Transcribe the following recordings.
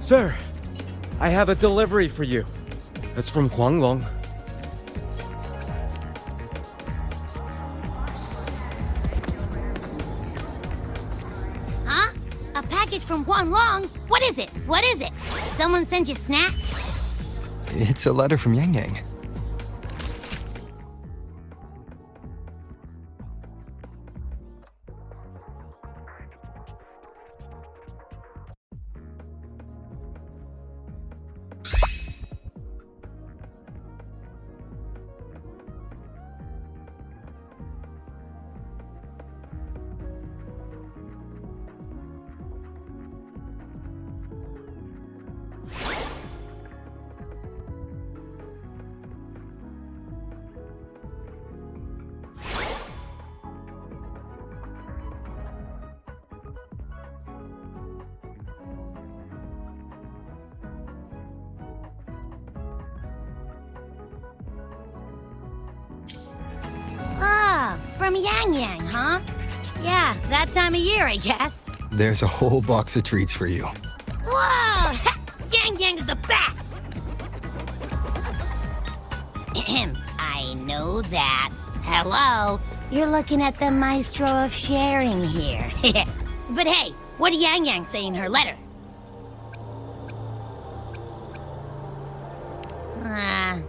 Sir, I have a delivery for you. It's from Xuanfang. Huh? A package from Xuanfang? What is it? What is it? Someone sent you snacks? It's a letter from Yang Yang. Ah, from Yang Yang, huh? Yeah, that time of year, I guess. There's a whole box of treats for you. Whoa! Yang Yang's the best! I know that. Hello? You're looking at the maestro of sharing here. But hey, what did Yang Yang say in her letter?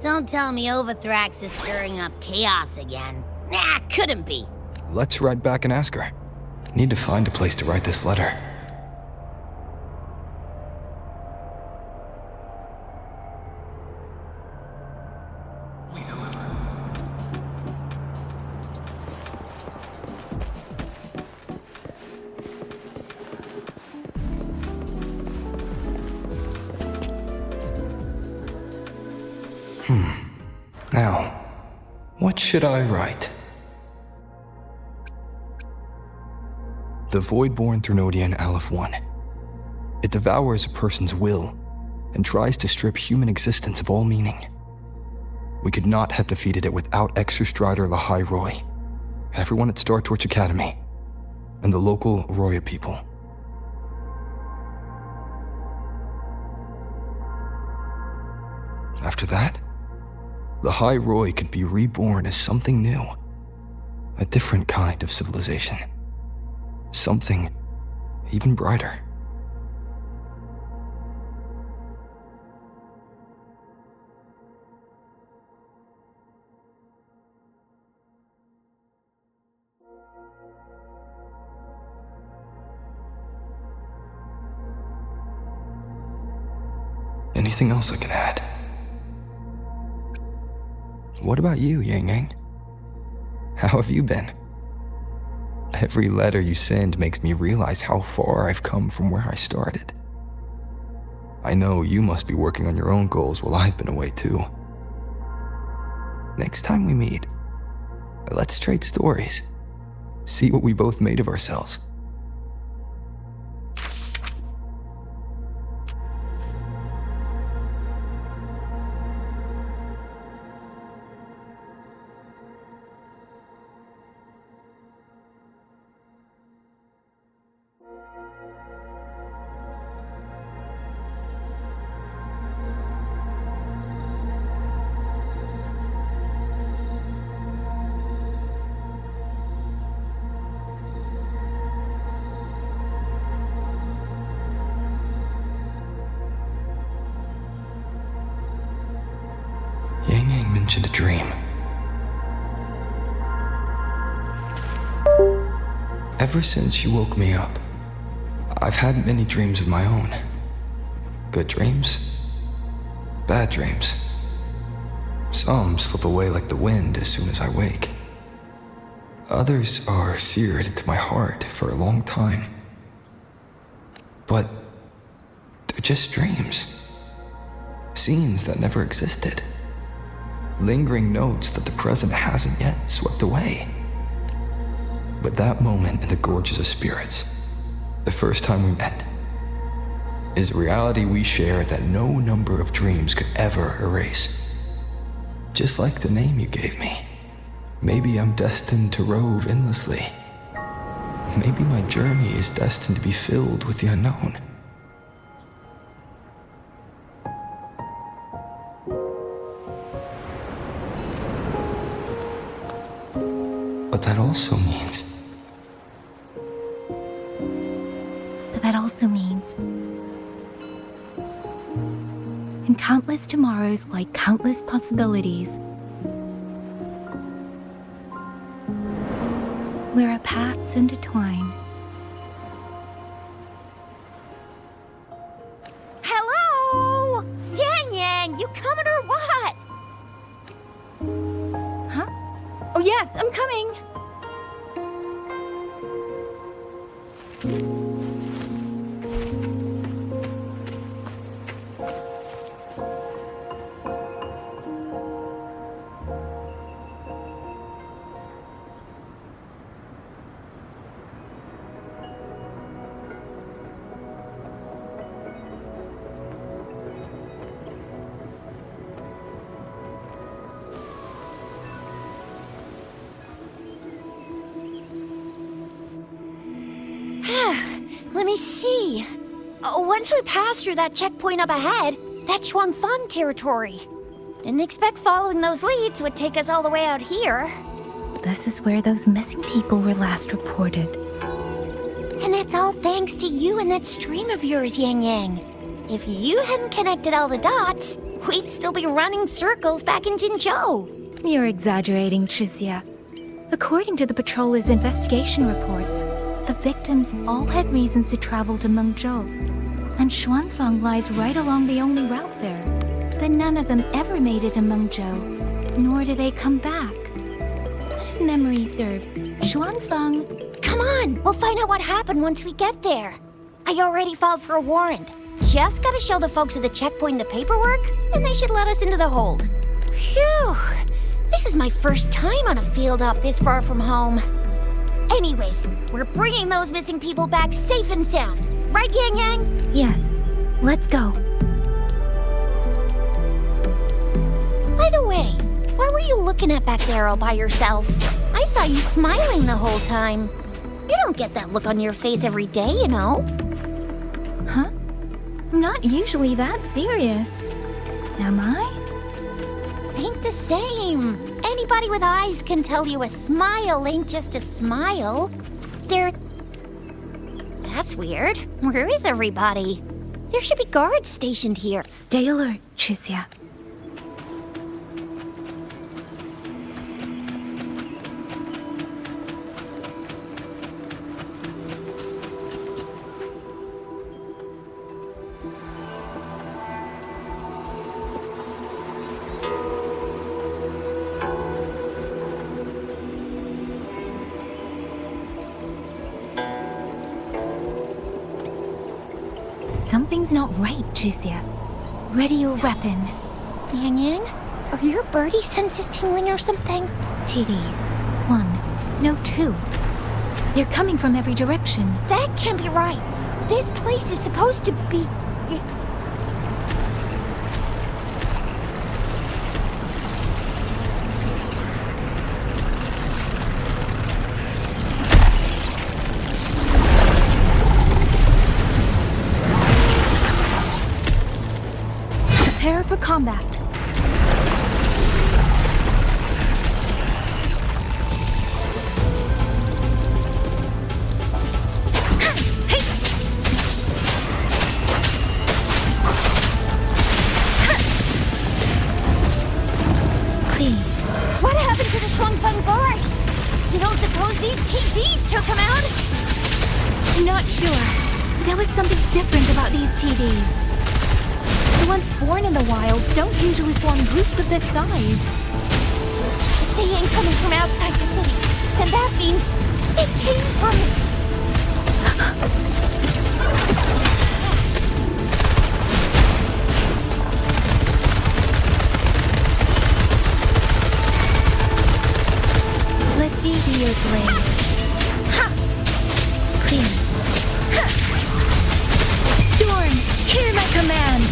Don't tell me Overthrax is stirring up chaos again. Nah, couldn't be. Let's ride back and ask her. Need to find a place to write this letter. Now, what should I write? The Voidborn Threnodian Aleph 1. It devours a person's will and tries to strip human existence of all meaning. We could not have defeated it without Extra-Strider Lahai Roy, everyone at Star Torch Academy, and the local Roya people. After that, Lahai Roy could be reborn as something new, a different kind of civilization, something even brighter. Anything else I can add? What about you, Yang Yang? How have you been? Every letter you send makes me realize how far I've come from where I started. I know you must be working on your own goals while I've been away too. Next time we meet, let's trade stories. See what we both made of ourselves. Yang Yang mentioned a dream. Ever since you woke me up, I've had many dreams of my own. Good dreams, bad dreams. Some slip away like the wind as soon as I wake. Others are seared into my heart for a long time. But they're just dreams. Scenes that never existed. Lingering notes that the present hasn't yet swept away. But that moment in the Gorges of Spirits, the first time we met, is a reality we share that no number of dreams could ever erase. Just like the name you gave me. Maybe I'm destined to rove endlessly. Maybe my journey is destined to be filled with the unknown. also means in countless tomorrows lie countless possibilities, where our paths intertwine. Hello? Yang Yang, you coming or what? Huh? Oh yes, I'm coming! Let me see. Once we pass through that checkpoint up ahead, that's Xuanfang territory. Didn't expect following those leads would take us all the way out here. This is where those missing people were last reported. And that's all thanks to you and that stream of yours, Yang Yang. If you hadn't connected all the dots, we'd still be running circles back in Jinzhou. You're exaggerating, Chixia. According to the patroller's investigation reports, the victims all had reasons to travel to Mengzhou, and Xuanfang lies right along the only route there. Then none of them ever made it to Mengzhou, nor do they come back. But if memory serves, Xuanfang... Come on, we'll find out what happened once we get there. I already filed for a warrant. Just gotta show the folks at the checkpoint the paperwork, and they should let us into the hold. Phew, this is my first time on a field op this far from home. Anyway, we're bringing those missing people back safe and sound. Right, Yang Yang? Yes, let's go. By the way, what were you looking at back there all by yourself? I saw you smiling the whole time. You don't get that look on your face every day, you know. Huh? I'm not usually that serious. Am I? Ain't the same. Anybody with eyes can tell you a smile ain't just a smile. That's weird. Where is everybody? There should be guards stationed here. Stay alert, Chixia. Something's not right, Chixia. Ready your weapon. Yang Yang, are your birdie senses tingling or something? TDs. 1. No, 2. They're coming from every direction. That can't be right. This place is supposed to be... Prepare for combat. What happened to the Xuanfang guards? You don't suppose these TDs took them out? Not sure. There was something different about these TDs. The ones born in the wild don't usually form groups of this size. They ain't coming from outside the city. And that means they came from... Let me be your blade. Clear. Storm, hear my command.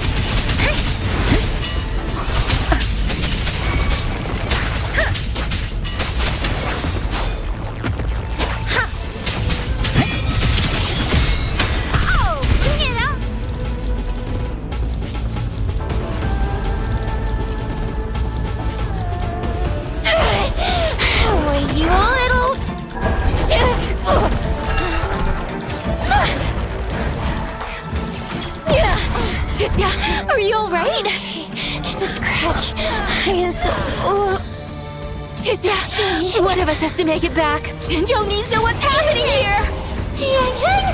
you alright? Just a scratch. I so... Chizia, one of us has to make it back. Jinzhou needs to know what's happening here. Yang Yang!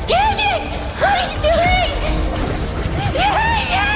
Yang Yang! What are you doing? Yang Yang!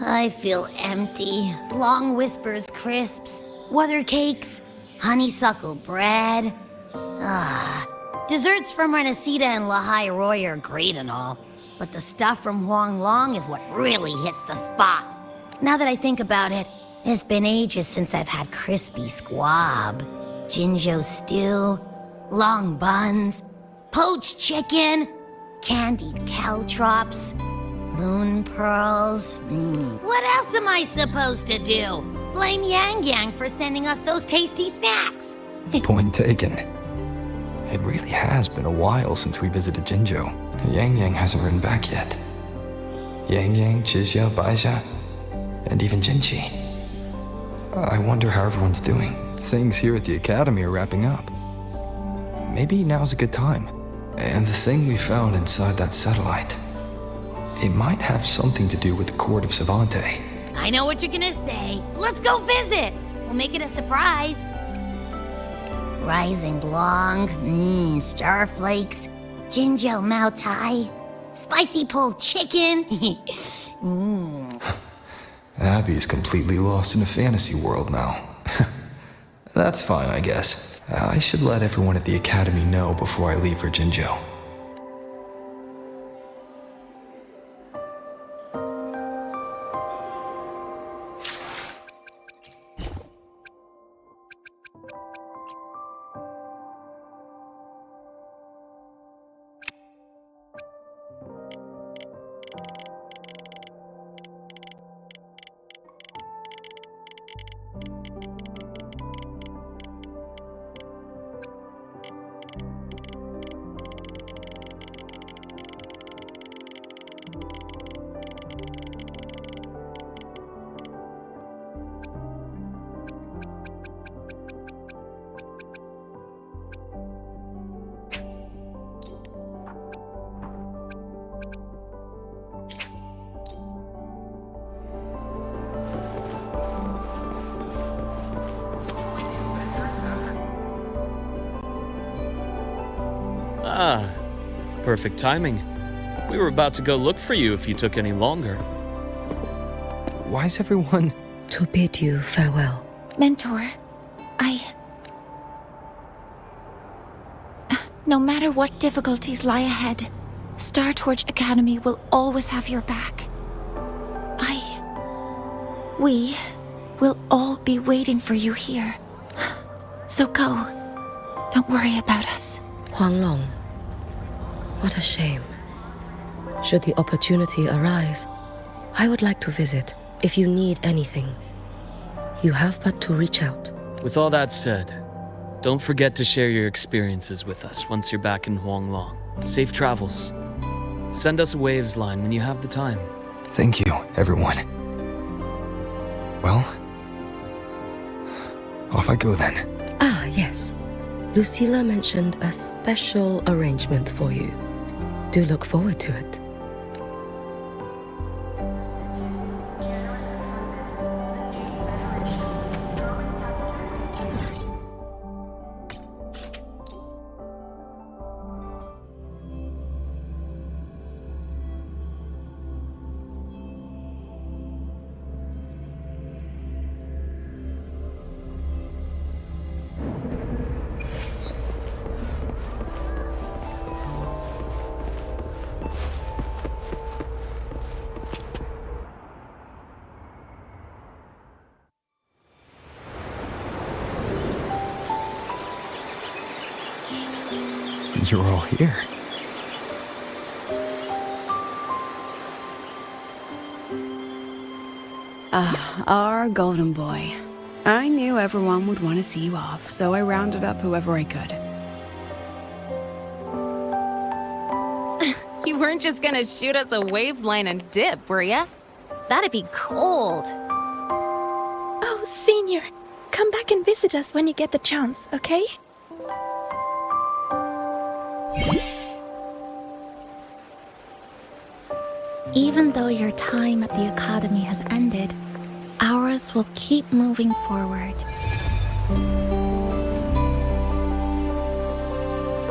I feel empty. Long whispers, crisps, weather cakes, honeysuckle bread. Desserts from Renacita and Lahai Roy are great and all, but the stuff from Huanglong is what really hits the spot. Now that I think about it, it's been ages since I've had crispy squab, Jinzhou stew, long buns, poached chicken, candied caltrops, moon pearls. What else am I supposed to do? Blame Yang Yang for sending us those tasty snacks. Point taken. It really has been a while since we visited Jinzhou. Yang Yang hasn't written back yet. Yang Yang, Chixia, Baixia, and even Jinchi. I wonder how everyone's doing. Things here at the academy are wrapping up. Maybe now's a good time. And the thing we found inside that satellite, it might have something to do with the court of Savante. I know what you're gonna say. Let's go visit. We'll make it a surprise. Rising Long, starflakes, Jinzhou Mao Tai, spicy pulled chicken. Abby is completely lost in a fantasy world now. That's fine, I guess. I should let everyone at the academy know before I leave for Jinzhou. Ah, perfect timing. We were about to go look for you if you took any longer. Why is everyone... To bid you farewell. Mentor, no matter what difficulties lie ahead, Star Torch Academy will always have your back. We will all be waiting for you here. So go. Don't worry about us. Huanglong. What a shame. Should the opportunity arise, I would like to visit. If you need anything, you have but to reach out. With all that said, don't forget to share your experiences with us once you're back in Huanglong. Safe travels. Send us a waves line when you have the time. Thank you, everyone. Well, off I go then. Ah, yes. Lucilla mentioned a special arrangement for you. Do look forward to it. You're all here. Our golden boy. I knew everyone would want to see you off, so I rounded up whoever I could. You weren't just gonna shoot us a waves line and dip, were ya? That'd be cold. Oh, Senior, come back and visit us when you get the chance, okay? Even though your time at the Academy has ended, ours will keep moving forward.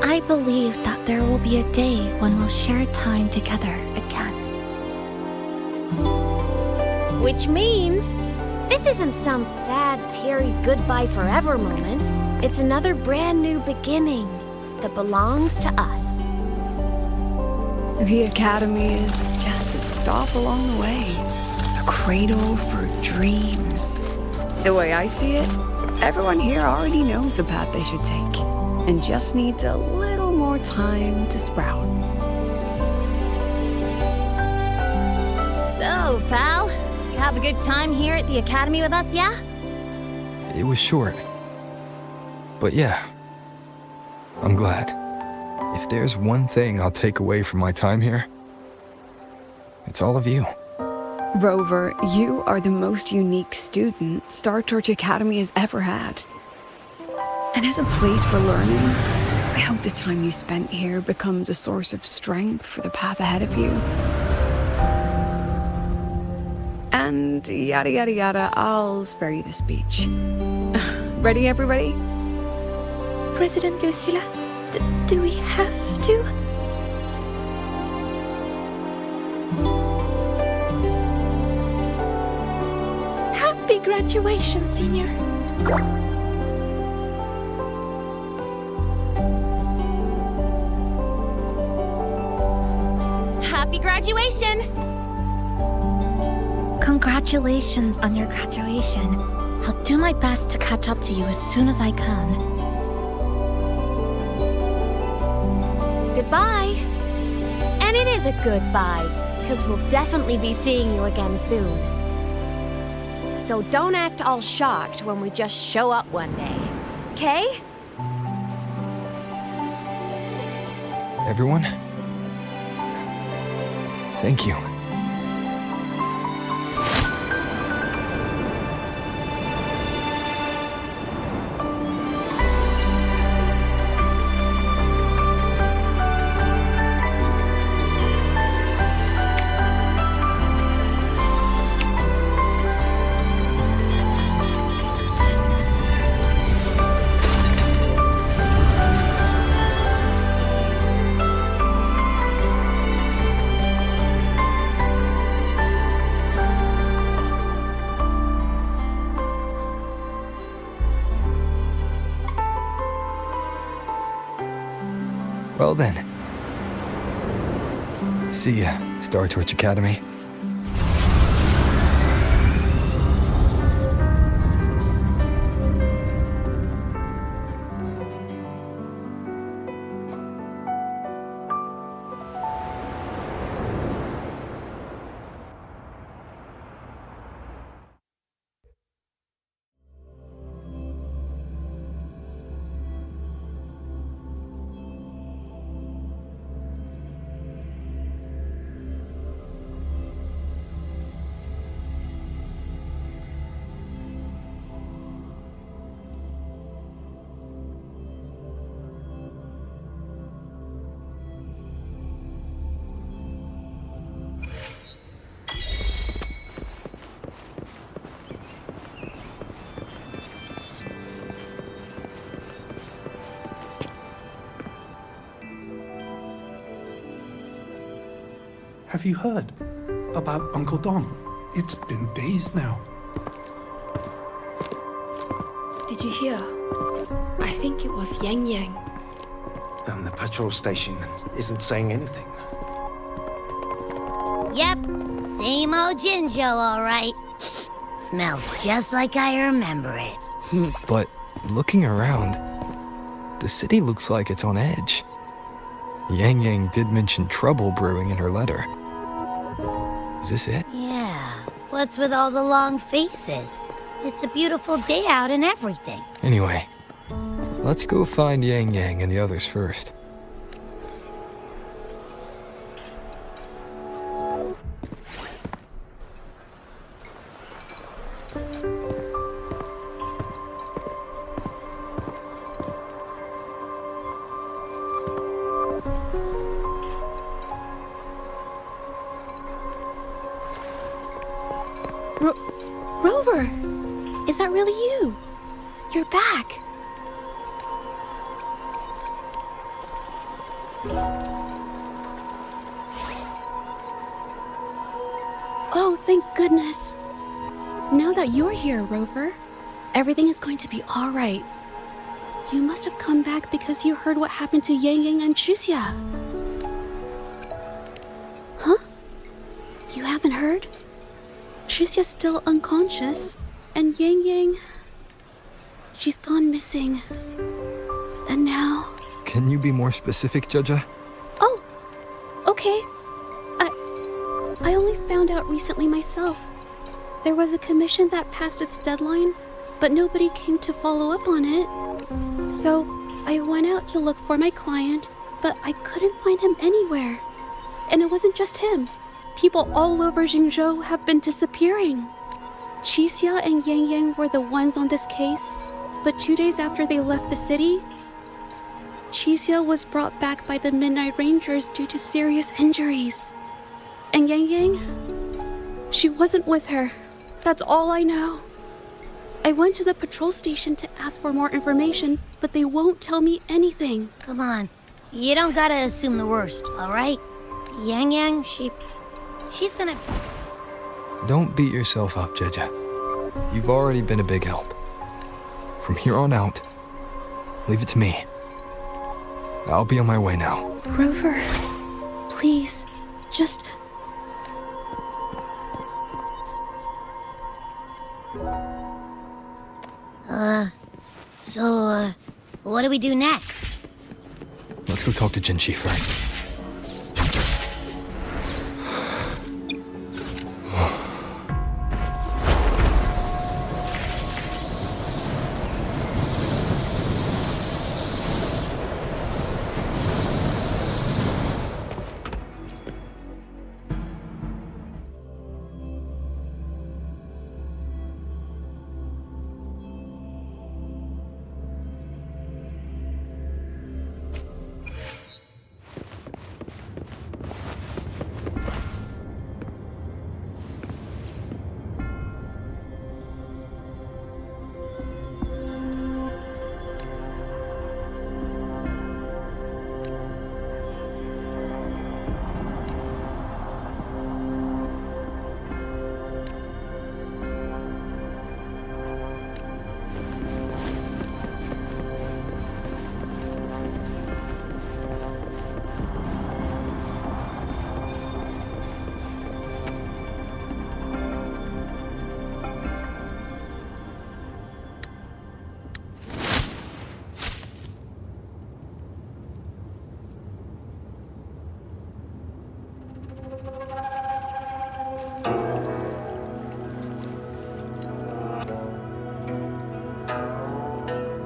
I believe that there will be a day when we'll share time together again. Which means this isn't some sad, teary goodbye forever moment. It's another brand new beginning that belongs to us. The Academy is just a stop along the way. A cradle for dreams. The way I see it, everyone here already knows the path they should take, and just needs a little more time to sprout. So, pal, you have a good time here at the Academy with us, yeah? It was short. But yeah, I'm glad. If there's one thing I'll take away from my time here, it's all of you. Rover, you are the most unique student Star Torch Academy has ever had. And as a place for learning, I hope the time you spent here becomes a source of strength for the path ahead of you. And yada yada yada, I'll spare you the speech. Ready, everybody? President Lucilla, do we have to? Happy graduation, Senior. Happy graduation! Congratulations on your graduation. I'll do my best to catch up to you as soon as I can. Goodbye. And it is a goodbye, because we'll definitely be seeing you again soon. So don't act all shocked when we just show up one day, okay? Everyone, thank you. Well then. See ya, Star Torch Academy. Have you heard about Uncle Don? It's been days now. Did you hear? I think it was Yang Yang. And the patrol station isn't saying anything. Yep, same old Jinjo, all right. Smells just like I remember it. But looking around, The city looks like it's on edge. Yang Yang did mention trouble brewing in her letter. Is this it? Yeah. What's with all the long faces? It's a beautiful day out and everything. Anyway, let's go find Yang Yang and the others first. Rover! Is that really you? You're back! Oh, thank goodness. Now that you're here, Rover, everything is going to be all right. You must have come back because you heard what happened to Yang Yang and Chixia. Huh? You haven't heard? Chixia's still unconscious, and Yang Yang... she's gone missing. And now... Can you be more specific, Jaja? Oh, okay. I only found out recently myself. There was a commission that passed its deadline, but nobody came to follow up on it. So I went out to look for my client, but I couldn't find him anywhere. And it wasn't just him. People all over Jingzhou have been disappearing. Chixia and Yang Yang were the ones on this case, but 2 days after they left the city, Chixia was brought back by the Midnight Rangers due to serious injuries. And Yang Yang? She wasn't with her. That's all I know. I went to the patrol station to ask for more information, but they won't tell me anything. Come on. You don't gotta assume the worst, alright? Yang Yang, she's gonna... Don't beat yourself up, Jaja. You've already been a big help. From here on out, leave it to me. I'll be on my way now. Rover, please, just... So, what do we do next? Let's go talk to Jinchi first.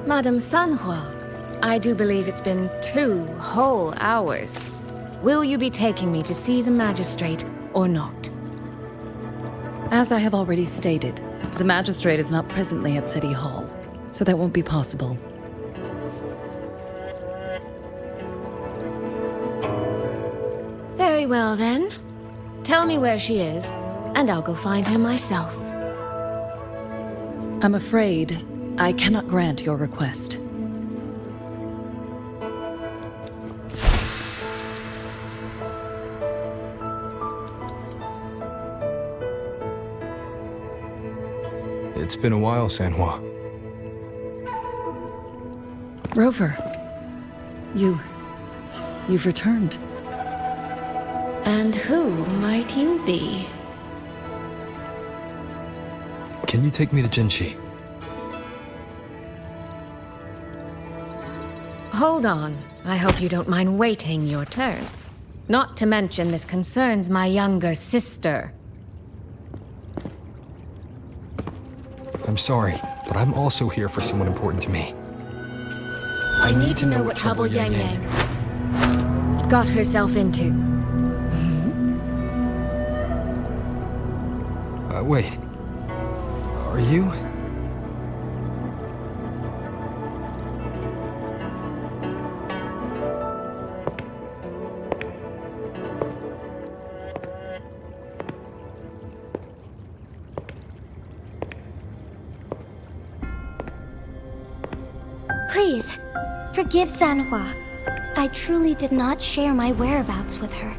Madame Sanhua, I do believe it's been 2 whole hours. Will you be taking me to see the magistrate or not? As I have already stated, the magistrate is not presently at City Hall, so that won't be possible. Very well then. Tell me where she is, and I'll go find her myself. I'm afraid I cannot grant your request. It's been a while, Sanhua. Rover, you've returned. And who might you be? Can you take me to Jinchi? hold on. I hope you don't mind waiting your turn. Not to mention this concerns my younger sister. I'm sorry, but I'm also here for someone important to me. I need to know what trouble Yang Yang got herself into. Wait. Are you? Please, forgive Sanhua. I truly did not share my whereabouts with her.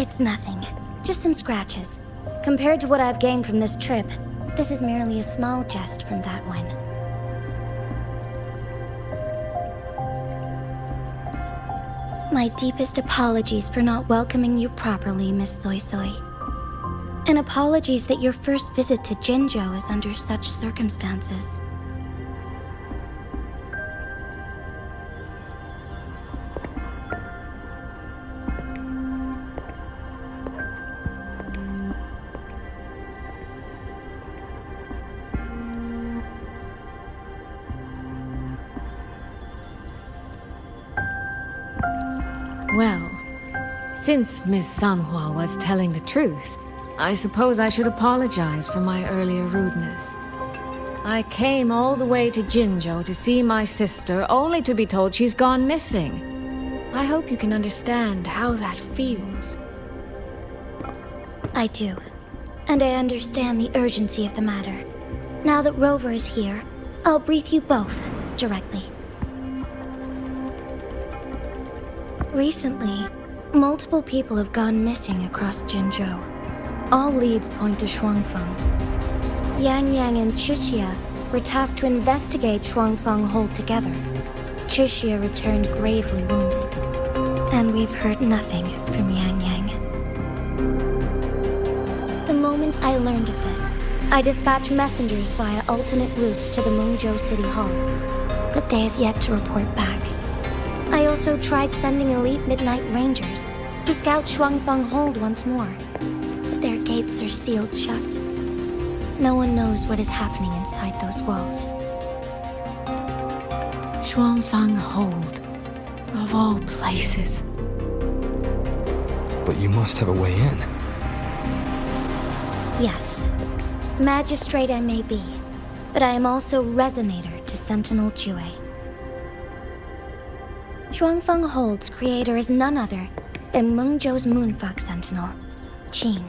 It's nothing. Just some scratches. Compared to what I've gained from this trip, this is merely a small jest from that one. My deepest apologies for not welcoming you properly, Miss Soy Soy. And apologies that your first visit to Jinzhou is under such circumstances. Well, since Miss Sanhua was telling the truth, I suppose I should apologize for my earlier rudeness. I came all the way to Jinzhou to see my sister, only to be told she's gone missing. I hope you can understand how that feels. I do. And I understand the urgency of the matter. Now that Rover is here, I'll brief you both directly. Recently, multiple people have gone missing across Jinzhou. All leads point to Xuanfang. Yang Yang and Chixia were tasked to investigate Xuanfang Hold together. Chixia returned gravely wounded, and we've heard nothing from Yang Yang. The moment I learned of this, I dispatched messengers via alternate routes to the Mengzhou City Hall, but they have yet to report back. I also tried sending elite Midnight Rangers to scout Xuanfang Hold once more, but their gates are sealed shut. No one knows what is happening inside those walls. Xuanfang Hold, of all places. But you must have a way in. Yes, magistrate I may be, but I am also resonator to Sentinel Jue. Xuanfang Hold's creator is none other than Mengzhou's Moonfuck Sentinel, Qin.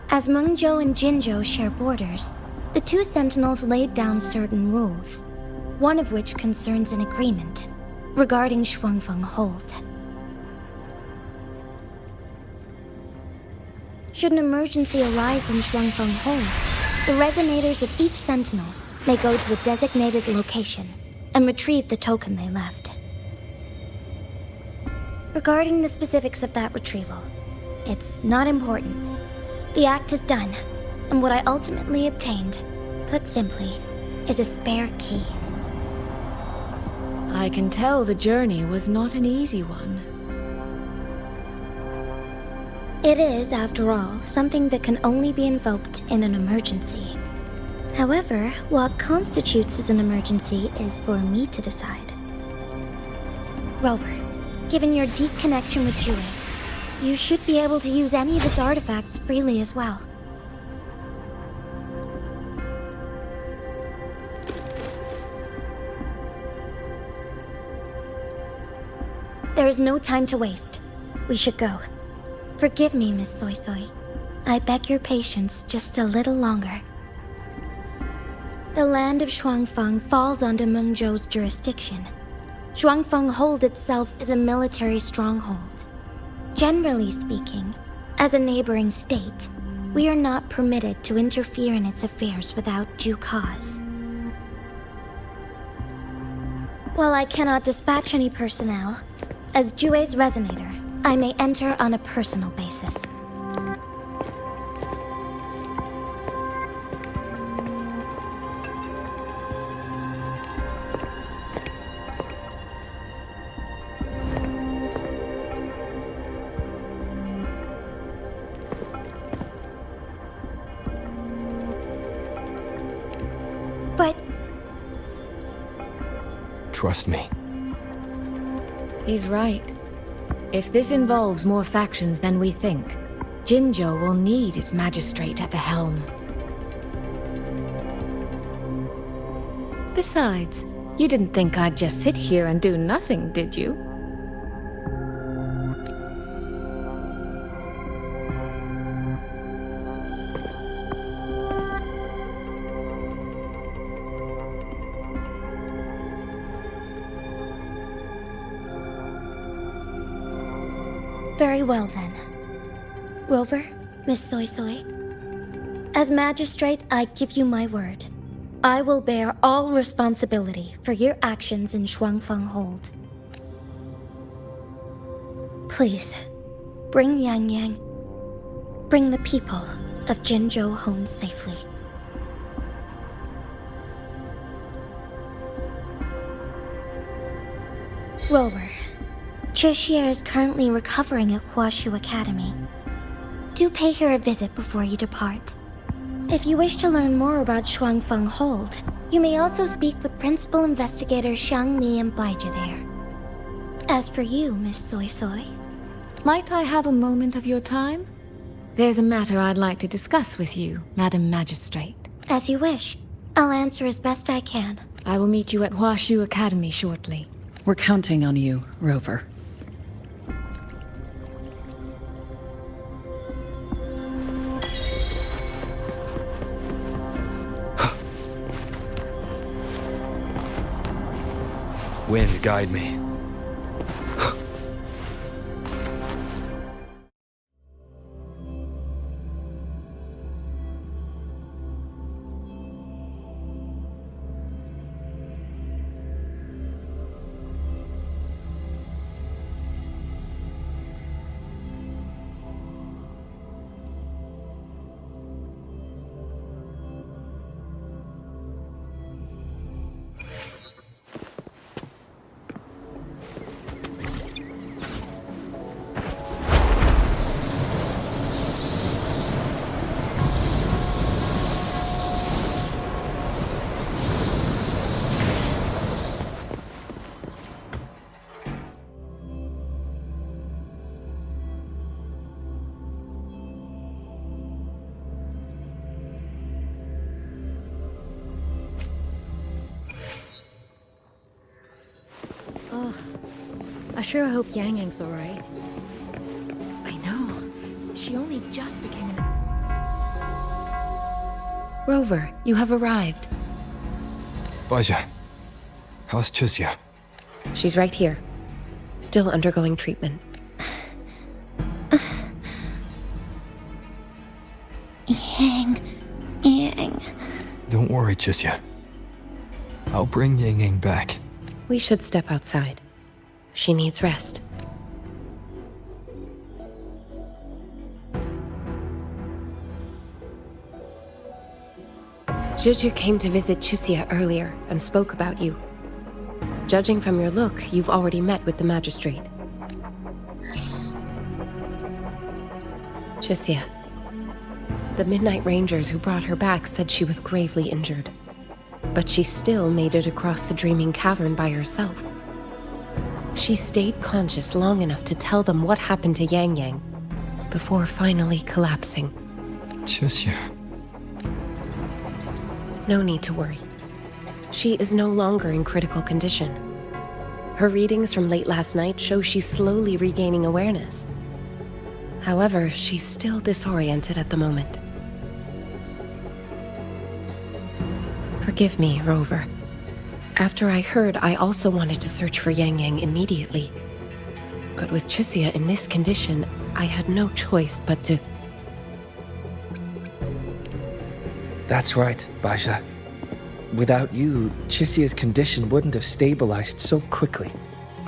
As Mengzhou and Jinzhou share borders, the two sentinels laid down certain rules, one of which concerns an agreement regarding Xuanfang Hold. Should an emergency arise in Xuanfang Hold, the resonators of each sentinel may go to a designated location and retrieve the token they left. Regarding the specifics of that retrieval, it's not important. The act is done, and what I ultimately obtained, put simply, is a spare key. I can tell the journey was not an easy one. It is, after all, something that can only be invoked in an emergency. However, what constitutes as an emergency is for me to decide. Rover, given your deep connection with Jue, you should be able to use any of its artifacts freely as well. There is no time to waste. We should go. Forgive me, Miss Soy Soy. I beg your patience just a little longer. The land of Xuanfang falls under Mengzhou's jurisdiction. Xuanfang Hold itself is a military stronghold. Generally speaking, As a neighboring state, we are not permitted to interfere in its affairs without due cause. While I cannot dispatch any personnel, as Jue's resonator, I may enter on a personal basis. But Trust me. He's right. If this involves more factions than we think, Jinzhou will need its magistrate at the helm. Besides, you didn't think I'd just sit here and do nothing, did you? very well then. Rover, Miss Soy Soy. As magistrate, I give you my word. I will bear all responsibility for your actions in Xuanfang Hold. Please, bring Yang Yang. Bring the people of Jinzhou home safely. Rover, Cheshire is currently recovering at Huashu Academy. Do pay her a visit before you depart. If you wish to learn more about Xuanfang Hold, you may also speak with Principal Investigator Shang Li and Baizhi there. As for you, Miss Soy Soy... Might I have a moment of your time? There's a matter I'd like to discuss with you, Madam Magistrate. As you wish. I'll answer as best I can. I will meet you at Huashu Academy shortly. We're counting on you, Rover. Wind, guide me. I sure hope Yang Yang's alright. I know. She only just became an... Rover, you have arrived. Baizhi, how's Chixia? She's right here. Still undergoing treatment. Yang. Don't worry, Chixia. I'll bring Yang Yang back. We should step outside. She needs rest. Juju came to visit Chixia earlier and spoke about you. Judging from your look, you've already met with the magistrate. Chixia. The Midnight Rangers who brought her back said she was gravely injured. But she still made it across the Dreaming Cavern by herself. She stayed conscious long enough to tell them what happened to Yang Yang, before finally collapsing. Chixia. No need to worry. She is no longer in critical condition. Her readings from late last night show she's slowly regaining awareness. However, she's still disoriented at the moment. Forgive me, Rover. After I heard, I also wanted to search for Yang Yang immediately. But with Chixia in this condition, I had no choice but to... That's right, Baisha. Without you, Chisia's condition wouldn't have stabilized so quickly.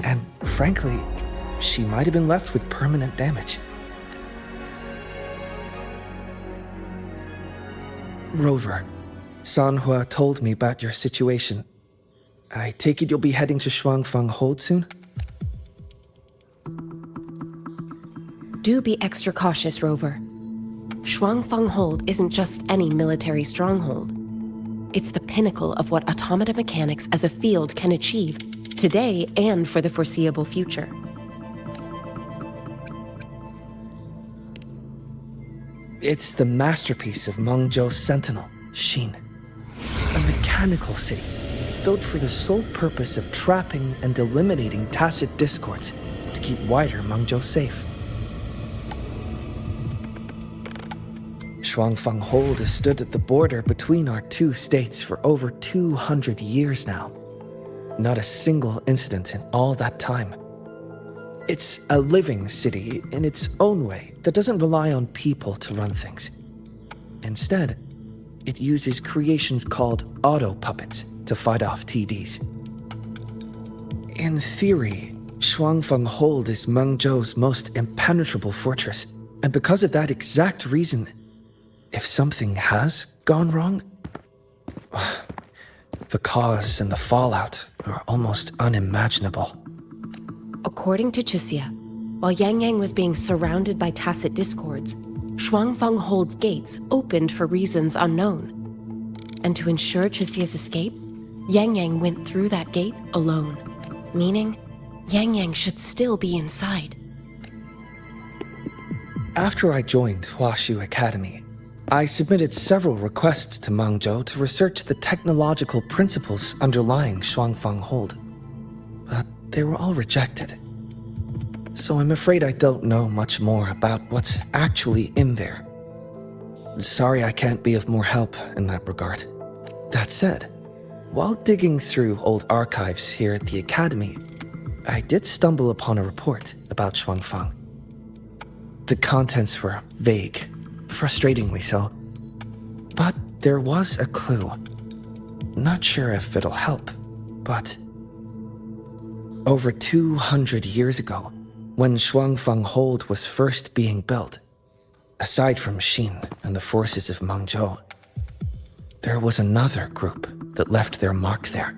And frankly, she might have been left with permanent damage. Rover, Sanhua told me about your situation. I take it you'll be heading to Xuanfang Hold soon? Do be extra cautious, Rover. Xuanfang Hold isn't just any military stronghold. It's the pinnacle of what automata mechanics as a field can achieve, today and for the foreseeable future. It's the masterpiece of Mengzhou's sentinel, Xin. A mechanical city, built for the sole purpose of trapping and eliminating tacit discords to keep wider Mengzhou safe. Xuanfang Hold has stood at the border between our two states for over 200 years now. Not a single incident in all that time. It's a living city in its own way that doesn't rely on people to run things. Instead, it uses creations called auto-puppets to fight off TDs. In theory, Xuanfang Hold is Mengzhou's most impenetrable fortress, and because of that exact reason, if something has gone wrong, the cause and the fallout are almost unimaginable. According to Chisia, while Yang Yang was being surrounded by tacit discords, Xuanfang Hold's gates opened for reasons unknown. And to ensure Chisia's escape, Yang Yang went through that gate alone, meaning Yang Yang should still be inside. After I joined Huaxu Academy, I submitted several requests to Mengzhou to research the technological principles underlying Xuanfang Hold, but they were all rejected. So I'm afraid I don't know much more about what's actually in there. Sorry I can't be of more help in that regard. That said, while digging through old archives here at the Academy, I did stumble upon a report about Xuanfang. The contents were vague, frustratingly so. But there was a clue. Not sure if it'll help, but... Over 200 years ago, when Xuanfang Hold was first being built, aside from Xin and the forces of Mengzhou, there was another group that left their mark there.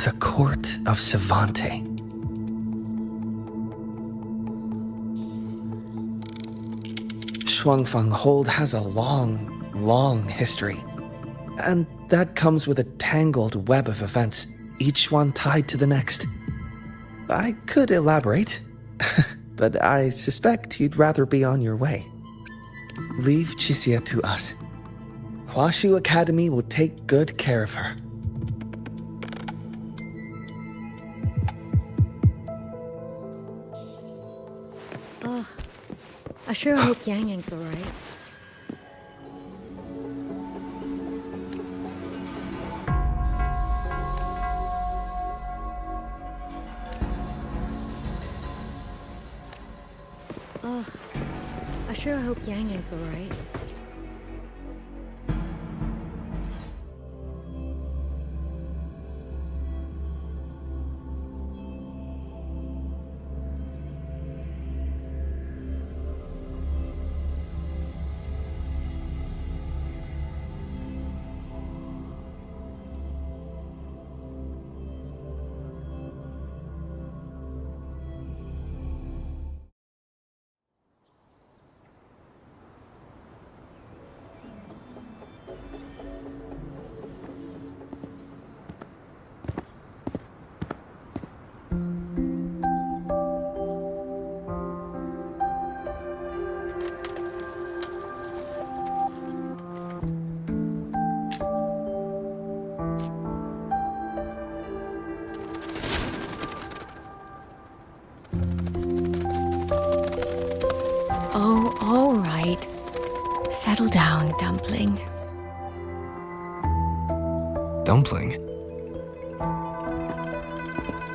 The Court of Savante. Xuanfang Hold has a long, long history, and that comes with a tangled web of events, each one tied to the next. I could elaborate, but I suspect you'd rather be on your way. Leave Chisia to us. Huaxu Academy will take good care of her. Oh, I sure hope Yang Yang's alright. Oh, I sure hope Yang Yang's alright. Oh, all right. Settle down, Dumpling. Dumpling?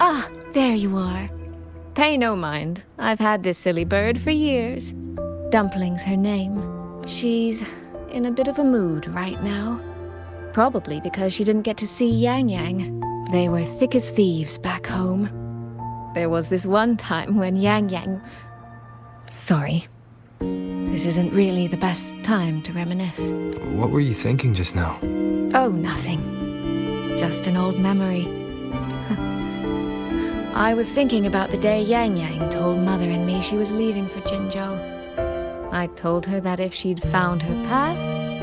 Ah, there you are. Pay no mind. I've had this silly bird for years. Dumpling's her name. She's in a bit of a mood right now. Probably because she didn't get to see Yang Yang. They were thick as thieves back home. There was this one time when Yang Yang... Sorry. This isn't really the best time to reminisce. What were you thinking just now? Oh, nothing. Just an old memory. I was thinking about the day Yang Yang told Mother and me she was leaving for Jinzhou. I told her that if she'd found her path,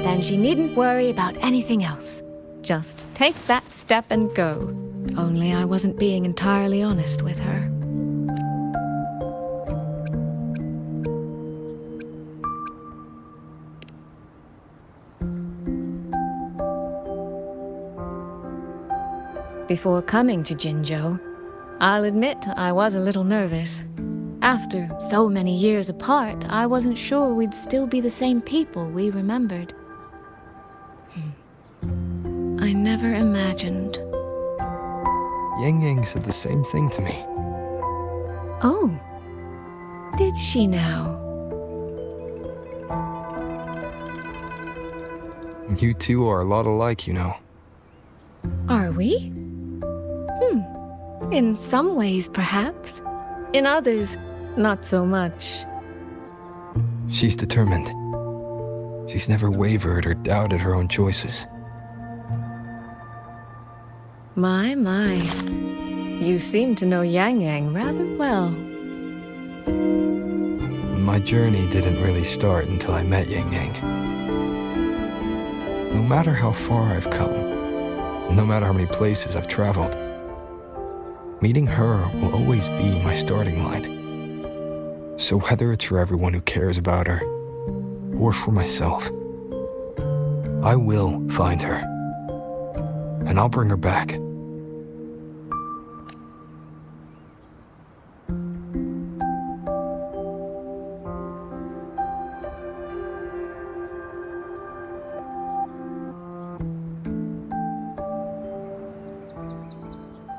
then she needn't worry about anything else. Just take that step and go. Only I wasn't being entirely honest with her. Before coming to Jinzhou, I'll admit I was a little nervous. After so many years apart, I wasn't sure we'd still be the same people we remembered. I never imagined. Yang Yang said the same thing to me. Oh, did she now? You two are a lot alike, you know. Are we? In some ways, perhaps. In others, not so much. She's determined. She's never wavered or doubted her own choices. My. You seem to know Yang Yang rather well. My journey didn't really start until I met Yang Yang. No matter how far I've come, no matter how many places I've traveled, meeting her will always be my starting line. So whether it's for everyone who cares about her, or for myself, I will find her. And I'll bring her back.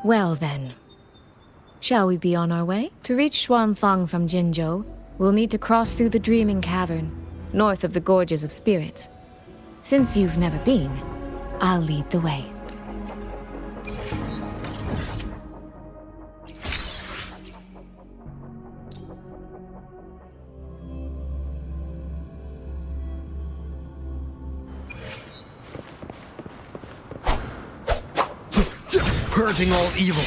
Well then, shall we be on our way? To reach Xuanfang from Jinzhou, we'll need to cross through the Dreaming Cavern, north of the Gorges of Spirits. Since you've never been, I'll lead the way. Purging all evil.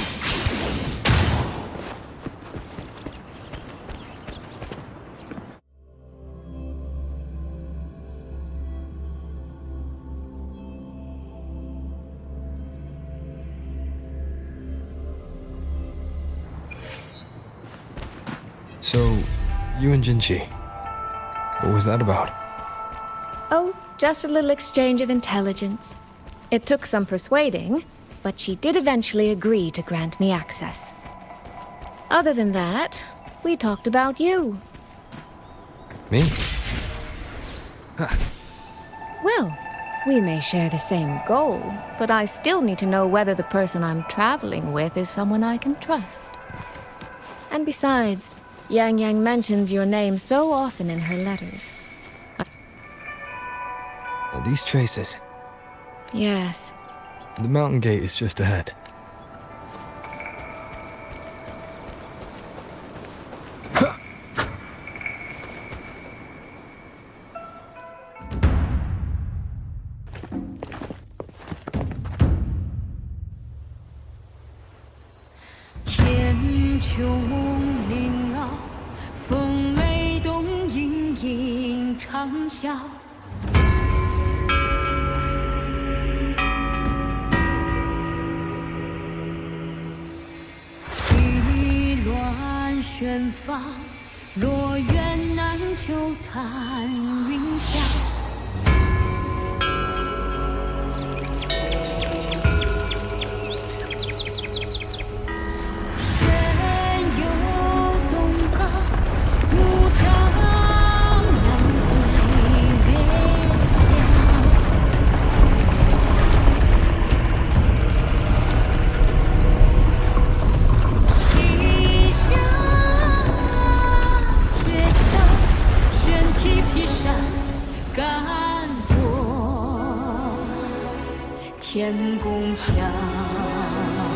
So, you and Jinchi, what was that about? Oh, just a little exchange of intelligence. It took some persuading, but she did eventually agree to grant me access. Other than that, we talked about you. Me? Well, we may share the same goal, but I still need to know whether the person I'm traveling with is someone I can trust. And besides, Yang Yang mentions your name so often in her letters. These traces. Yes. The mountain gate is just ahead.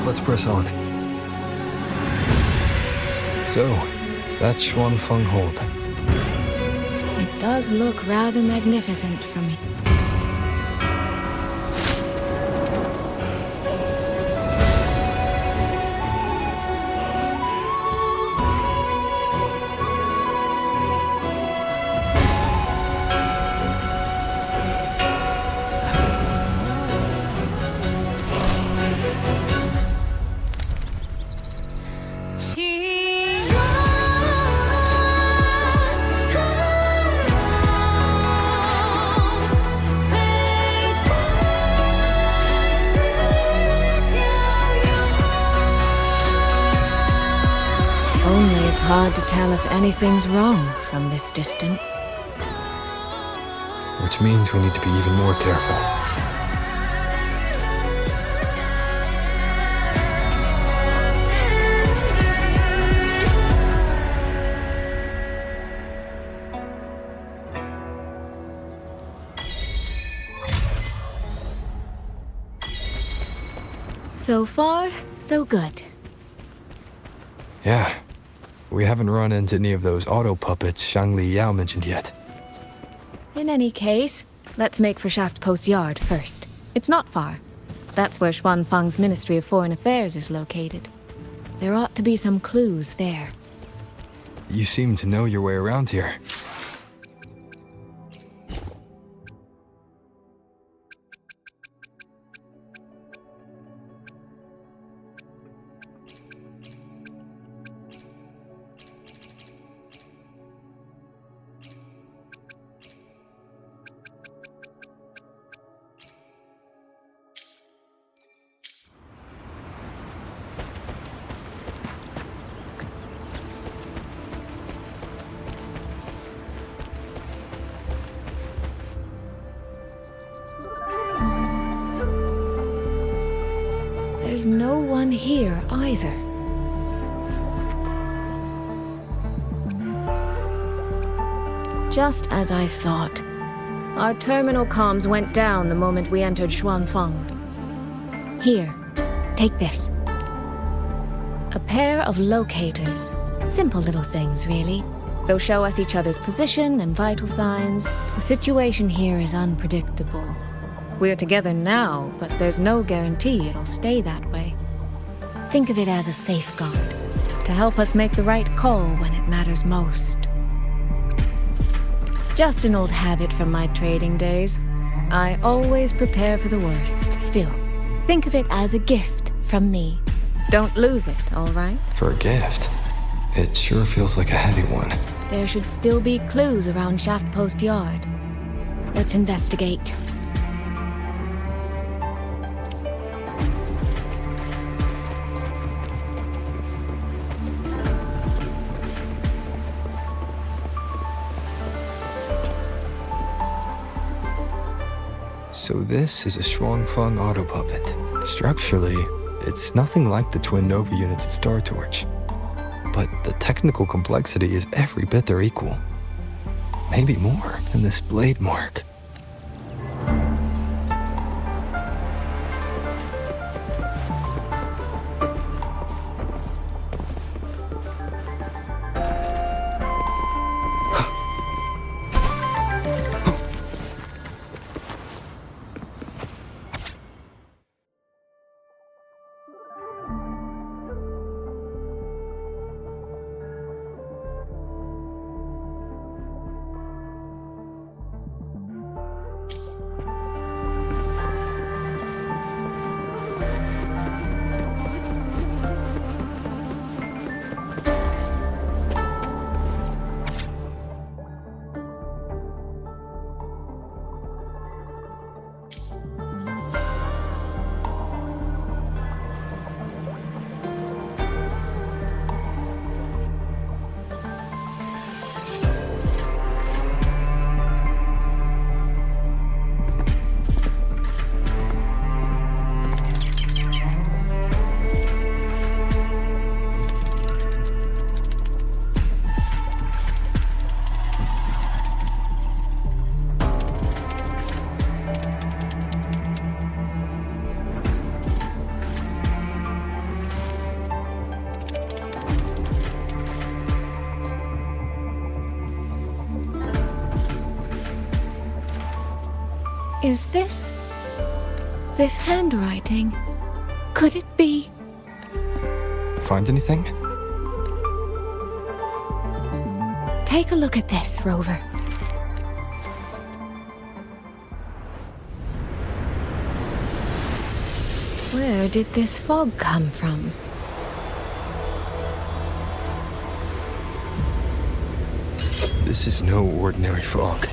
Let's press on. So, that's Xuanfang Hold. It does look rather magnificent from here. Only it's hard to tell if anything's wrong from this distance. Which means we need to be even more careful. So far, so good. Yeah. We haven't run into any of those auto puppets Shang Li Yao mentioned yet. In any case, let's make for Shaft Post Yard first. It's not far. That's where Xuanfang's Ministry of Foreign Affairs is located. There ought to be some clues there. You seem to know your way around here. There's no one here either. Just as I thought. Our terminal comms went down the moment we entered Xuanfang. Here, take this. A pair of locators. Simple little things, really. They'll show us each other's position and vital signs. The situation here is unpredictable. We're together now, but there's no guarantee it'll stay that way. Think of it as a safeguard, to help us make the right call when it matters most. Just an old habit from my trading days. I always prepare for the worst. Still, think of it as a gift from me. Don't lose it, all right? For a gift? It sure feels like a heavy one. There should still be clues around Shaft Post Yard. Let's investigate. So this is a Xuanfang auto puppet. Structurally, it's nothing like the twin Nova units at Star Torch. But the technical complexity is every bit their equal. Maybe more in this blade mark. Is this handwriting? Could it be? Find anything? Take a look at this, Rover. Where did this fog come from? This is no ordinary fog.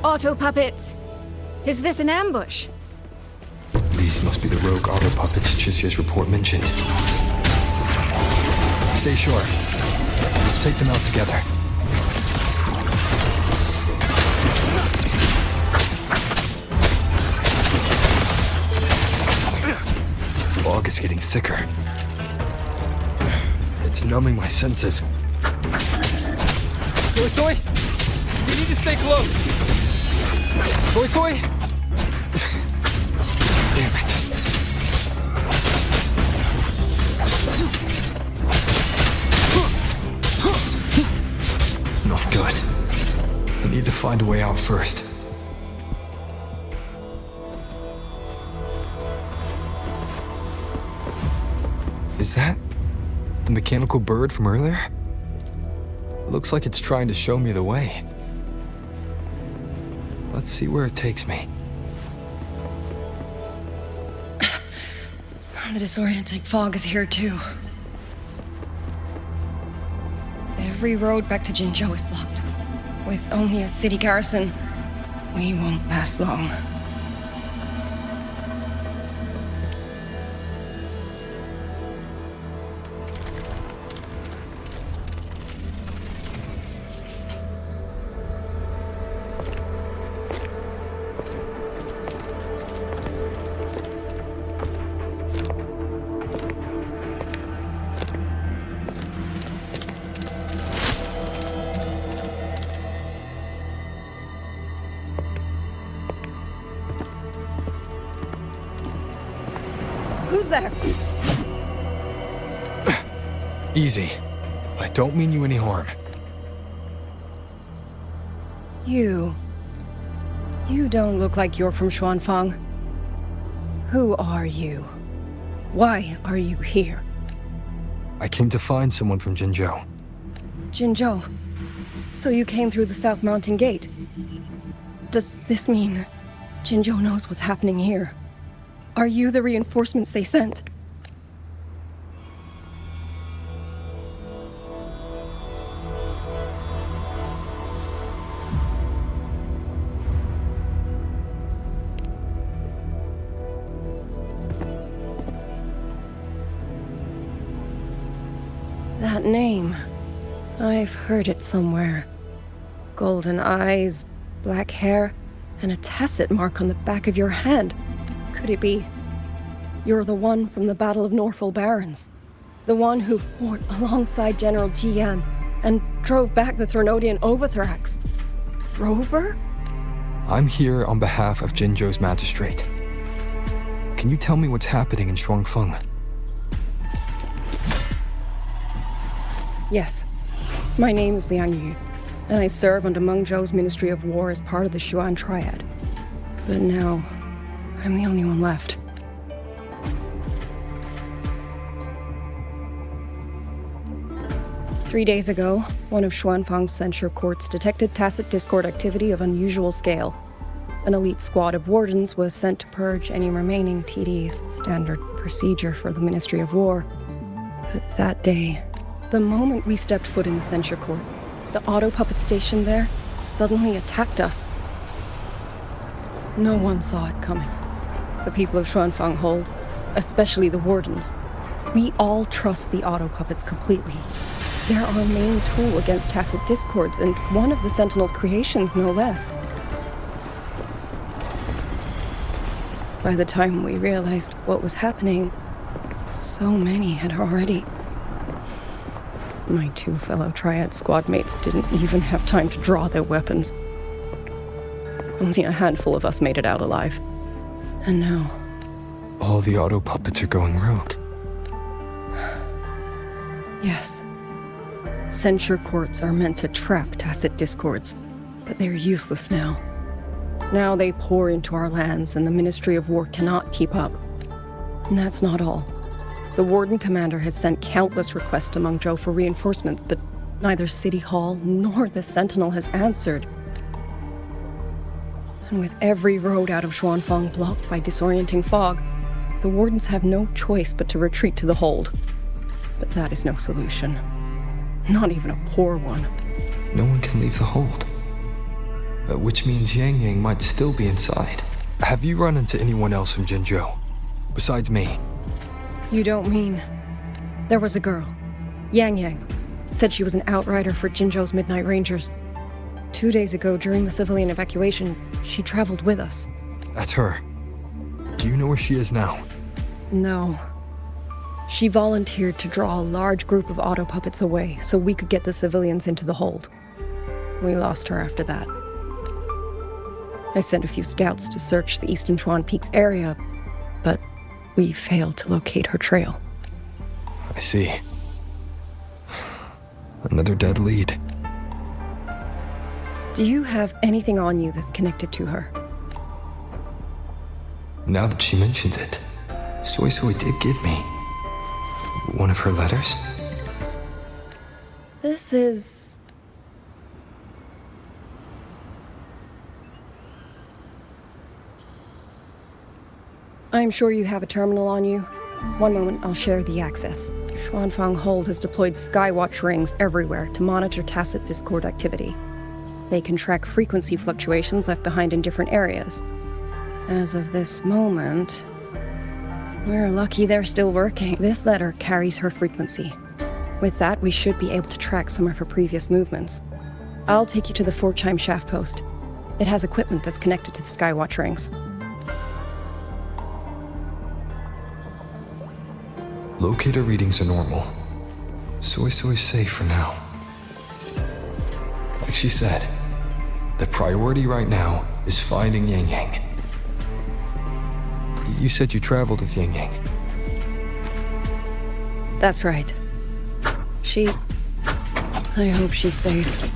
Auto puppets! Is this an ambush? These must be the rogue auto puppets Chizia's report mentioned. Stay sharp. Let's take them out together. The fog is getting thicker. It's numbing my senses. Soy Soy! We need to stay close! Soy Soy! Damn it. Not good. I need to find a way out first. Is that the mechanical bird from earlier? Looks like it's trying to show me the way. Let's see where it takes me. The disorienting fog is here too. Every road back to Jinzhou is blocked. With only a city garrison, we won't last long. Who's there? Easy. I don't mean you any harm. You don't look like you're from Xuanfang. Who are you? Why are you here? I came to find someone from Jinzhou. Jinzhou. So you came through the South Mountain Gate. Does this mean Jinzhou knows what's happening here? Are you the reinforcements they sent? That name. I've heard it somewhere. Golden eyes, black hair, and a tacit mark on the back of your hand. Could it be? You're the one from the Battle of Norfolk Barrens. The one who fought alongside General Jian and drove back the Threnodian Overthrax. Rover? I'm here on behalf of Jinzhou's magistrate. Can you tell me what's happening in Xuanfang? Yes. My name is Liang Yu, and I serve under Meng Zhou's Ministry of War as part of the Xuan Triad. But now, I'm the only one left. Three days ago, one of Xuanfang's censure courts detected tacit discord activity of unusual scale. An elite squad of wardens was sent to purge any remaining TDs, standard procedure for the Ministry of War. But that day, the moment we stepped foot in the censure court, the auto puppet station there suddenly attacked us. No one saw it coming. The people of Xuanfang hold, especially the wardens. We all trust the auto puppets completely. They're our main tool against tacit discords, and one of the Sentinel's creations, no less. By the time we realized what was happening, so many had already... My two fellow Triad squad mates didn't even have time to draw their weapons. Only a handful of us made it out alive. And now... All the auto puppets are going rogue. Yes. Censure courts are meant to trap tacit discords, but they're useless now. Now they pour into our lands, and the Ministry of War cannot keep up. And that's not all. The Warden Commander has sent countless requests to Mengzhou for reinforcements, but neither City Hall nor the Sentinel has answered. And with every road out of Xuanfang blocked by disorienting fog, the Wardens have no choice but to retreat to the hold. But that is no solution. Not even a poor one. No one can leave the hold. Which means Yang Yang might still be inside. Have you run into anyone else from Jinzhou? Besides me? You don't mean... There was a girl, Yang Yang. Said she was an outrider for Jinzhou's Midnight Rangers. 2 days ago, during the civilian evacuation, she traveled with us. That's her. Do you know where she is now? No. She volunteered to draw a large group of auto puppets away so we could get the civilians into the hold. We lost her after that. I sent a few scouts to search the Eastern Chuan Peaks area, but we failed to locate her trail. I see. Another dead lead. Do you have anything on you that's connected to her? Now that she mentions it, Soy Soy did give me one of her letters. This is... I'm sure you have a terminal on you. One moment, I'll share the access. Xuanfang Hold has deployed Skywatch rings everywhere to monitor tacit Discord activity. They can track frequency fluctuations left behind in different areas. As of this moment, we're lucky they're still working. This letter carries her frequency. With that, we should be able to track some of her previous movements. I'll take you to the 4-chime shaft post. It has equipment that's connected to the Skywatch rings. Locator readings are normal. Soy Soy's safe for now. Like she said, the priority right now is finding Yang Yang. You said you traveled with Yang Yang. That's right. I hope she's safe.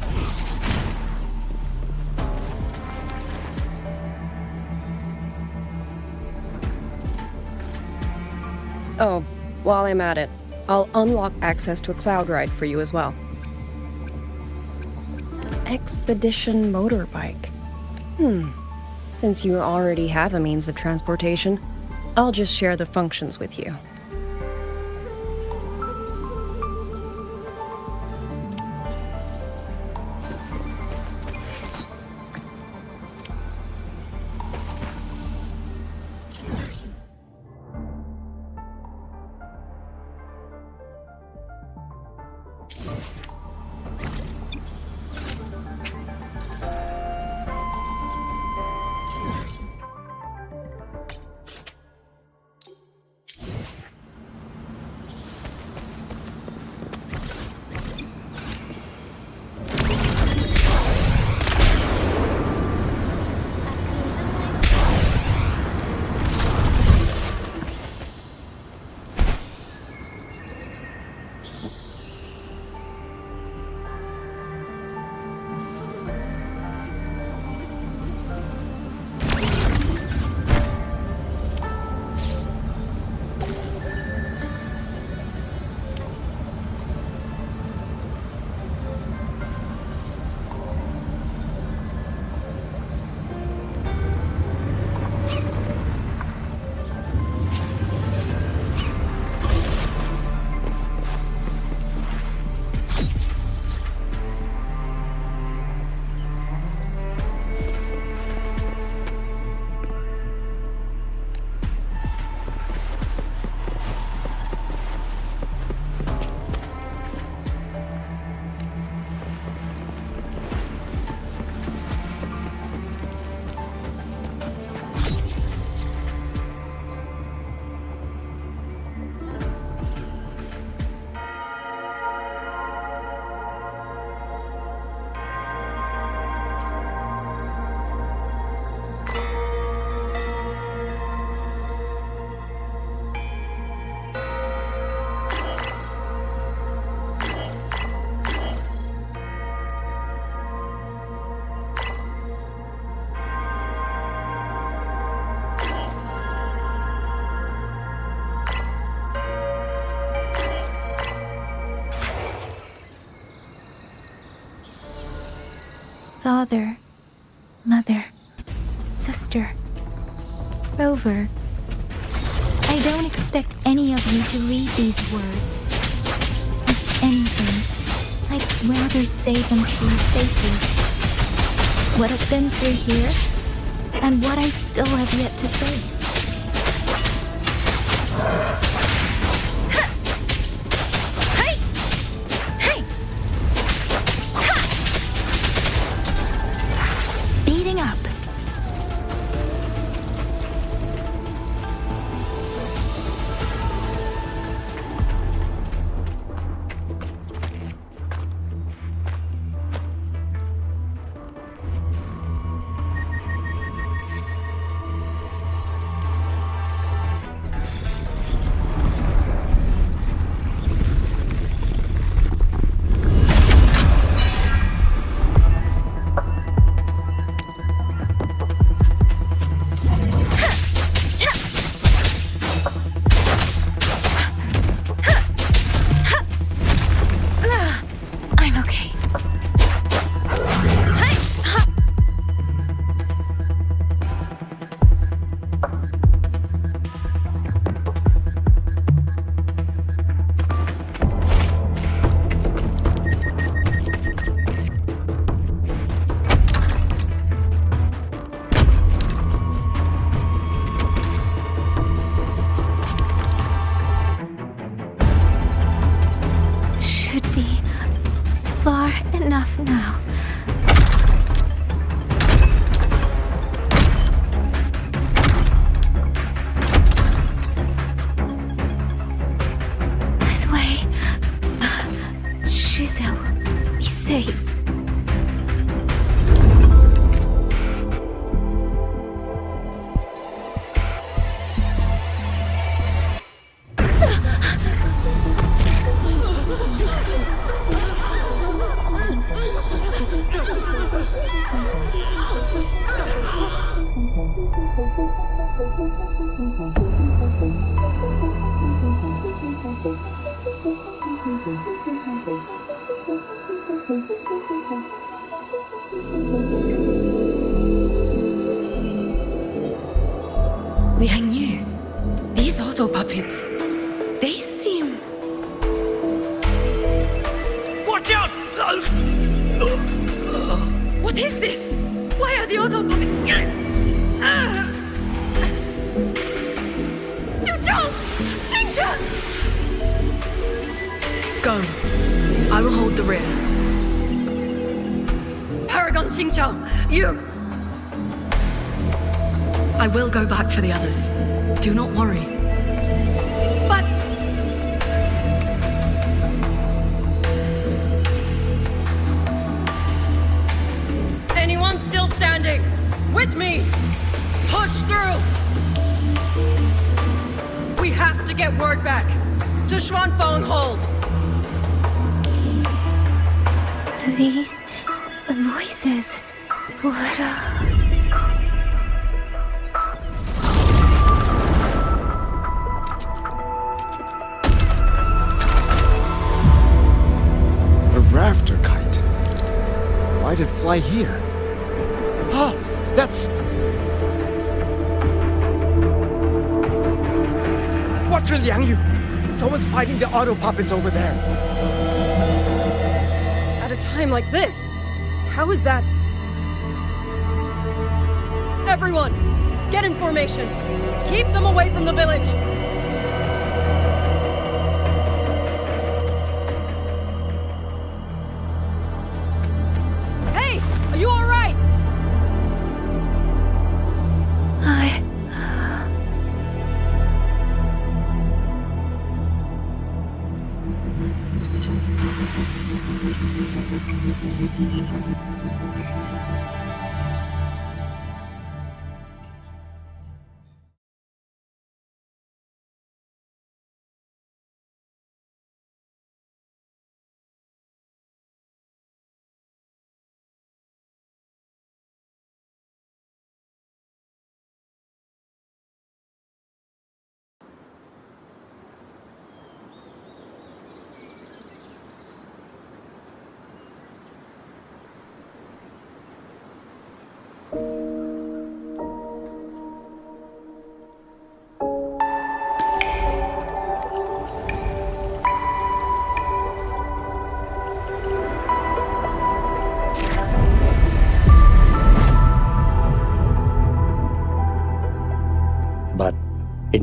Oh, while I'm at it, I'll unlock access to a cloud ride for you as well. Expedition motorbike. Since you already have a means of transportation, I'll just share the functions with you. Father, Mother, Sister, Rover, I don't expect any of you to read these words. If anything, I'd rather say them to your faces. What I've been through here, and what I still have yet to face. Speeding up. Enough now. This way. Shizel, be safe. Liang Yu, these auto puppets, they seem... Watch out! What is this? Why are the auto puppets... Go. I will hold the rear. Paragon Xingqiao, you... I will go back for the others. Do not worry. But... Anyone still standing? With me! Push through! We have to get word back. To Xuanfang hold! These voices... What A rafter kite. Why'd it fly here? Ah, that's... Watch it, Liang Yu! Someone's fighting the auto puppets over there. At a time like this, how is that? Everyone, get in formation. Keep them away from the village. Hey, are you all right?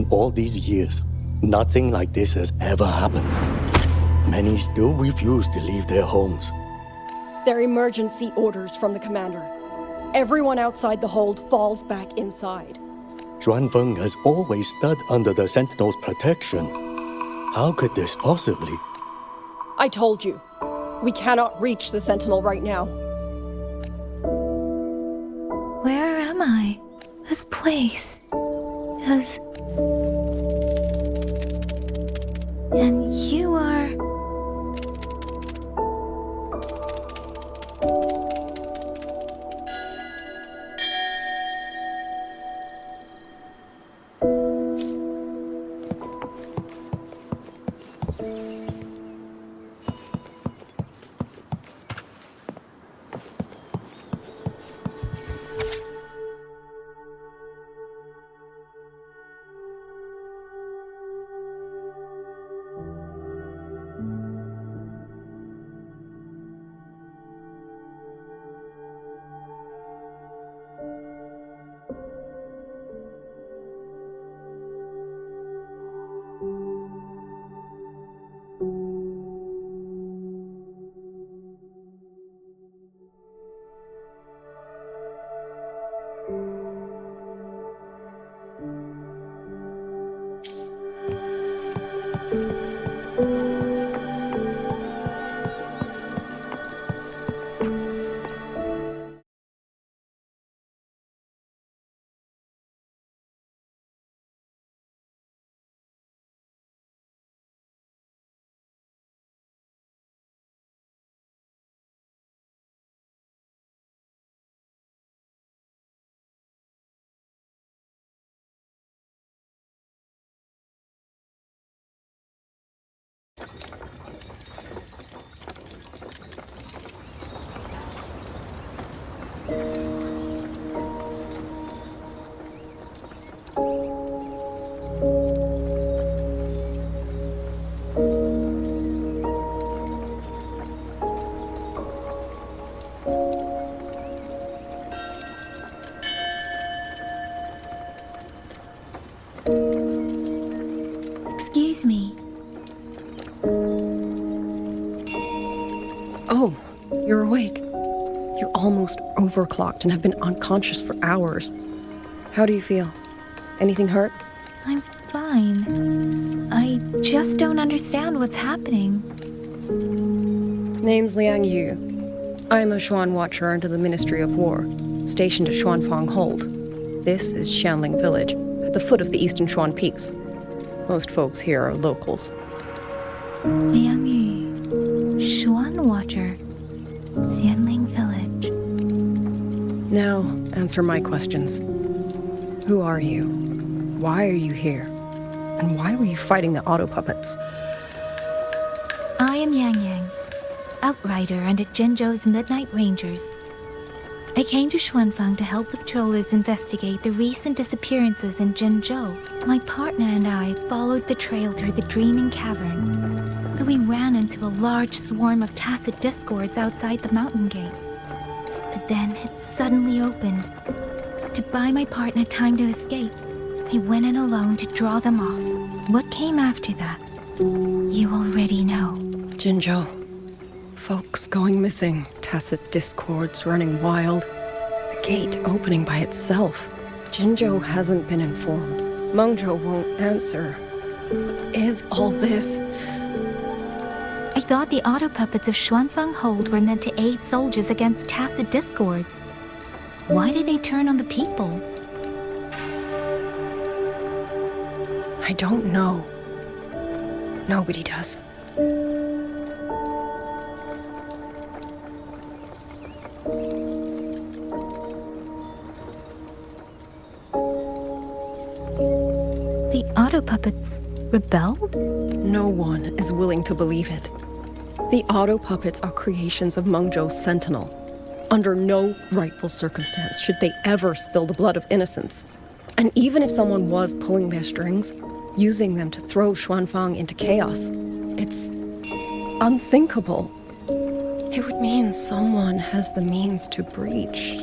In all these years, nothing like this has ever happened. Many still refuse to leave their homes. They're emergency orders from the commander. Everyone outside the hold falls back inside. Xuanfang has always stood under the Sentinel's protection. How could this possibly? I told you. We cannot reach the Sentinel right now. Where am I? This place is... And you are... Excuse me. Oh, you're awake. You're almost overclocked and have been unconscious for hours. How do you feel? Anything hurt? I'm fine. I just don't understand what's happening. Name's Liang Yu. I'm a Xuan Watcher under the Ministry of War, stationed at Xuanfang Hold. This is Xianling Village, at the foot of the Eastern Xuan Peaks. Most folks here are locals. Liang Yu, Xuan Watcher, Xianling Village. Now, answer my questions. Who are you? Why are you here? And why were you fighting the auto puppets? I am Yang Yang, outrider under Jinzhou's Midnight Rangers. I came to Xuanfang to help the patrollers investigate the recent disappearances in Jinzhou. My partner and I followed the trail through the Dreaming Cavern, but we ran into a large swarm of tacit discords outside the mountain gate. But then it suddenly opened. To buy my partner time to escape, I went in alone to draw them off. What came after that, you already know. Jinzhou. Folks going missing, tacit discords running wild, the gate opening by itself. Jinzhou hasn't been informed. Mengzhou won't answer. What is all this? I thought the auto puppets of Xuanfang Hold were meant to aid soldiers against tacit discords. Why did they turn on the people? I don't know. Nobody does. The auto puppets rebelled? No one is willing to believe it. The auto puppets are creations of Mengzhou's Sentinel. Under no rightful circumstance should they ever spill the blood of innocents. And even if someone was pulling their strings, using them to throw Xuanfang into chaos, it's unthinkable. It would mean someone has the means to breach,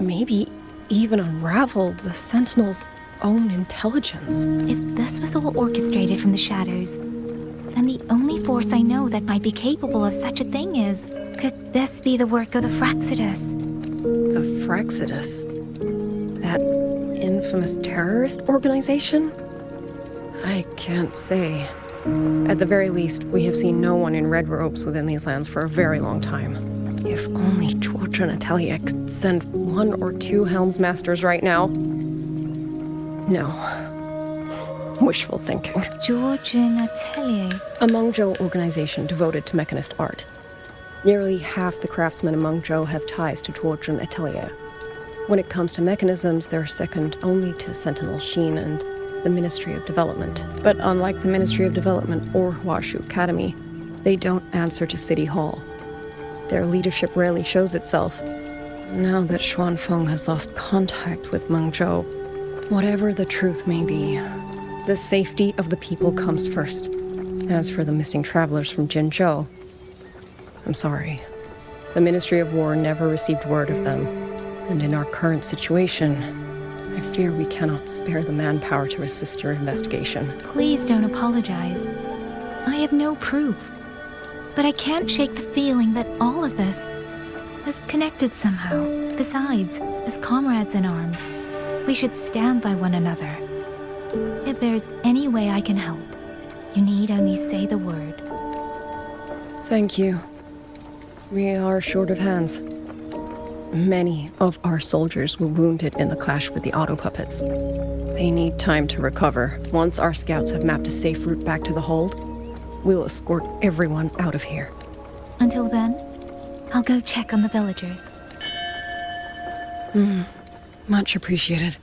maybe even unravel the Sentinel's own intelligence. If this was all orchestrated from the shadows, then the only force I know that might be capable of such a thing is... Could this be the work of the Fraxidus? The Fraxidus? That infamous terrorist organization? I can't say. At the very least, we have seen no one in red robes within these lands for a very long time. If only Georgia and Atelier could send 1 or 2 Helmsmasters right now. No. Wishful thinking. Georgia and Atelier? A Mengzhou organization devoted to mechanist art. Nearly half the craftsmen in Mengzhou have ties to Georgia and Atelier. When it comes to mechanisms, they're second only to Sentinel Sheen and the Ministry of Development. But unlike the Ministry of Development or Huashu Academy, they don't answer to City Hall. Their leadership rarely shows itself. Now that Xuanfang has lost contact with Mengzhou, whatever the truth may be, the safety of the people comes first. As for the missing travelers from Jinzhou, I'm sorry. The Ministry of War never received word of them, and in our current situation, I fear we cannot spare the manpower to assist your investigation. Please don't apologize. I have no proof. But I can't shake the feeling that all of this is connected somehow. Besides, as comrades in arms, we should stand by one another. If there's any way I can help, you need only say the word. Thank you. We are short of hands. Many of our soldiers were wounded in the clash with the auto puppets. They need time to recover. Once our scouts have mapped a safe route back to the hold, we'll escort everyone out of here. Until then, I'll go check on the villagers. Much appreciated.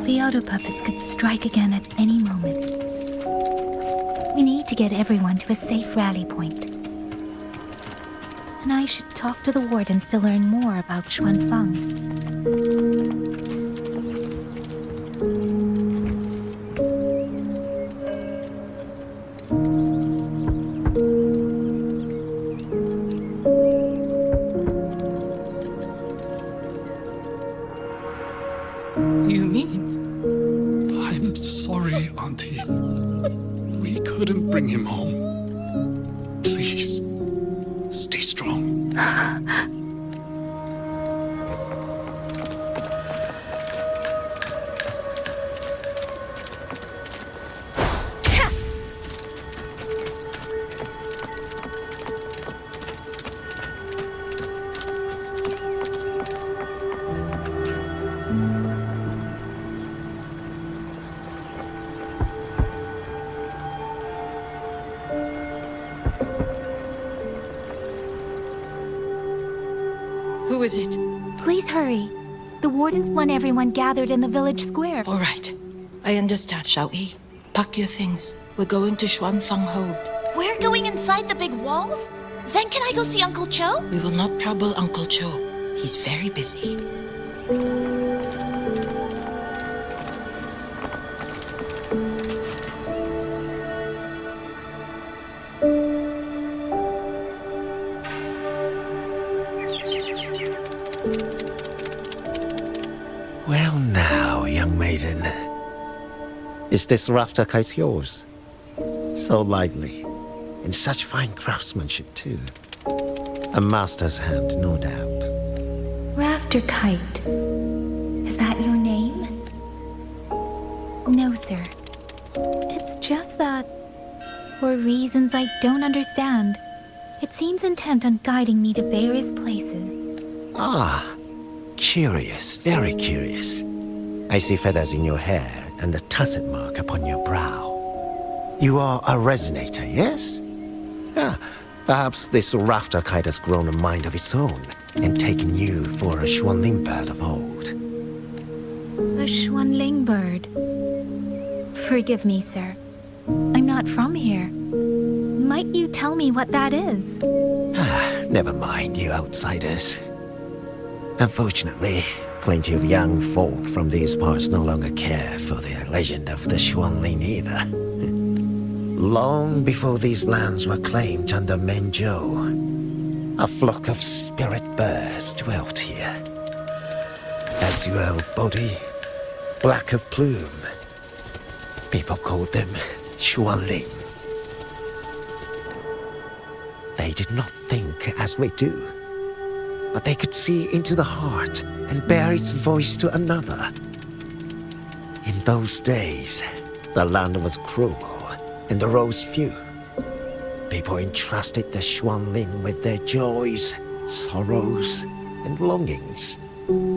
The auto puppets could strike again at any moment. We need to get everyone to a safe rally point. And I should talk to the wardens to learn more about Xuanfang. You mean? I'm sorry, Auntie. We couldn't bring him home. Please, stay strong. Who is it? Please hurry. The wardens want everyone gathered in the village square. All right. I understand, Xiaoyi. Pack your things. We're going to Xuanfang Hold. We're going inside the big walls? Then can I go see Uncle Cho? We will not trouble Uncle Cho. He's very busy. Well now, young maiden. Is this rafter kite yours? So lively, and such fine craftsmanship too. A master's hand, no doubt. Rafter Kite. Is that your name? No, sir. It's just that, for reasons I don't understand, it seems intent on guiding me to various places. Ah, curious, very curious. I see feathers in your hair and a tusset mark upon your brow. You are a resonator, yes? Ah, perhaps this rafter kite has grown a mind of its own and taken you for a Xuanling bird of old. A Xuanling bird. Forgive me, sir. I'm not from here. Might you tell me what that is? Never mind, you outsiders. Unfortunately, plenty of young folk from these parts no longer care for the legend of the Xuanling either. Long before these lands were claimed under Mengzhou, a flock of spirit birds dwelt here. Sensual body, black of plume. People called them Xuanling. They did not think as we do, but they could see into the heart and bear its voice to another. In those days, the land was cruel and the roads few. People entrusted the Xuanling with their joys, sorrows, and longings,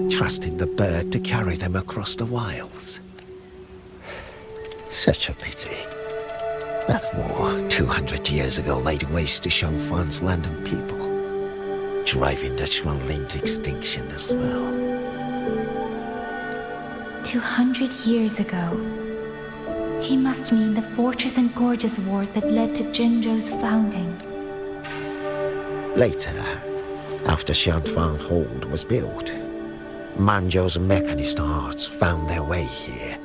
trusting the bird to carry them across the wilds. Such a pity. That war 200 years ago laid waste to Xuanfang's land and people, driving the Xuanling to extinction as well. 200 years ago. He must mean the Fortress and Gorges War that led to Jinzhou's founding. Later, after Xuanfang Hold was built, Manzhou's mechanist arts found their way here.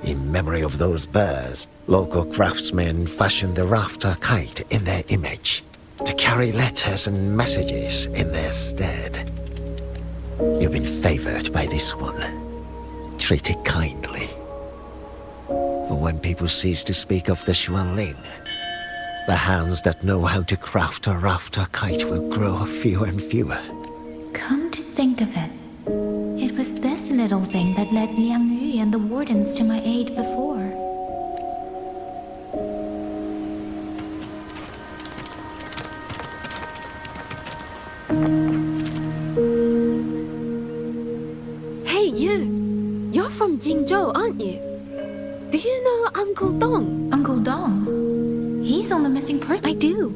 In memory of those birds, local craftsmen fashioned the rafter kite in their image, to carry letters and messages in their stead. You've been favored by this one. Treat it kindly. For when people cease to speak of the Xuanling, the hands that know how to craft a rafter kite will grow fewer and fewer. Come to think of it, it was this little thing that led Liang Yu and the wardens to my aid before. Hey, you! You're from Jinzhou, aren't you? Do you know Uncle Dong? Uncle Dong? He's on the missing person. I do.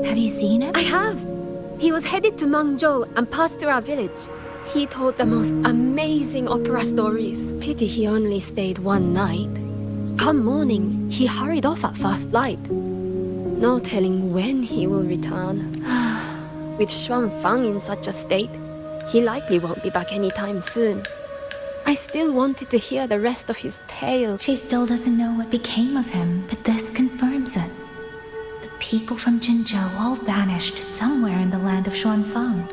Have you seen him? I have. He was headed to Mengzhou and passed through our village. He told the most amazing opera stories. Pity he only stayed one night. Come morning, he hurried off at first light. No telling when he will return. With Xuanfang in such a state, he likely won't be back anytime soon. I still wanted to hear the rest of his tale. She still doesn't know what became of him, but this confirms it. The people from Jinzhou all vanished somewhere in the land of Xuanfang.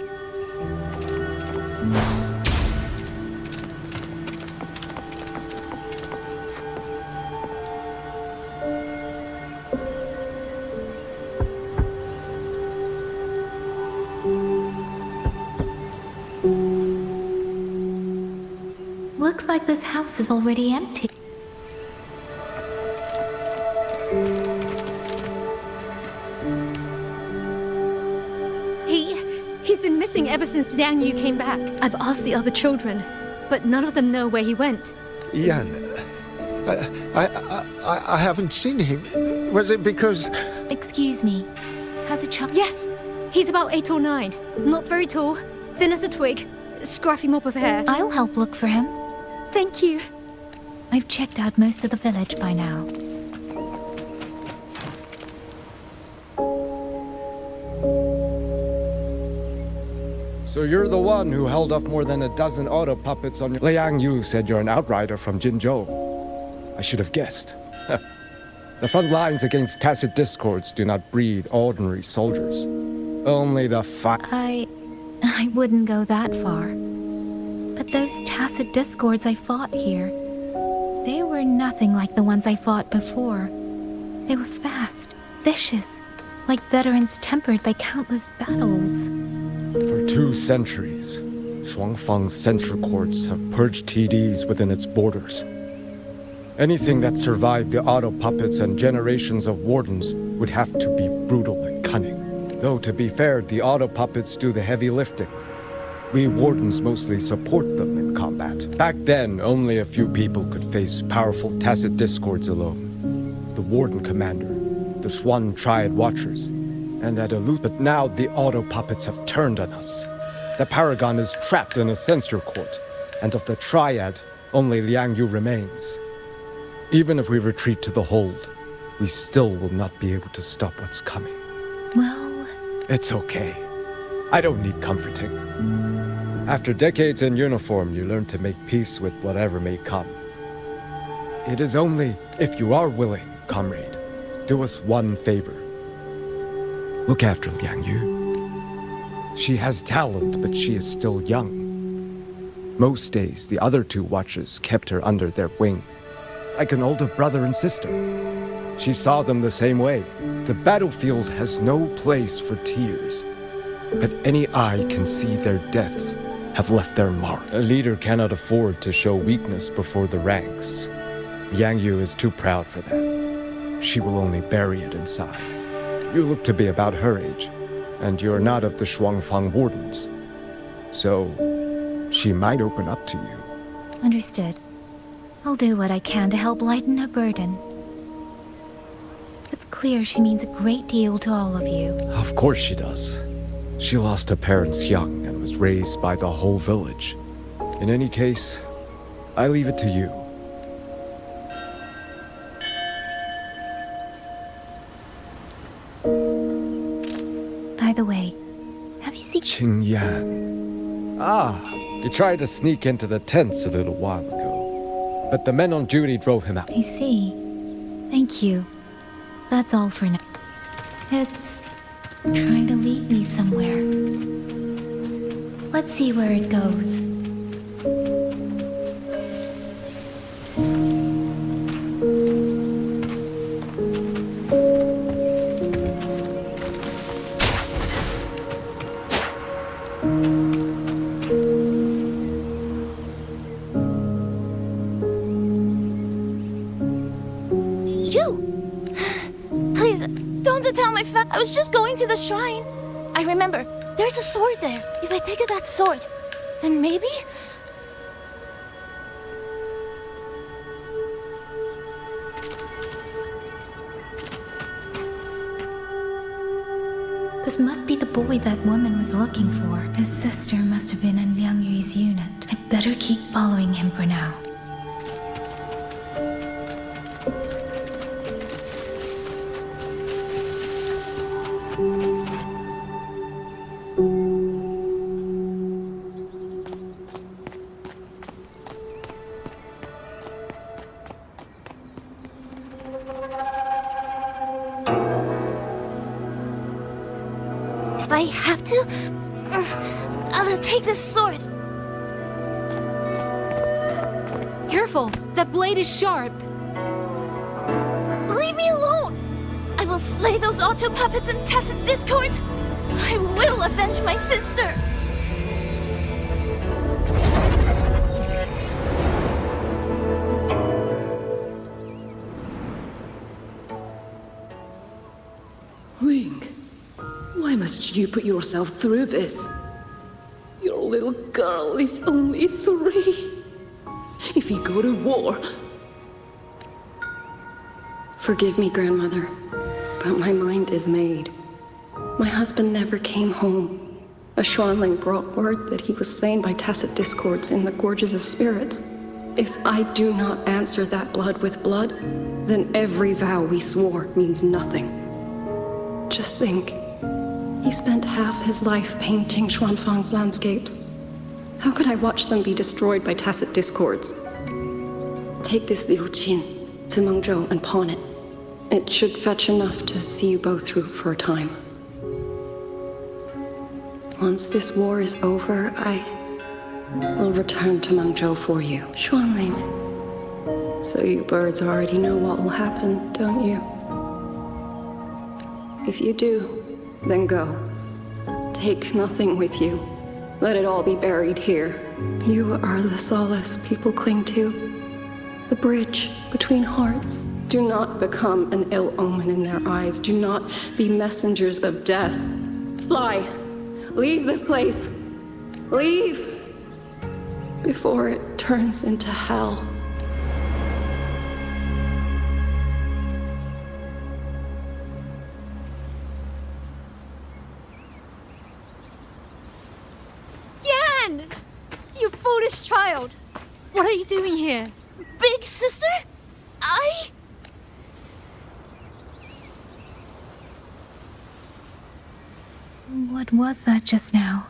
Looks like this house is already empty. He's been missing ever since Liang Yu came back. I've asked the other children, but none of them know where he went. Yan, I haven't seen him. Was it because... Excuse me. Has a child? Yes, he's about 8 or 9. Not very tall, thin as a twig, scruffy mop of hair. I'll help look for him. Thank you. I've checked out most of the village by now. So you're the one who held off more than a dozen auto puppets on your... Liang Yu said you're an outrider from Jinzhou. I should have guessed. The front lines against tacit discords do not breed ordinary soldiers. Only the I wouldn't go that far. But those tacit discords I fought here, they were nothing like the ones I fought before. They were fast, vicious, like veterans tempered by countless battles. For 2 centuries, Xuanfang's censure courts have purged TDs within its borders. Anything that survived the auto puppets and generations of wardens would have to be brutal and cunning. Though to be fair, the auto puppets do the heavy lifting. We wardens mostly support them in combat. Back then, only a few people could face powerful tacit discords alone. The warden commander, the Xuan Triad Watchers, and that elusive. But now the auto puppets have turned on us. The Paragon is trapped in a censor court, and of the Triad, only Liang Yu remains. Even if we retreat to the hold, we still will not be able to stop what's coming. Well... It's okay. I don't need comforting. After decades in uniform, you learn to make peace with whatever may come. It is only if you are willing, comrade. Do us one favor. Look after Liang Yu. She has talent, but she is still young. Most days, the other two watchers kept her under their wing, like an older brother and sister. She saw them the same way. The battlefield has no place for tears, but any eye can see their deaths have left their mark. A leader cannot afford to show weakness before the ranks. Yang Yu is too proud for that. She will only bury it inside. You look to be about her age, and you're not of the Xuanfang wardens. So, she might open up to you. Understood. I'll do what I can to help lighten her burden. It's clear she means a great deal to all of you. Of course she does. She lost her parents young and was raised by the whole village. In any case, I leave it to you. By the way, have you seen Qing Yan? Ah, he tried to sneak into the tents a little while ago, but the men on duty drove him out. I see. Thank you. That's all for now. It's trying to lead me somewhere. Let's see where it goes. I was just going to the shrine. I remember, there's a sword there. If I take that sword, then maybe... This must be the boy that woman was looking for. His sister must have been in Liang Yu's unit. I'd better keep following him for now. If I have to, I'll take this sword. Careful! That blade is sharp! Leave me alone! I will slay those auto puppets and tacit discords! I will avenge my sister! Wing, why must you put yourself through this? Your little girl is only 3. If you go to war... Forgive me, Grandmother, but my mind is made. My husband never came home. A Xuanling brought word that he was slain by tacit discords in the Gorges of Spirits. If I do not answer that blood with blood, then every vow we swore means nothing. Just think, he spent half his life painting Xuanfang's landscapes. How could I watch them be destroyed by tacit discords? Take this Liu Qin to Mengzhou and pawn it. It should fetch enough to see you both through for a time. Once this war is over, I will return to Mengzhou for you. Xuanling. So you birds already know what will happen, don't you? If you do, then go. Take nothing with you. Let it all be buried here. You are the solace people cling to. The bridge between hearts. Do not become an ill omen in their eyes. Do not be messengers of death. Fly. Leave this place. Leave. Before it turns into hell. Yan! You foolish child! What are you doing here? Big sister? What was that just now?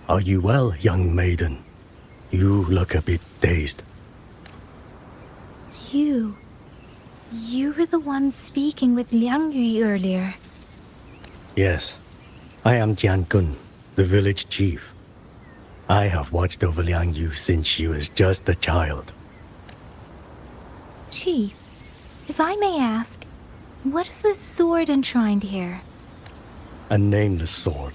Are you well, young maiden? You look a bit dazed. You were the one speaking with Liang Yu earlier. Yes, I am Jian Gun, the village chief. I have watched over Liang Yu since she was just a child. Chief, if I may ask, what is this sword enshrined here? A nameless sword.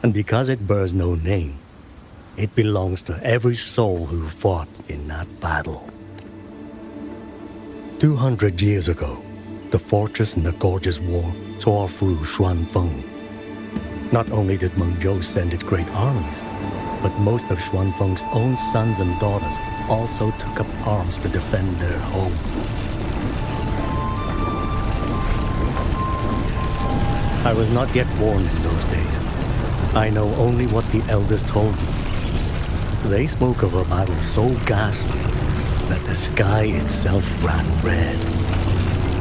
And because it bears no name, it belongs to every soul who fought in that battle. 200 years ago, the fortress in the Gorgeous War tore through Xuanfang. Not only did Meng Zhou send its great armies, but most of Xuanfang's own sons and daughters also took up arms to defend their home. I was not yet born in those days. I know only what the elders told me. They spoke of a battle so ghastly that the sky itself ran red.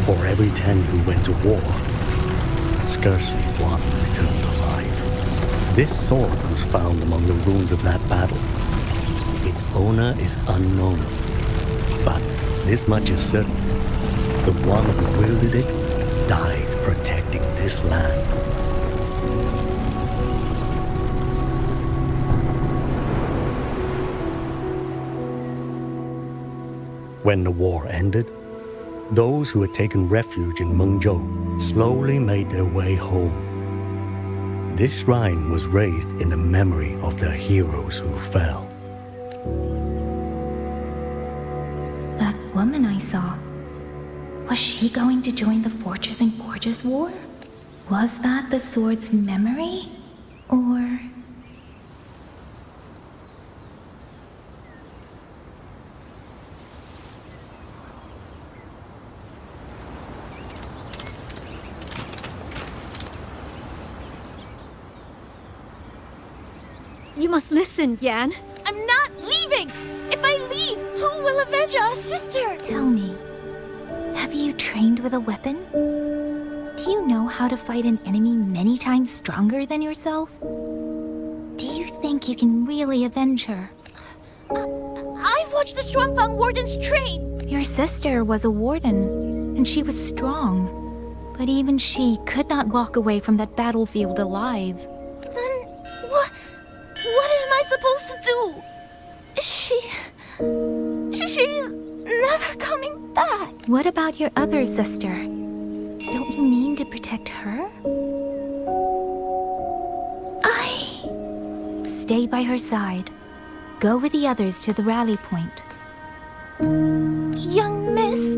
For every 10 who went to war, scarcely one returned alive. This sword was found among the ruins of that battle. Its owner is unknown, but this much is certain. The one who wielded it died protecting this land. When the war ended, those who had taken refuge in Mengzhou slowly made their way home. This shrine was raised in the memory of the heroes who fell. That woman I saw, was she going to join the Fortress and Gorgeous War? Was that the sword's memory? Or... You must listen, Yan. I'm not leaving! If I leave, who will avenge our sister? Tell me, have you trained with a weapon? Do you know how to fight an enemy many times stronger than yourself? Do you think you can really avenge her? I've watched the Xuanfang wardens train! Your sister was a warden, and she was strong. But even she could not walk away from that battlefield alive. Then what am I supposed to do? She's never coming back. What about your other sister? Don't you mean to protect her? Stay by her side. Go with the others to the rally point. Young miss,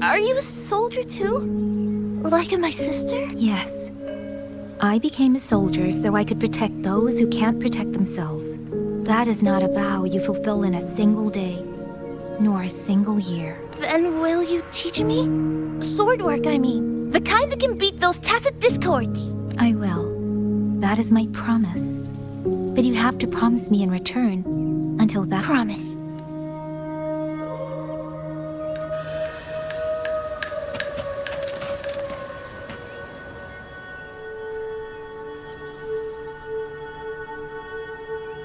are you a soldier too? Like my sister? Yes. I became a soldier so I could protect those who can't protect themselves. That is not a vow you fulfill in a single day, nor a single year. Then will you teach me? Sword work, I mean. The kind that can beat those tacit discords. I will. That is my promise. But you have to promise me in return. Until that... Promise.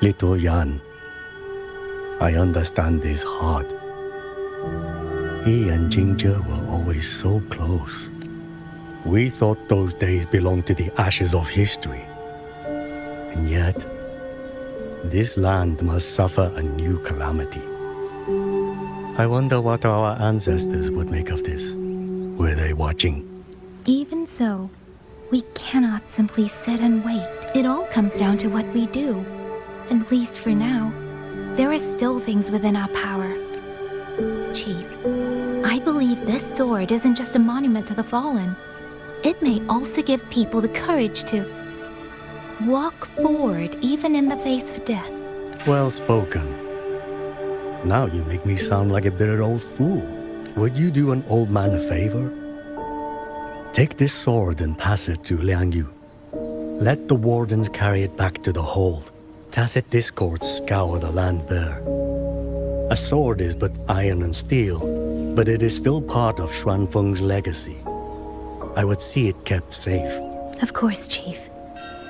Little Yan, I understand this hard. He and Jingjie were always so close. We thought those days belonged to the ashes of history. And yet, this land must suffer a new calamity. I wonder what our ancestors would make of this. Were they watching? Even so, we cannot simply sit and wait. It all comes down to what we do. At least for now, there are still things within our power. Chief, I believe this sword isn't just a monument to the fallen. It may also give people the courage to walk forward even in the face of death. Well spoken. Now you make me sound like a bitter old fool. Would you do an old man a favor? Take this sword and pass it to Liang Yu. Let the wardens carry it back to the hold. Tacit discords scour the land bare. A sword is but iron and steel, but it is still part of Xuanfeng's legacy. I would see it kept safe. Of course, Chief.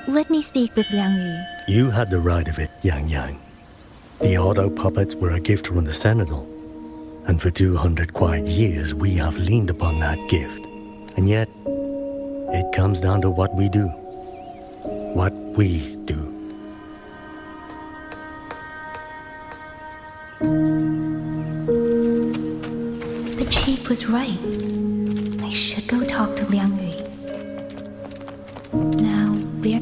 Let me speak with Liang Yu. You had the right of it, Yang Yang. The auto puppets were a gift from the Sentinel, and for 200 quiet years we have leaned upon that gift. And yet, it comes down to what we do. What we do. The chief was right. I should go talk to Liang Yui. Now, we're...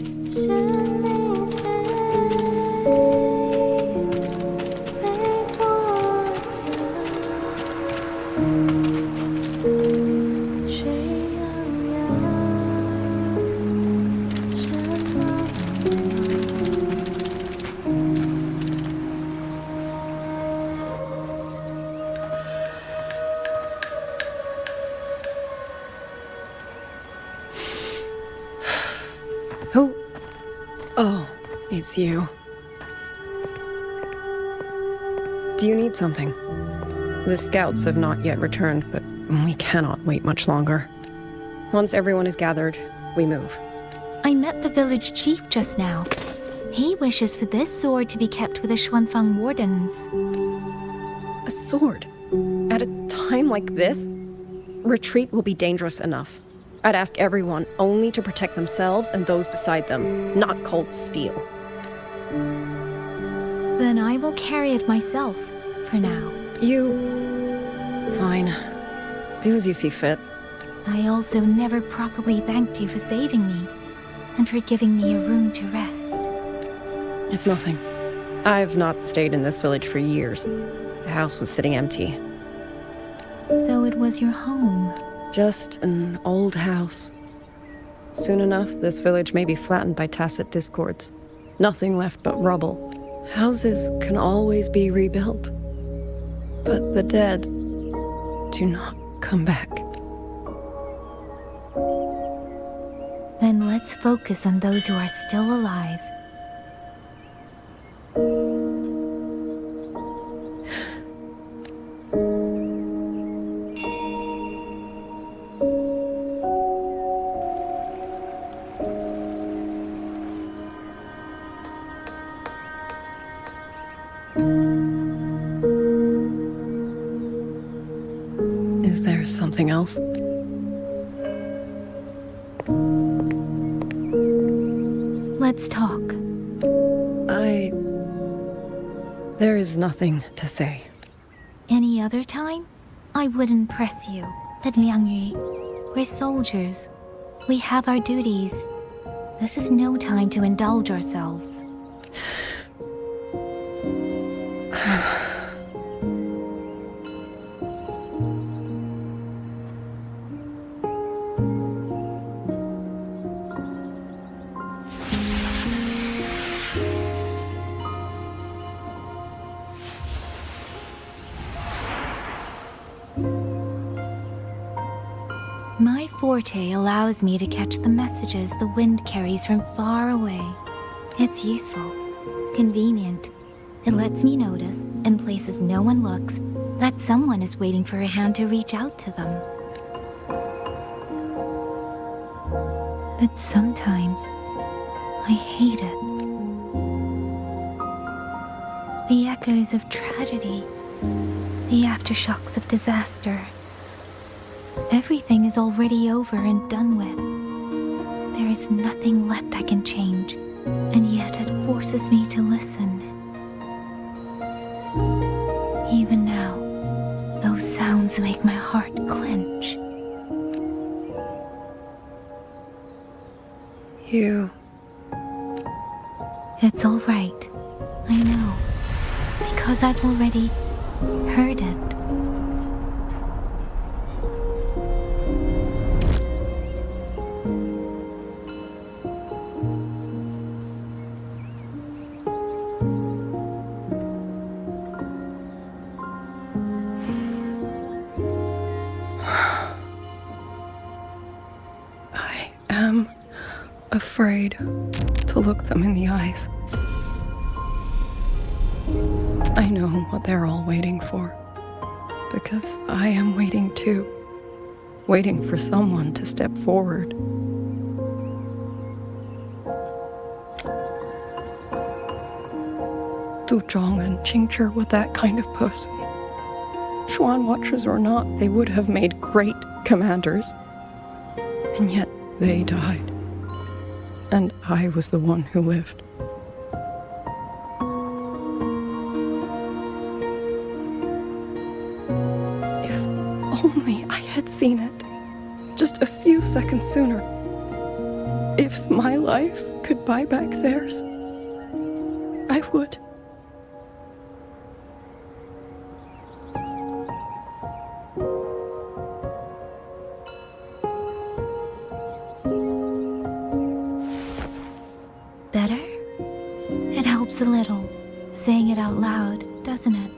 Who? Oh, it's you. Do you need something? The scouts have not yet returned, but we cannot wait much longer. Once everyone is gathered, we move. I met the village chief just now. He wishes for this sword to be kept with the Xuanfang wardens. A sword? At a time like this? Retreat will be dangerous enough. I'd ask everyone only to protect themselves and those beside them, not cold steel. Then I will carry it myself, for now. Fine. Do as you see fit. I also never properly thanked you for saving me, and for giving me a room to rest. It's nothing. I've not stayed in this village for years. The house was sitting empty. So it was your home? Just an old house. Soon enough, this village may be flattened by tacit discords. Nothing left but rubble. Houses can always be rebuilt. But the dead do not come back. Then let's focus on those who are still alive. Is there something else? Let's talk. There is nothing to say. Any other time, I wouldn't press you. But Liang Yu, we're soldiers. We have our duties. This is no time to indulge ourselves. My forte allows me to catch the messages the wind carries from far away. It's useful, convenient. It lets me notice, in places no one looks, that someone is waiting for a hand to reach out to them. But sometimes, I hate it. The echoes of tragedy, the aftershocks of disaster. Everything is already over and done with. There is nothing left I can change, and yet it forces me to listen. Even now, those sounds make my heart clench. It's all right. I know. Because I've already heard it. I am afraid to look them in the eyes. I know what they're all waiting for, because I am waiting too, waiting for someone to step forward. Du Zhong and Qingzhi were that kind of person. Xuan Watchers or not, they would have made great commanders. And yet they died. and I was the one who lived. If only I had seen it, just a few seconds sooner. If my life could buy back theirs, I would. Better? It helps a little, saying it out loud, doesn't it?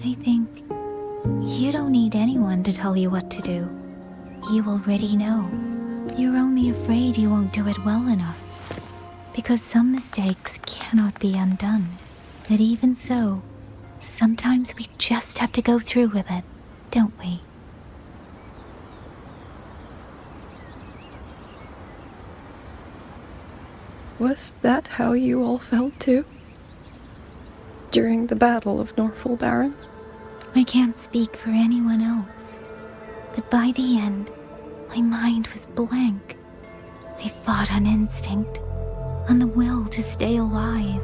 I think you don't need anyone to tell you what to do. You already know. You're only afraid you won't do it well enough. Because some mistakes cannot be undone. But even so, sometimes we just have to go through with it, don't we? Was that how you all felt too? During the Battle of Norfolk Barrens? I can't speak for anyone else. But by the end, my mind was blank. I fought on instinct, on the will to stay alive.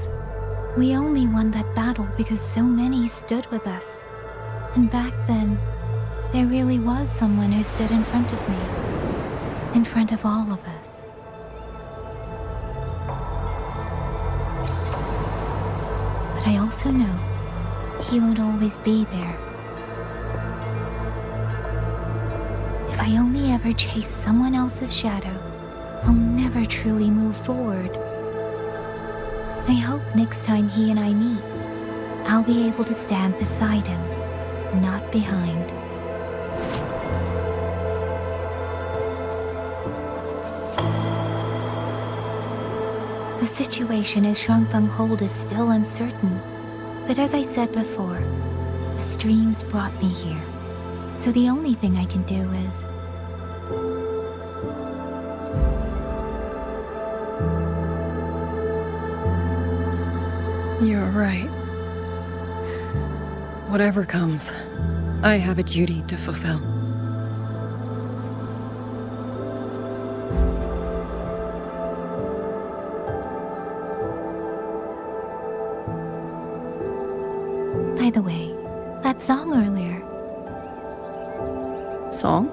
We only won that battle because so many stood with us. And back then, there really was someone who stood in front of me. In front of all of us. But I also know he won't always be there. If I only ever chase someone else's shadow, I'll never truly move forward. I hope next time he and I meet, I'll be able to stand beside him, not behind. The situation as Xuanfang Hold is still uncertain, but as I said before, the streams brought me here, so the only thing I can do is... You're right. Whatever comes, I have a duty to fulfill. By the way, that song earlier. Song?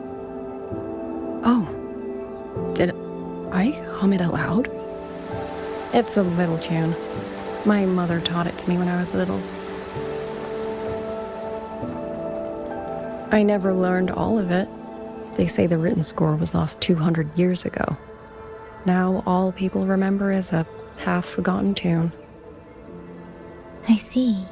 Oh. Did I hum it aloud? It's a little tune. My mother taught it to me when I was little. I never learned all of it. They say the written score was lost 200 years ago. Now all people remember is a half-forgotten tune. I see.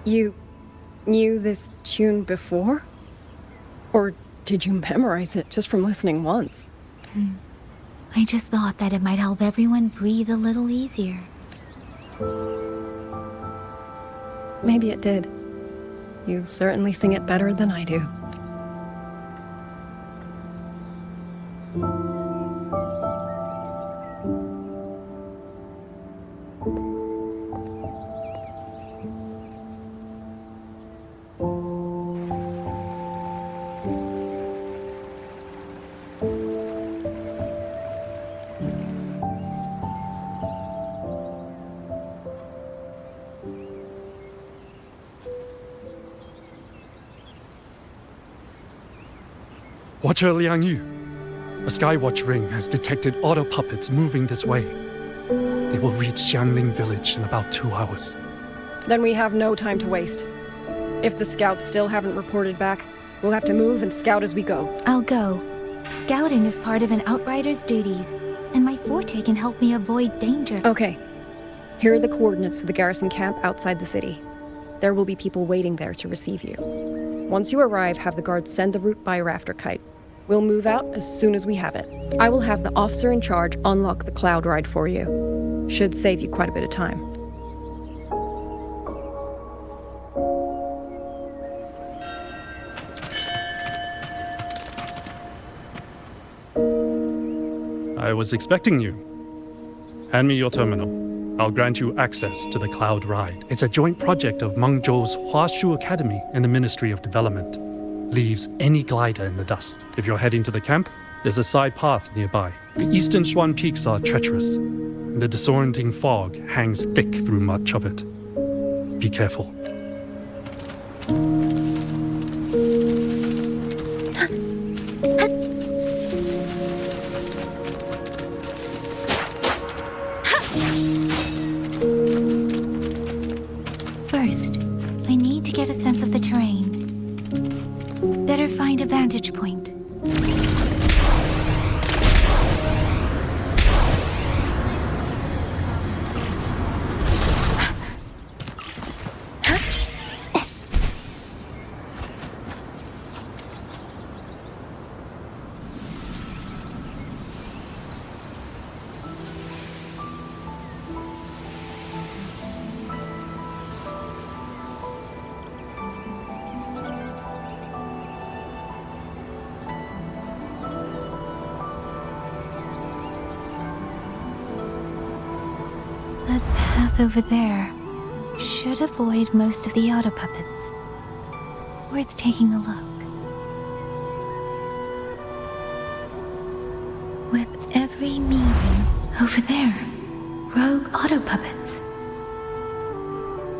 You knew this tune before? Or did you memorize it just from listening once? I just thought that it might help everyone breathe a little easier. Maybe it did. You certainly sing it better than I do. Watcher Liang Yu, a Skywatch ring has detected auto puppets moving this way. They will reach Xiangling village in about 2 hours. Then we have no time to waste. If the scouts still haven't reported back, we'll have to move and scout as we go. I'll go. Scouting is part of an outrider's duties, and my forte can help me avoid danger. Okay. Here are the coordinates for the garrison camp outside the city. There will be people waiting there to receive you. Once you arrive, have the guards send the route by rafter kite. We'll move out as soon as we have it. I will have the officer in charge unlock the cloud ride for you. Should save you quite a bit of time. I was expecting you. Hand me your terminal. I'll grant you access to the Cloud Ride. It's a joint project of Mengzhou's Huashu Academy and the Ministry of Development. Leaves any glider in the dust. If you're heading to the camp, there's a side path nearby. The eastern Xuan peaks are treacherous. The disorienting fog hangs thick through much of it. Be careful. First, I need to get a sense of the terrain. Better find a vantage point. That path over there should avoid most of the auto puppets. Worth taking a look. With every meeting over there, rogue auto puppets.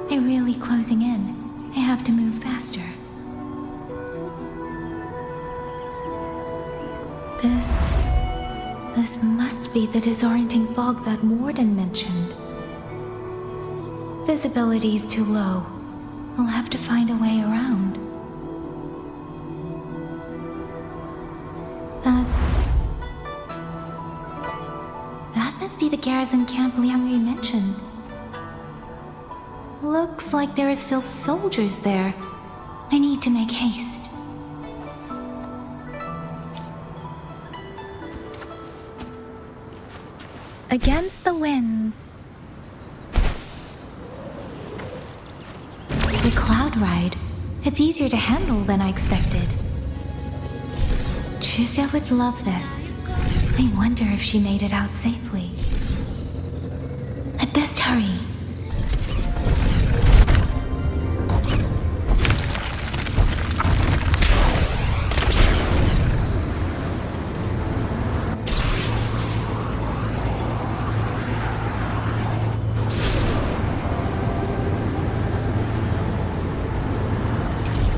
They're really closing in. I have to move faster. This must be the disorienting fog that Warden mentioned. Visibility's too low. We'll have to find a way around. That must be the garrison camp Liang Yu mentioned. Looks like there are still soldiers there. I need to make haste. Against the winds. The cloud ride. It's easier to handle than I expected. Chusya would love this. I wonder if she made it out safely. I'd best hurry.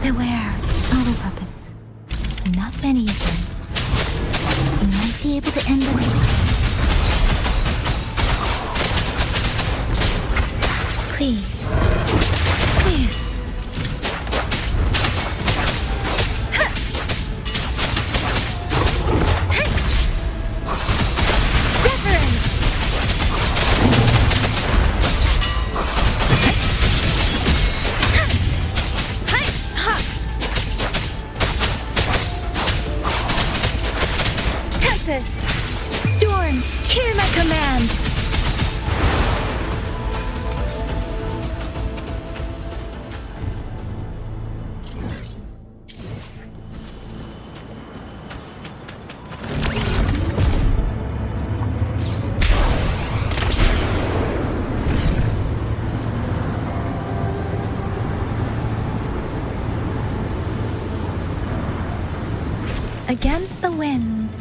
Beware, auto puppets. Not many of them. You might be able to end this. Please. Here. Storm, hear my command! Against the winds.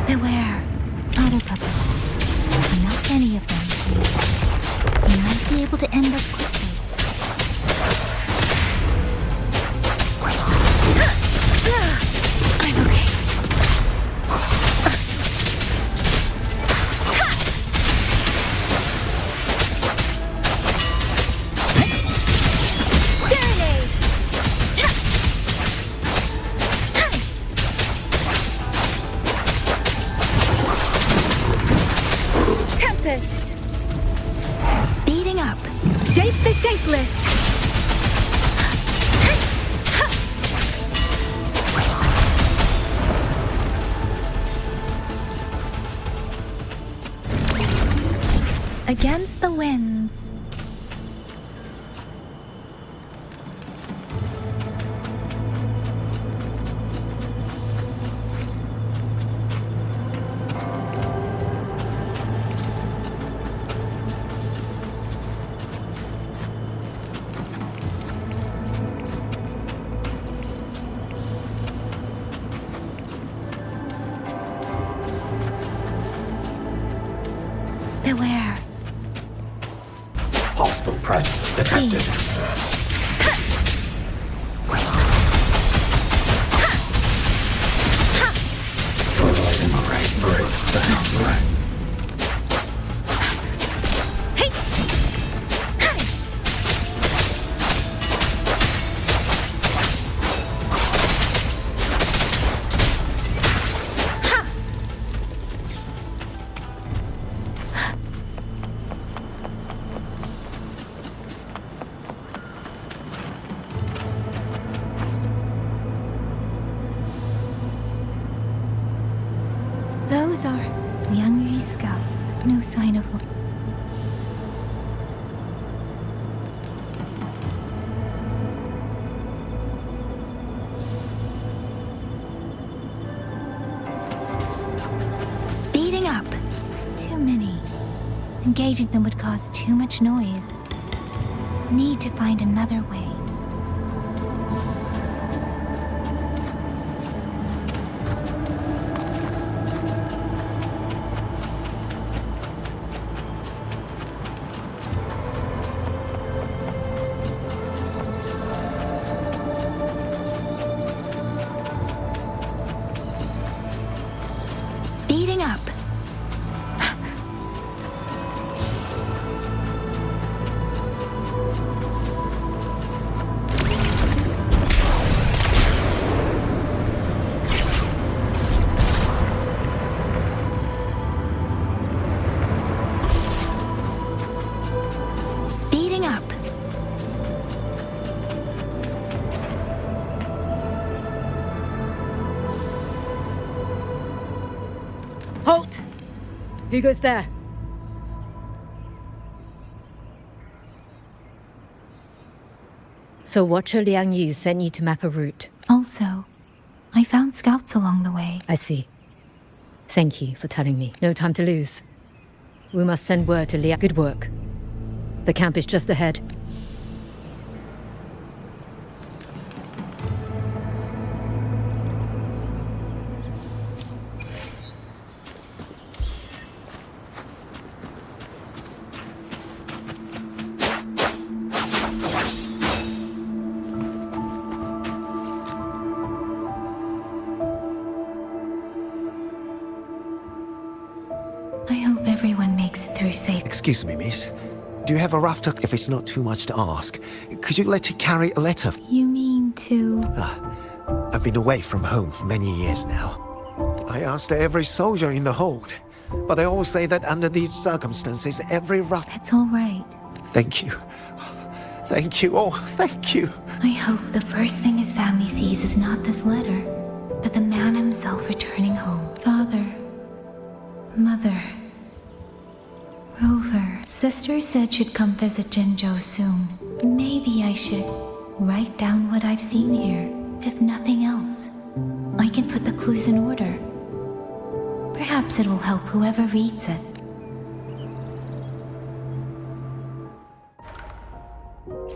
Beware. Auto puppets. Not many of them. You might be able to end us quickly. I'm okay. Tempest. Speeding up. Shape the shapeless. Against the winds. Beware. Hostile presence detected. Incinerate breaks down. Those are Liang Yu's scouts. No sign of them. Speeding up. Too many. Engaging them would cause too much noise. Need to find another way. Speeding up. Speeding up. Halt! Who goes there? So Watcher Liang Yu sent you to map a route. Also, I found scouts along the way. I see. Thank you for telling me. No time to lose. We must send word to Liang. Good work. The camp is just ahead. I hope everyone makes it through safe. Excuse me, miss. Do you have a rafter? If it's not too much to ask, could you let it carry a letter? You mean to... I've been away from home for many years now. I asked every soldier in the hold, but they all say that under these circumstances, every rough... It's all right. Thank you. Thank you. Oh, thank you. I hope the first thing his family sees is not this letter, but the man himself returning home. Father. Mother. Rover. Sister said she'd come visit Jinzhou soon. Maybe I should write down what I've seen here. If nothing else, I can put the clues in order. Perhaps it will help whoever reads it.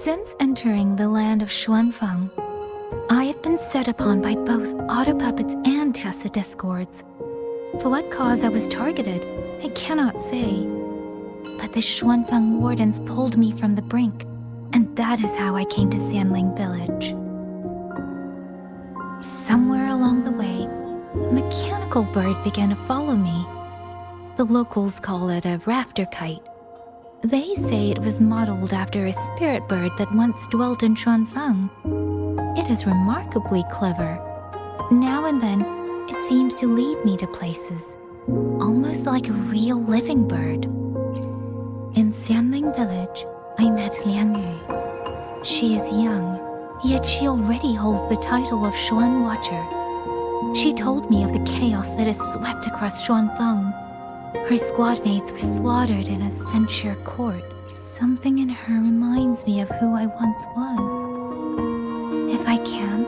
Since entering the land of Xuanfang, I have been set upon by both auto puppets and Tessa discords. For what cause I was targeted, I cannot say. But the Xuanfang wardens pulled me from the brink, and that is how I came to Sanling village. Somewhere along the way, a mechanical bird began to follow me. The locals call it a rafter kite. They say it was modeled after a spirit bird that once dwelt in Xuanfang. It is remarkably clever. Now and then, it seems to lead me to places, almost like a real living bird. In Sanling village, I met Liang Yu. She is young, yet she already holds the title of Xuan Watcher. She told me of the chaos that has swept across Xuanfang. Her squad mates were slaughtered in a censure court. Something in her reminds me of who I once was. If I can,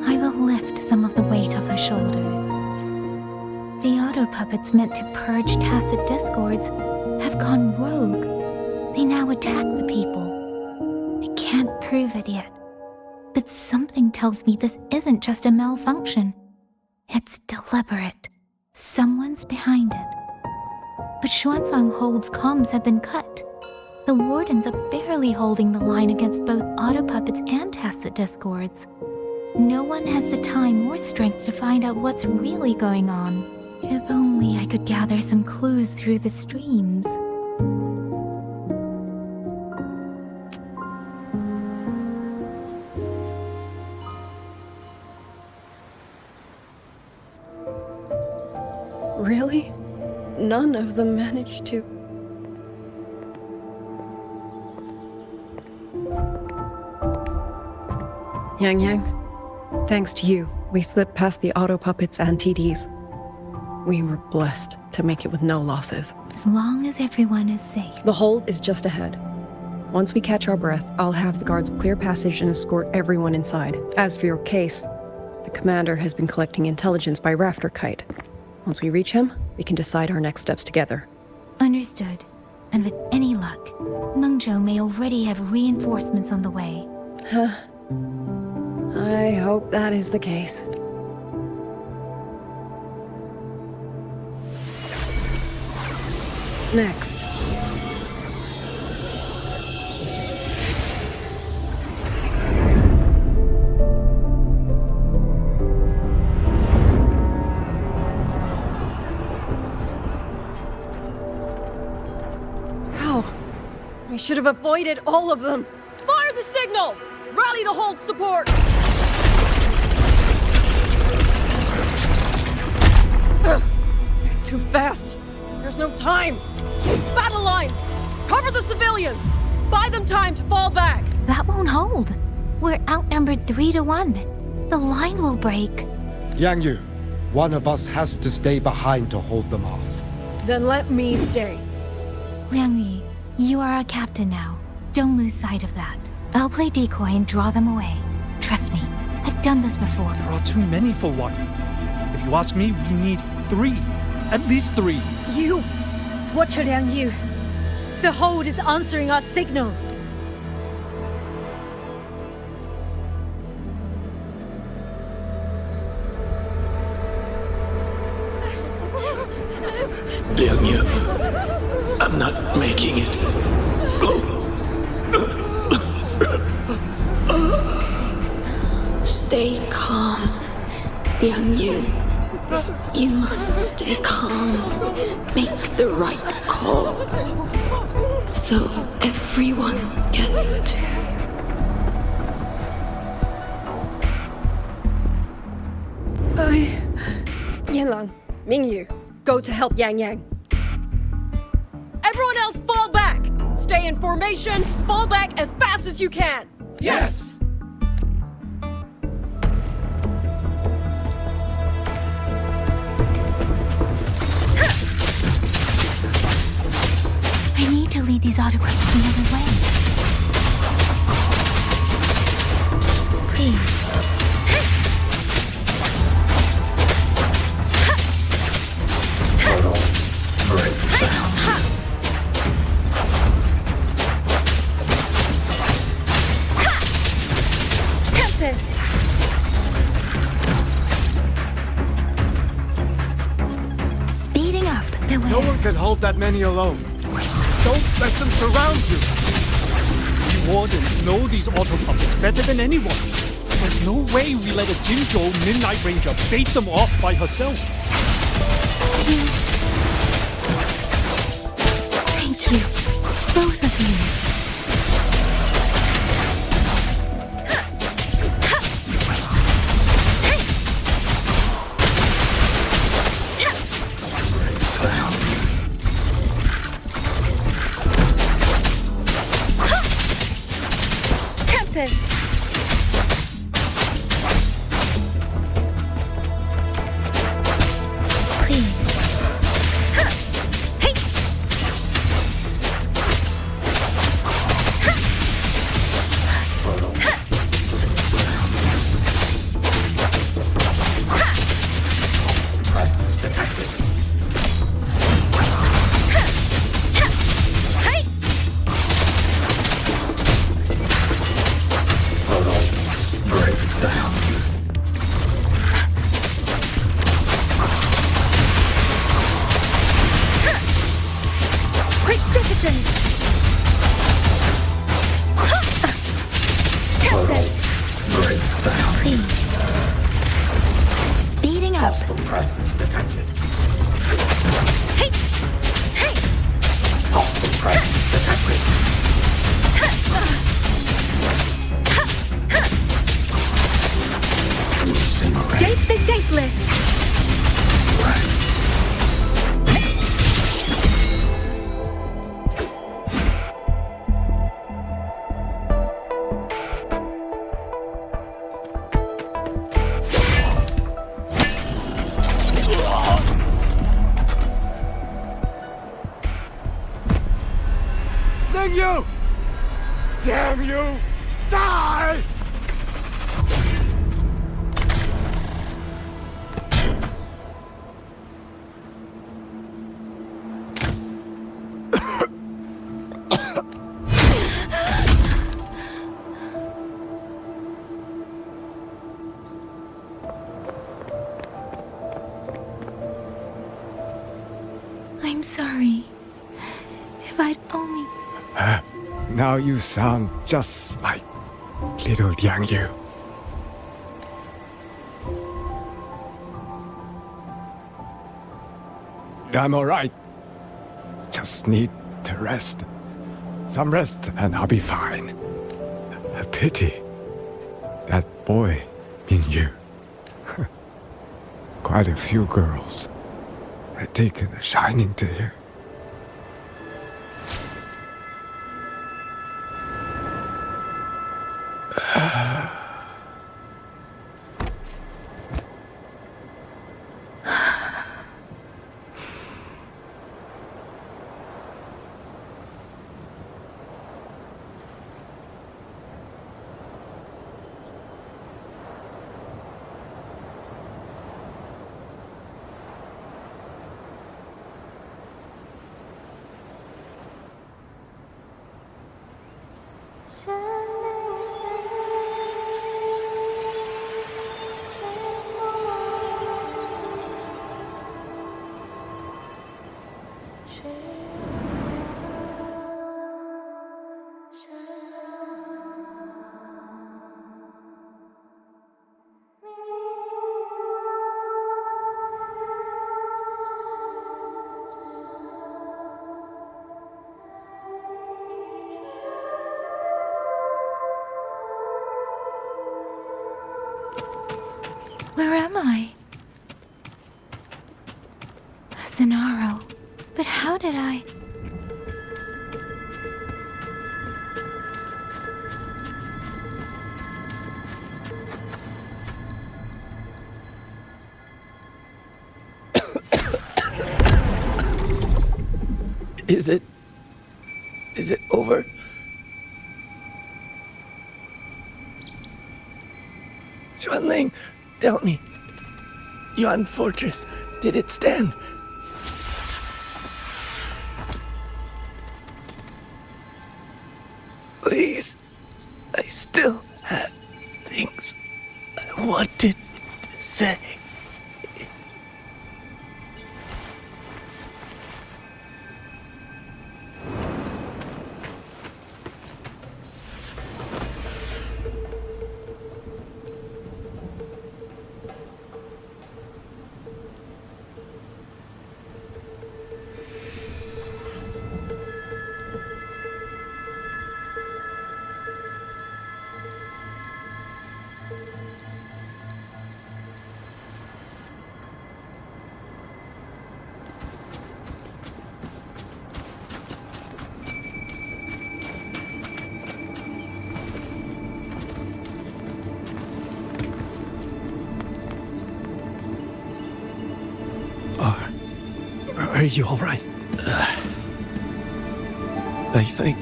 I will lift some of the weight off her shoulders. The auto puppets meant to purge tacit discords have gone rogue. They now attack the people. I can't prove it yet, but something tells me this isn't just a malfunction. It's deliberate. Someone's behind it. But Xuanfang Hold's comms have been cut. The wardens are barely holding the line against both auto puppets and tacit discords. No one has the time or strength to find out what's really going on. If only I could gather some clues through the streams. Really? None of them managed to... Yang, thanks to you, we slipped past the auto puppets and TDs. We were blessed to make it with no losses. As long as everyone is safe. The hold is just ahead. Once we catch our breath, I'll have the guards clear passage and escort everyone inside. As for your case, the commander has been collecting intelligence by rafter kite. Once we reach him, we can decide our next steps together. Understood. And with any luck, Mengzhou may already have reinforcements on the way. Huh. I hope that is the case. Next. How? We should have avoided all of them. Fire the signal! Rally the hold support! Too fast. There's no time. Battle lines! Cover the civilians! Buy them time to fall back! That won't hold. We're outnumbered 3-1. The line will break. Yang Yu, one of us has to stay behind to hold them off. Then let me stay. Liang Yu, you are our captain now. Don't lose sight of that. I'll play decoy and draw them away. Trust me, I've done this before. There are too many for one. If you ask me, we need 3. At least 3. You! Watcher Liang Yu! The hold is answering our signal! Liang Yu, I'm not making it. Go. Stay calm, Liang Yu. You must stay calm. Make the right call. So everyone gets to. Yanlang, Mingyu, go to help Yang Yang. Everyone else fall back! Stay in formation, fall back as fast as you can! Yes! I need to lead these autocrats another way. Please. No one can hold that many alone. Don't let them surround you. We wardens know these auto puppets better than anyone. There's no way we let a Jinzhou Midnight Ranger bait them off by herself. Thank you, both of you. Tempest! Speeding up. Hostile presence detected. Hey! Hey! Hostile presence detected. Shape the shapeless! You! Damn you! Die! I'm sorry. If I'd only... Now you sound just like little Yang Yu. I'm alright. Just need to rest. Some rest and I'll be fine. A pity. That boy, Mingyu. Quite a few girls had taken a shining to him. Where am I? Zenaro. But how did I... Is it over? Xuanling, tell me. Yuan Fortress, did it stand? Please, I still had things I wanted to say. Are you all right? I think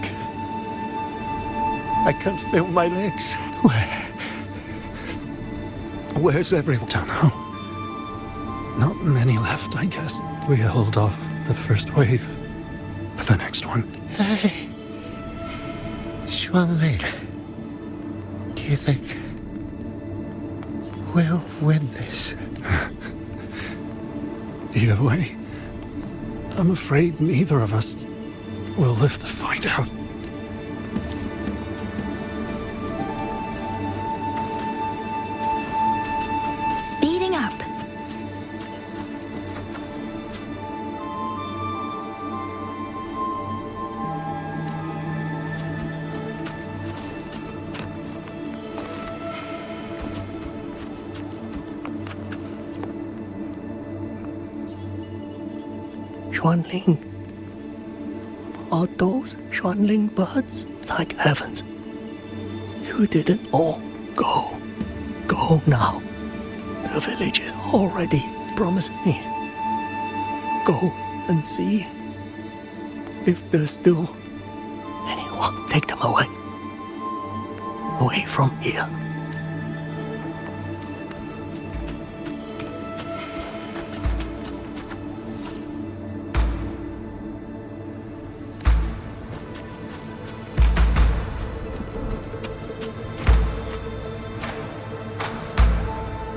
I can feel my legs. Where's everyone? Don't know. Not many left, I guess. We held off the first wave, but the next one. Hey, Xuanling, do you think we'll win this? Either way, I'm afraid neither of us will live to find out. Speeding up. Xuanling. Are those Xuanling birds? Thank heavens. You didn't all go. Go now. The village is already promised me. Go and see if there's still anyone. Take them away. Away from here.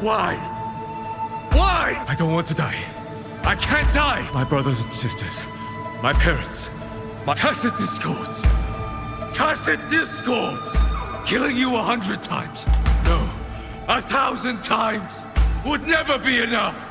Why? Why? I don't want to die. I can't die! My brothers and sisters, my parents, my tacit discords. Tacit discords! Killing you 100 times. No, 1,000 times would never be enough!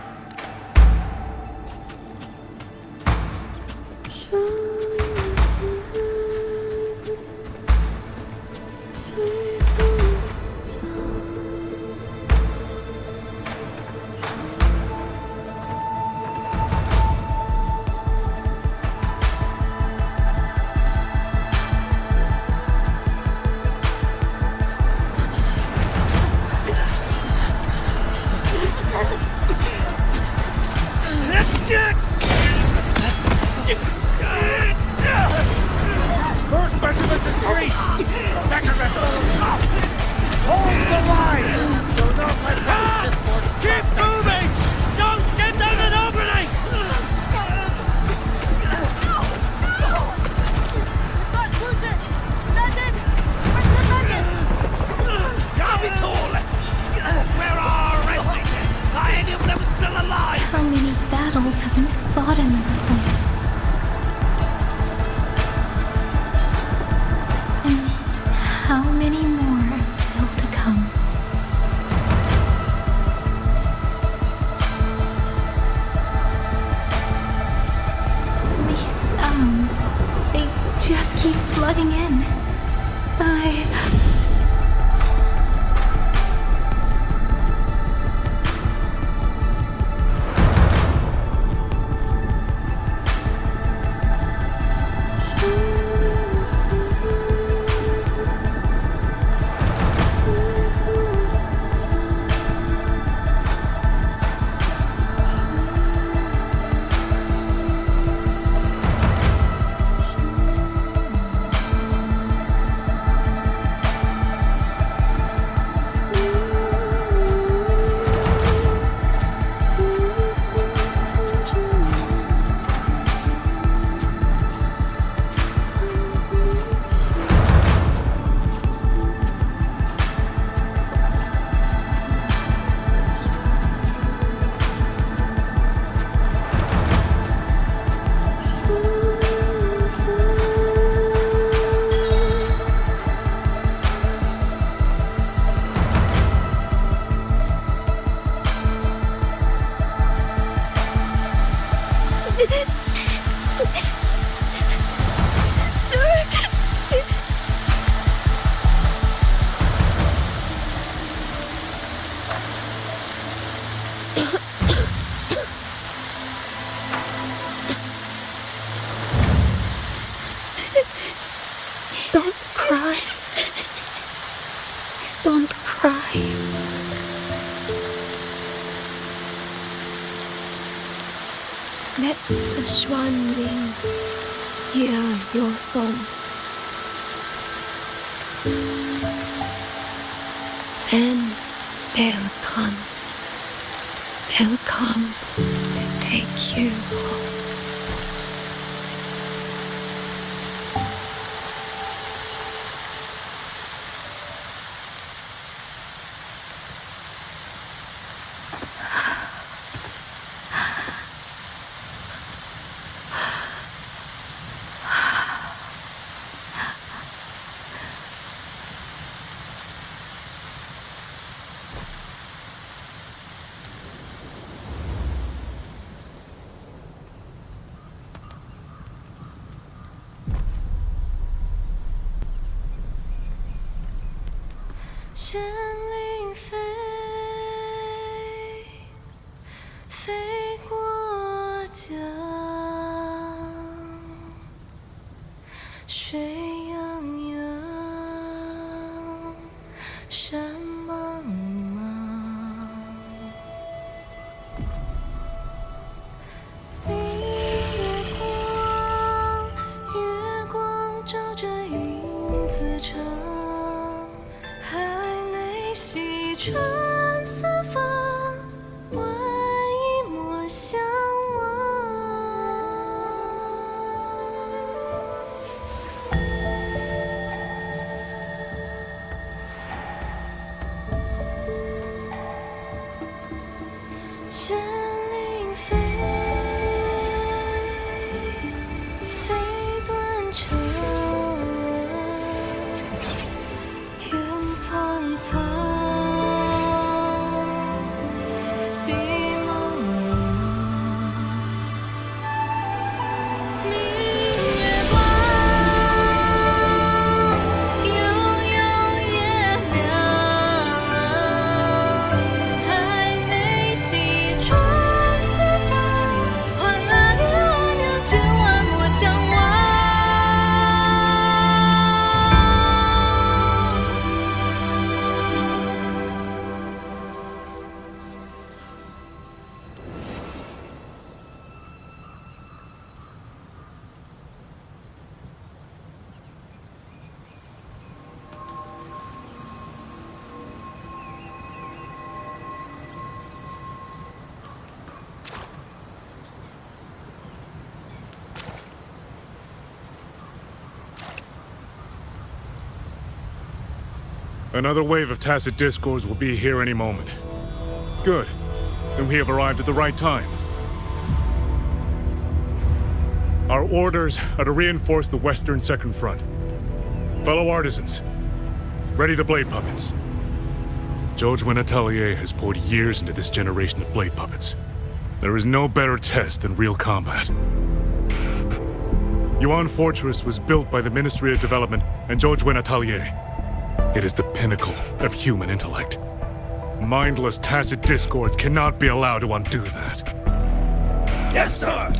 First regiment is free! Second regiment, up! Hold the line! Do not let this force keep moving! Don't get down an opening! Not wounded! Landed! Defended! Capitol! Where are our rescuers? Are any of them still alive? How many battles have been fought in this place? And how many more are still to come? These sounds, they just keep flooding in. Don't cry. Don't cry. Let the Xuanling hear your song. Then they'll come. They'll come to take you home. Another wave of tacit discords will be here any moment. Good. Then we have arrived at the right time. Our orders are to reinforce the Western Second Front. Fellow artisans, ready the blade puppets. Juan Atelier has poured years into this generation of blade puppets. There is no better test than real combat. Yuan Fortress was built by the Ministry of Development and Juan Atelier. It is the pinnacle of human intellect. Mindless tacit discords cannot be allowed to undo that. Yes, sir!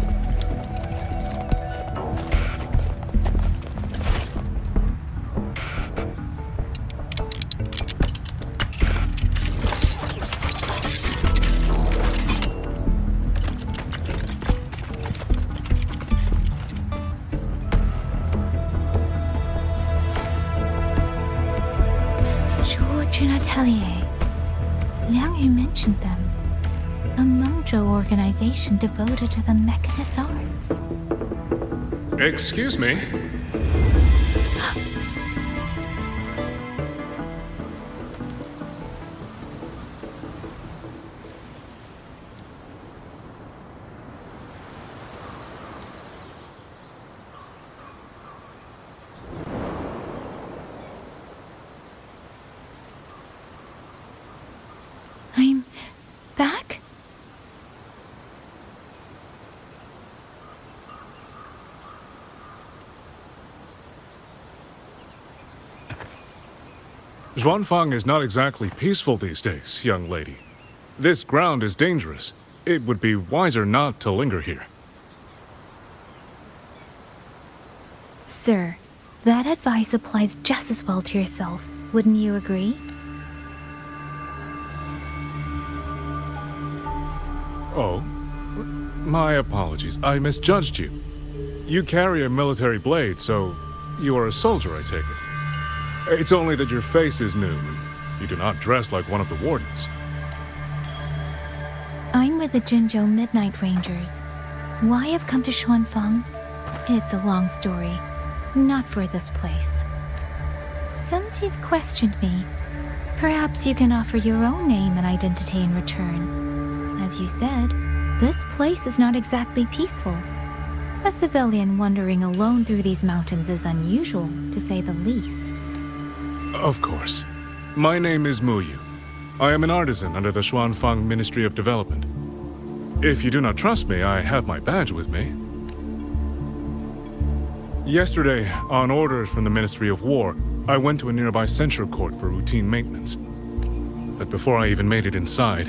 Atelier. Liang Yu mentioned them. A Mengzhou organization devoted to the mechanist arts. Excuse me? I'm back? Xuanfang is not exactly peaceful these days, young lady. This ground is dangerous. It would be wiser not to linger here. Sir, that advice applies just as well to yourself. Wouldn't you agree? Oh? My apologies. I misjudged you. You carry a military blade, so you are a soldier, I take it. It's only that your face is new, and you do not dress like one of the wardens. I'm with the Jinzhou Midnight Rangers. Why I've come to Xuanfang? It's a long story. Not for this place. Since you've questioned me, perhaps you can offer your own name and identity in return. As you said, this place is not exactly peaceful. A civilian wandering alone through these mountains is unusual, to say the least. Of course. My name is Muyu. I am an artisan under the Xuanfang Ministry of Development. If you do not trust me, I have my badge with me. Yesterday, on orders from the Ministry of War, I went to a nearby censure court for routine maintenance. But before I even made it inside,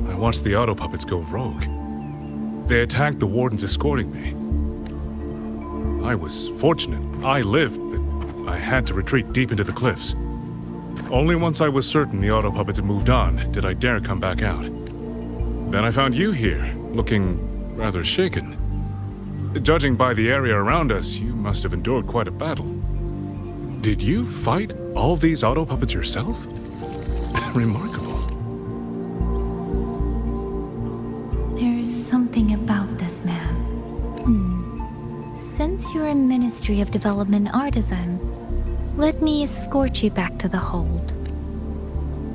I watched the auto puppets go rogue. They attacked the wardens escorting me. I was fortunate. I lived, but I had to retreat deep into the cliffs. Only once I was certain the auto puppets had moved on did I dare come back out. Then I found you here, looking rather shaken. Judging by the area around us, you must have endured quite a battle. Did you fight all these auto puppets yourself? Remarkable. There's something about this man. Since you're a Ministry of Development artisan, let me escort you back to the hold.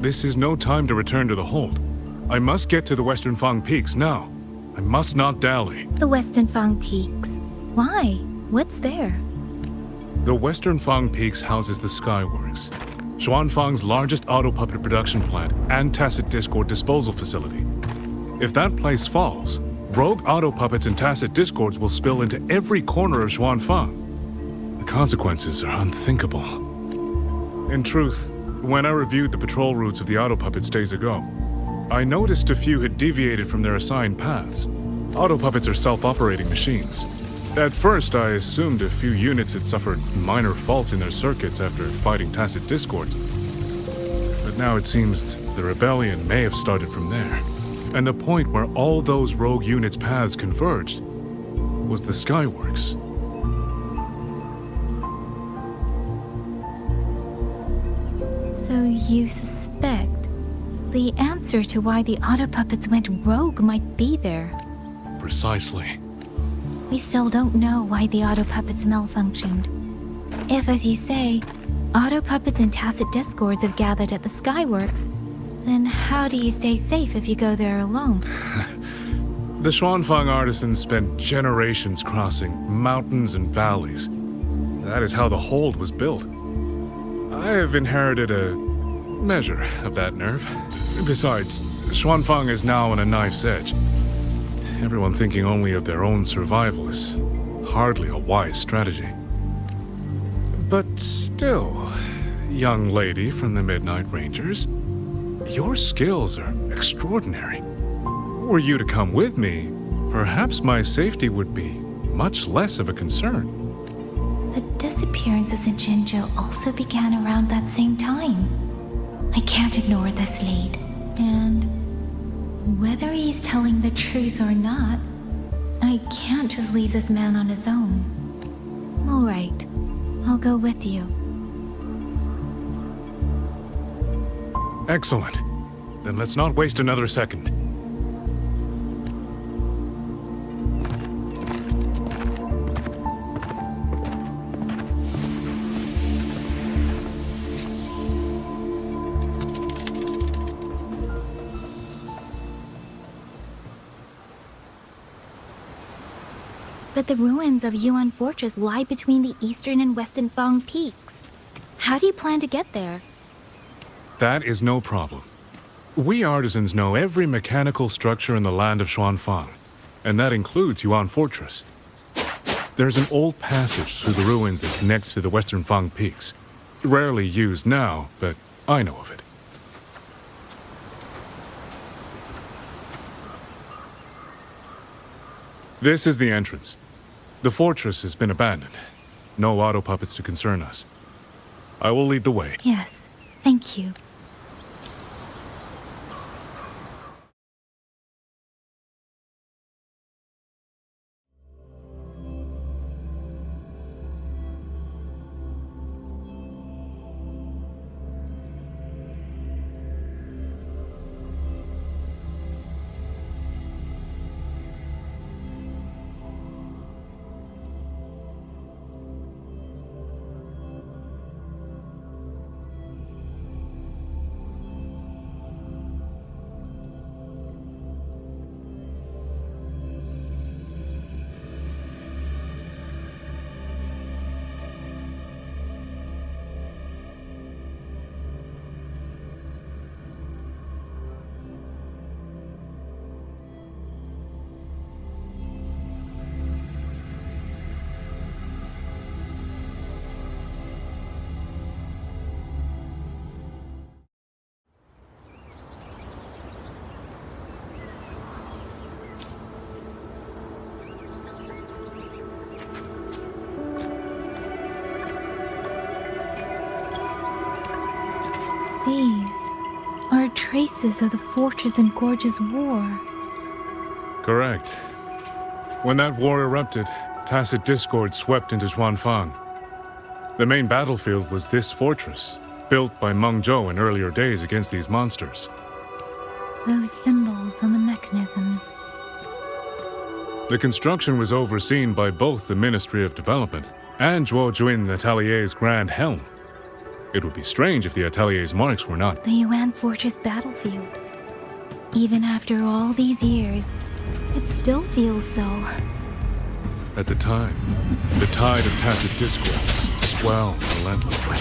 This is no time to return to the hold. I must get to the Western Fang Peaks now. I must not dally. The Western Fang Peaks? Why? What's there? The Western Fang Peaks houses the Skyworks, Xuanfang's largest auto puppet production plant and tacit discord disposal facility. If that place falls, rogue auto puppets and tacit discords will spill into every corner of Xuanfang. The consequences are unthinkable. In truth, when I reviewed the patrol routes of the auto puppets days ago, I noticed a few had deviated from their assigned paths. Auto puppets are self-operating machines. At first, I assumed a few units had suffered minor faults in their circuits after fighting tacit discords. But now it seems the rebellion may have started from there. And the point where all those rogue units' paths converged was the Skyworks. So you suspect the answer to why the auto puppets went rogue might be there? Precisely. We still don't know why the auto puppets malfunctioned. If, as you say, auto puppets and tacit discords have gathered at the Skyworks, then how do you stay safe if you go there alone? The Xuanfang artisans spent generations crossing mountains and valleys. That is how the hold was built. I have inherited a measure of that nerve. Besides, Xuanfang is now on a knife's edge. Everyone thinking only of their own survival is hardly a wise strategy. But still, young lady from the Midnight Rangers, your skills are extraordinary. Were you to come with me, perhaps my safety would be much less of a concern. The disappearances in Jinzhou also began around that same time. I can't ignore this lead, and whether he's telling the truth or not, I can't just leave this man on his own. All right, I'll go with you. Excellent. Then let's not waste another second. But the ruins of Yuan Fortress lie between the eastern and western Fang peaks. How do you plan to get there? That is no problem. We artisans know every mechanical structure in the land of Xuanfang, and that includes Yuan Fortress. There's an old passage through the ruins that connects to the Western Fang Peaks. Rarely used now, but I know of it. This is the entrance. The fortress has been abandoned. No auto puppets to concern us. I will lead the way. Yes, thank you. traces of the Fortress and Gorges War. Correct. When that war erupted, tacit discord swept into Xuanfang. The main battlefield was this fortress, built by Meng Zhou in earlier days against these monsters. Those symbols on the mechanisms. The construction was overseen by both the Ministry of Development and Zhuo Jun Atelier's Grand Helm. It would be strange if the Atelier's marks were not. The Yuan Fortress battlefield. Even after all these years, it still feels so. At the time, the tide of tacit discord swelled relentlessly.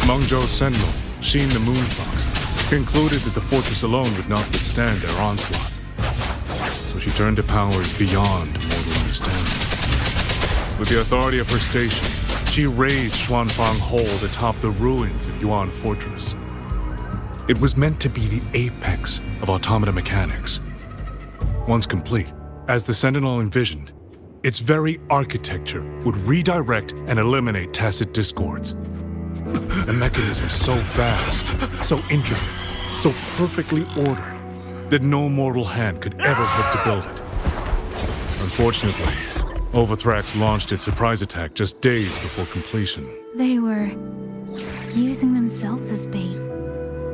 Meng Zhou's sentinel, Xin the Moonfox, concluded that the fortress alone would not withstand their onslaught. So she turned to powers beyond mortal understanding. With the authority of her station, she raised Xuanfang Hold atop the ruins of Yuan Fortress. It was meant to be the apex of automata mechanics. Once complete, as the Sentinel envisioned, its very architecture would redirect and eliminate tacit discords. A mechanism so vast, so intricate, so perfectly ordered, that no mortal hand could ever hope to build it. Unfortunately, Overthrax launched its surprise attack just days before completion. They were using themselves as bait,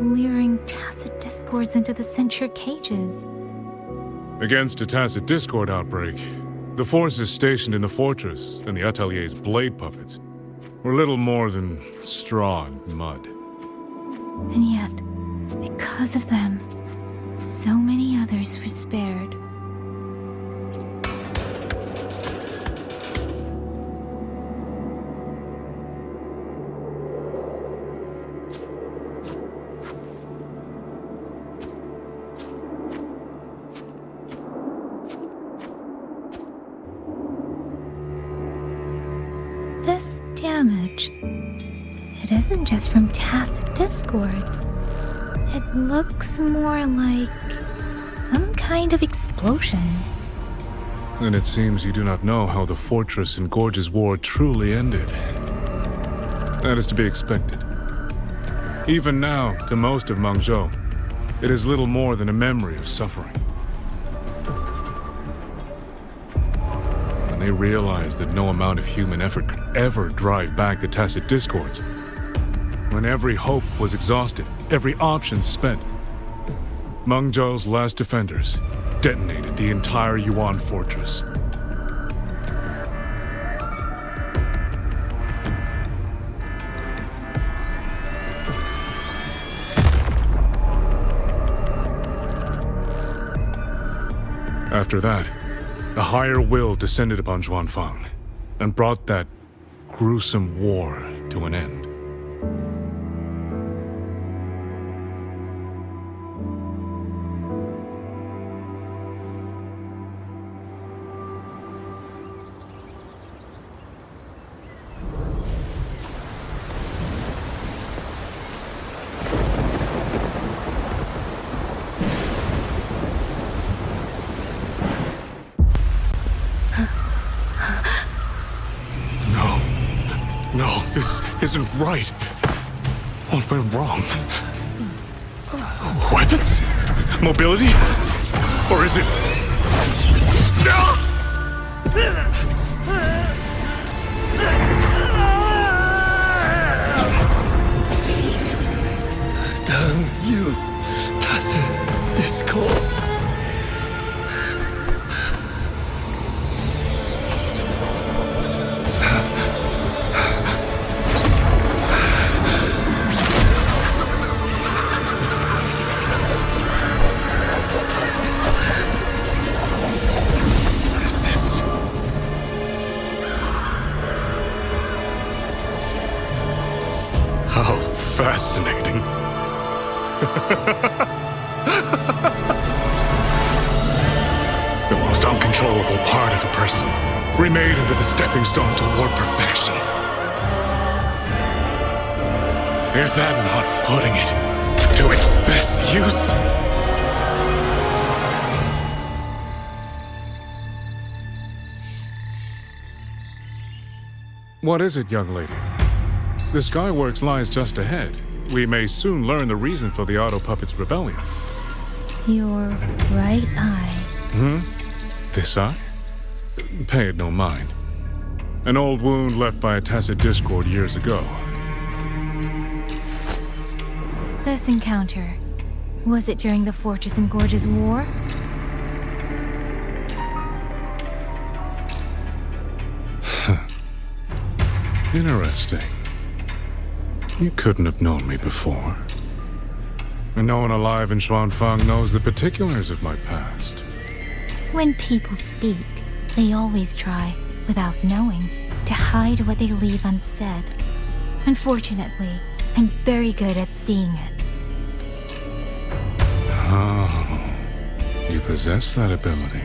luring tacit discords into the censure cages. Against a tacit discord outbreak, the forces stationed in the fortress and the Atelier's blade puppets were little more than straw and mud. And yet, because of them, so many others were spared. This damage, it isn't just from tacit discords. It looks more like some kind of explosion. And it seems you do not know how the Fortress and Gorges War truly ended. That is to be expected. Even now, to most of Meng Zhou, it is little more than a memory of suffering. When they realized that no amount of human effort could ever drive back the tacit discords, when every hope was exhausted, every option spent, Meng Zhou's last defenders detonated the entire Yuan Fortress. After that, a higher will descended upon Xuanfang and brought that gruesome war to an end. No, this isn't right. What went wrong? Weapons? Mobility? Or is it... No! Damn you, tacit discord. How fascinating. The most uncontrollable part of a person, remade into the stepping stone toward perfection. Is that not putting it to its best use? What is it, young lady? The Skyworks lies just ahead. we may soon learn the reason for the Auto Puppets' rebellion. Your right eye. This eye? Pay it no mind. An old wound left by a tacit discord years ago. This encounter, was it during the Fortress and Gorges War? Interesting. You couldn't have known me before. And no one alive in Xuanfang knows the particulars of my past. When people speak, they always try, without knowing, to hide what they leave unsaid. Unfortunately, I'm very good at seeing it. Oh, you possess that ability.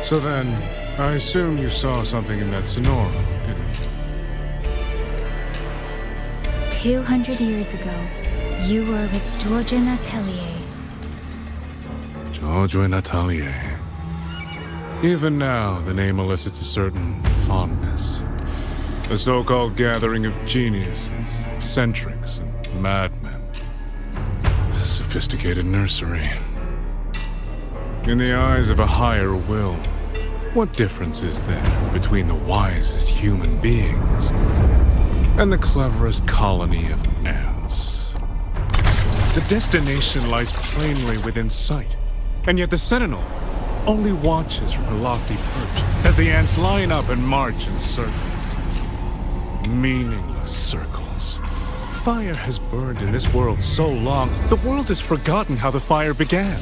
So then, I assume you saw something in that Sonora, didn't you? 200 years ago, you were with George Atelier. George Atelier. Even now, the name elicits a certain fondness. A so-called gathering of geniuses, eccentrics, and madmen. A sophisticated nursery. In the eyes of a higher will, what difference is there between the wisest human beings and the cleverest colony of ants? The destination lies plainly within sight, and yet the Sentinel only watches from her lofty perch as the ants line up and march in circles. Meaningless circles. Fire has burned in this world so long, the world has forgotten how the fire began.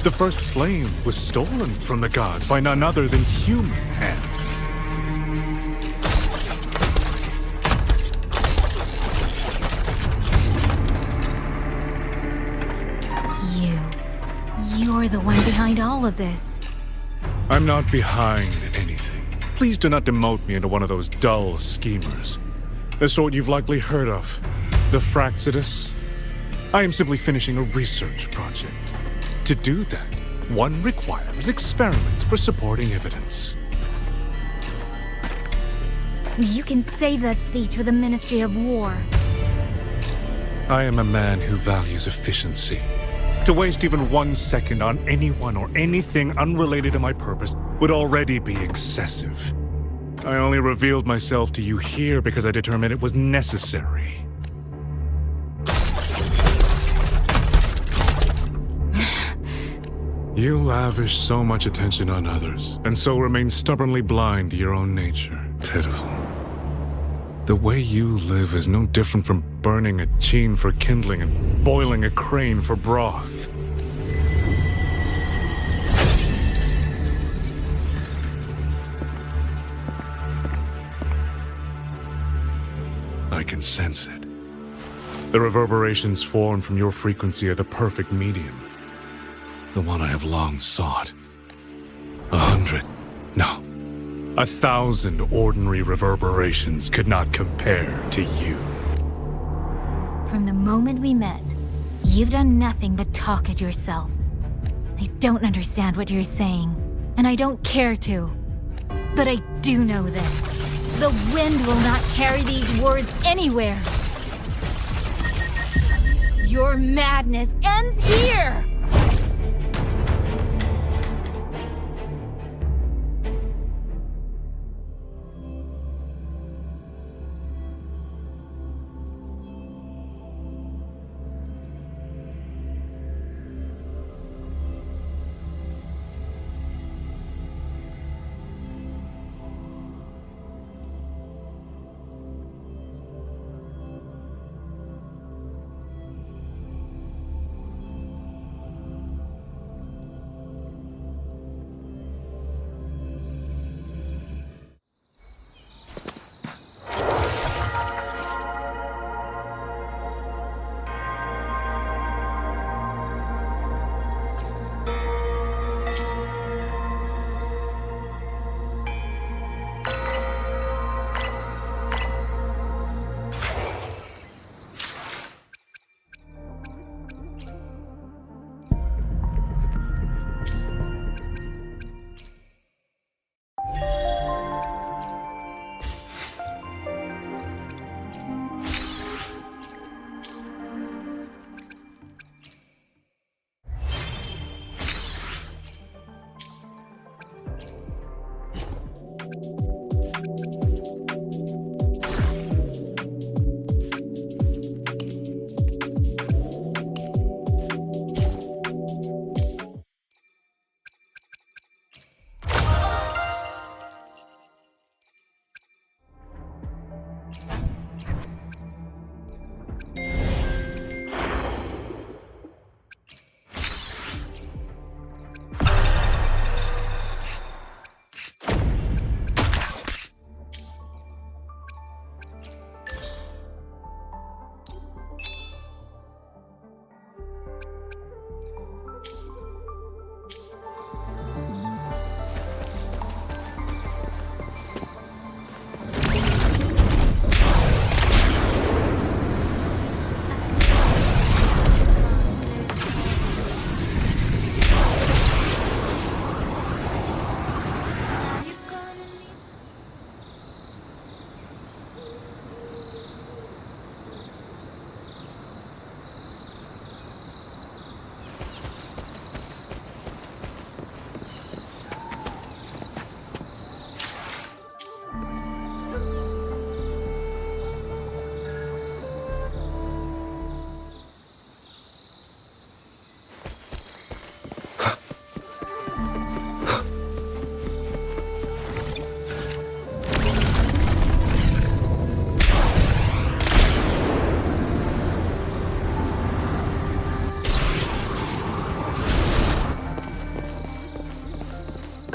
The first flame was stolen from the gods by none other than human hands. You're the one behind all of this. I'm not behind anything. Please do not demote me into one of those dull schemers. The sort you've likely heard of. The Fraxidus. I am simply finishing a research project. To do that, one requires experiments for supporting evidence. You can save that speech with the Ministry of War. I am a man who values efficiency. To waste even 1 second on anyone or anything unrelated to my purpose would already be excessive. I only revealed myself to you here because I determined it was necessary. You lavish so much attention on others, and so remain stubbornly blind to your own nature. Pitiful. The way you live is no different from burning a chine for kindling and boiling a crane for broth. I can sense it. The reverberations formed from your frequency are the perfect medium. The one I have long sought. 100, no, 1,000 ordinary reverberations could not compare to you. From the moment we met, you've done nothing but talk at yourself. I don't understand what you're saying, and I don't care to. But I do know this. The wind will not carry these words anywhere. Your madness ends here!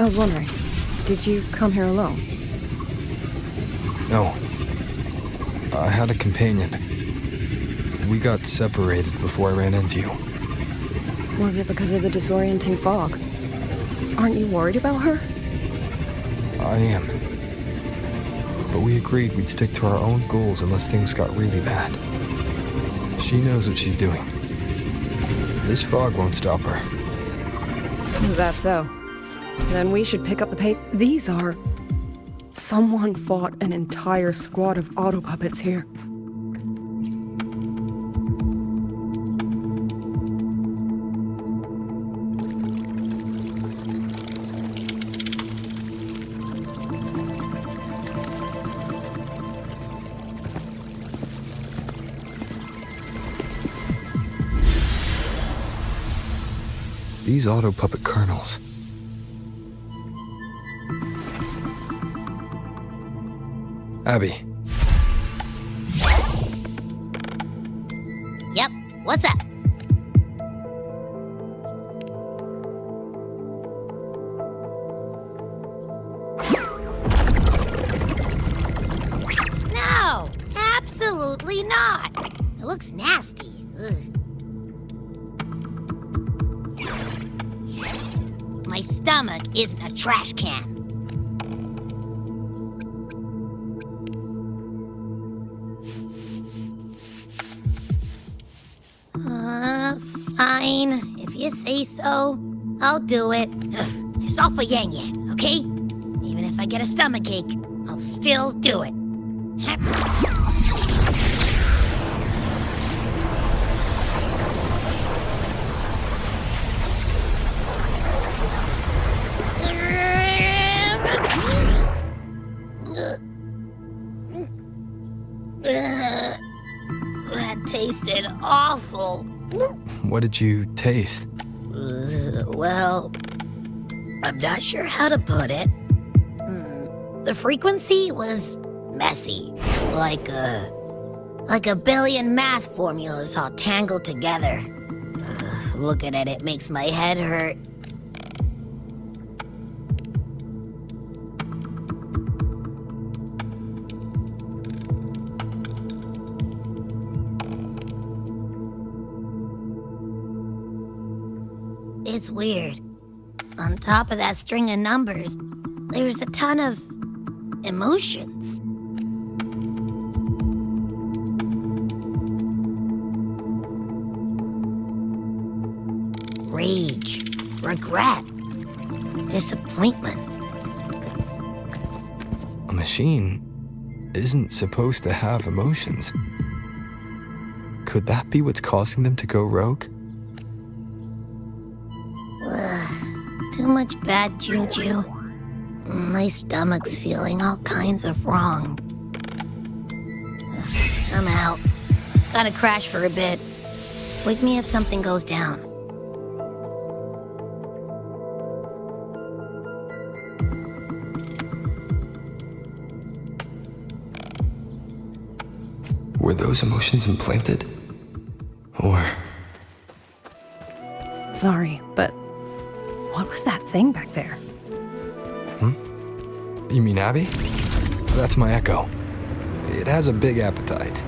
I was wondering, did you come here alone? No. I had a companion. We got separated before I ran into you. Was it because of the disorienting fog? Aren't you worried about her? I am. But we agreed we'd stick to our own goals unless things got really bad. She knows what she's doing. This fog won't stop her. Is that so? Then we should pick up the pace. These are... Someone fought an entire squad of auto puppets here. These auto puppet colonels. Abby. Yep, what's up? No, absolutely not. It looks nasty. Ugh. My stomach isn't a trash can. Fine. If you say so, I'll do it. It's all for Yang Yang, okay? Even if I get a stomachache, I'll still do it. That tasted awful. What did you taste? Well, I'm not sure how to put it. The frequency was messy, like a billion math formulas all tangled together. Looking at it makes my head hurt. It's weird. On top of that string of numbers, there's a ton of emotions. Rage, regret, disappointment. A machine isn't supposed to have emotions. Could that be what's causing them to go rogue? Too much bad juju. My stomach's feeling all kinds of wrong. I'm out. Gotta crash for a bit. Wake me if something goes down. Were those emotions implanted? Or... Sorry, but what was that thing back there? You mean Abby? That's my echo. It has a big appetite.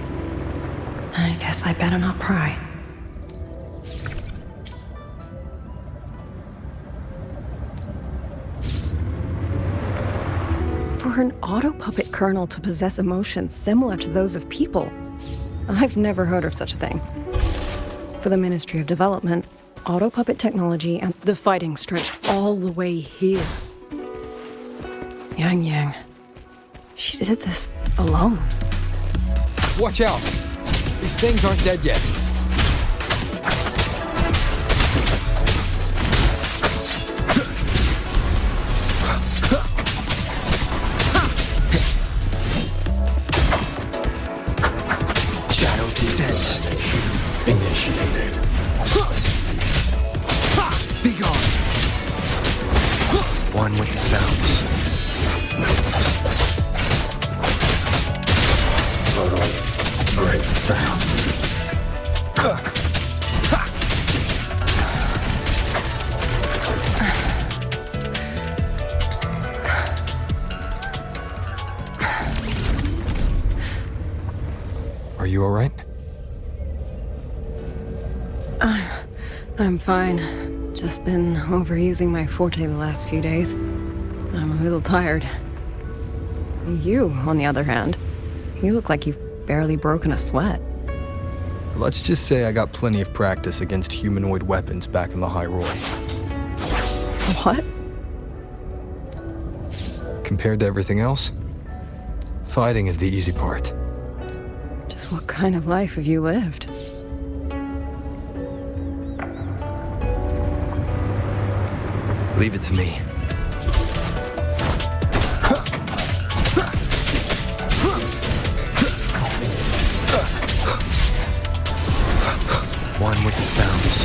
I guess I better not pry. For an auto puppet colonel to possess emotions similar to those of people, I've never heard of such a thing. For the Ministry of Development, auto puppet technology and the fighting stretched all the way here. Yang Yang. She did this alone. Watch out! These things aren't dead yet. Shadow descent initiated. Be gone! One with the sounds. Total breakdown. you alright? I'm fine. Just been overusing my forte the last few days. I'm a little tired. You, on the other hand, you look like you've barely broken a sweat. Let's just say I got plenty of practice against humanoid weapons back in the High Roy. What? Compared to everything else, fighting is the easy part. Just what kind of life have you lived? Leave it to me. One with the sounds.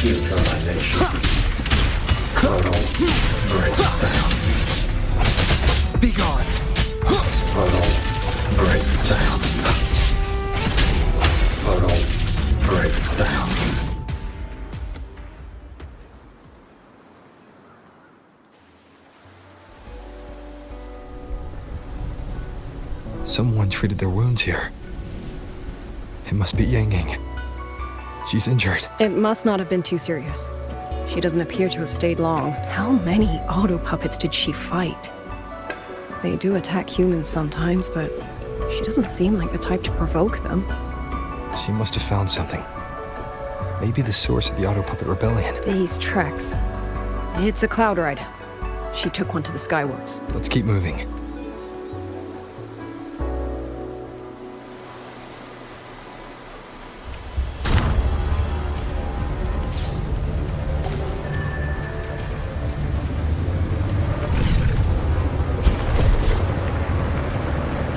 Neutralization. Portal breaks down. Be gone. Portal breaks down. Portal breaks down. Someone treated their wounds here. It must be Yang Yang. She's injured. It must not have been too serious. She doesn't appear to have stayed long. How many auto puppets did she fight? They do attack humans sometimes, but she doesn't seem like the type to provoke them. She must have found something. Maybe the source of the auto puppet rebellion. These tracks. It's a cloud ride. She took one to the Skyworks. Let's keep moving.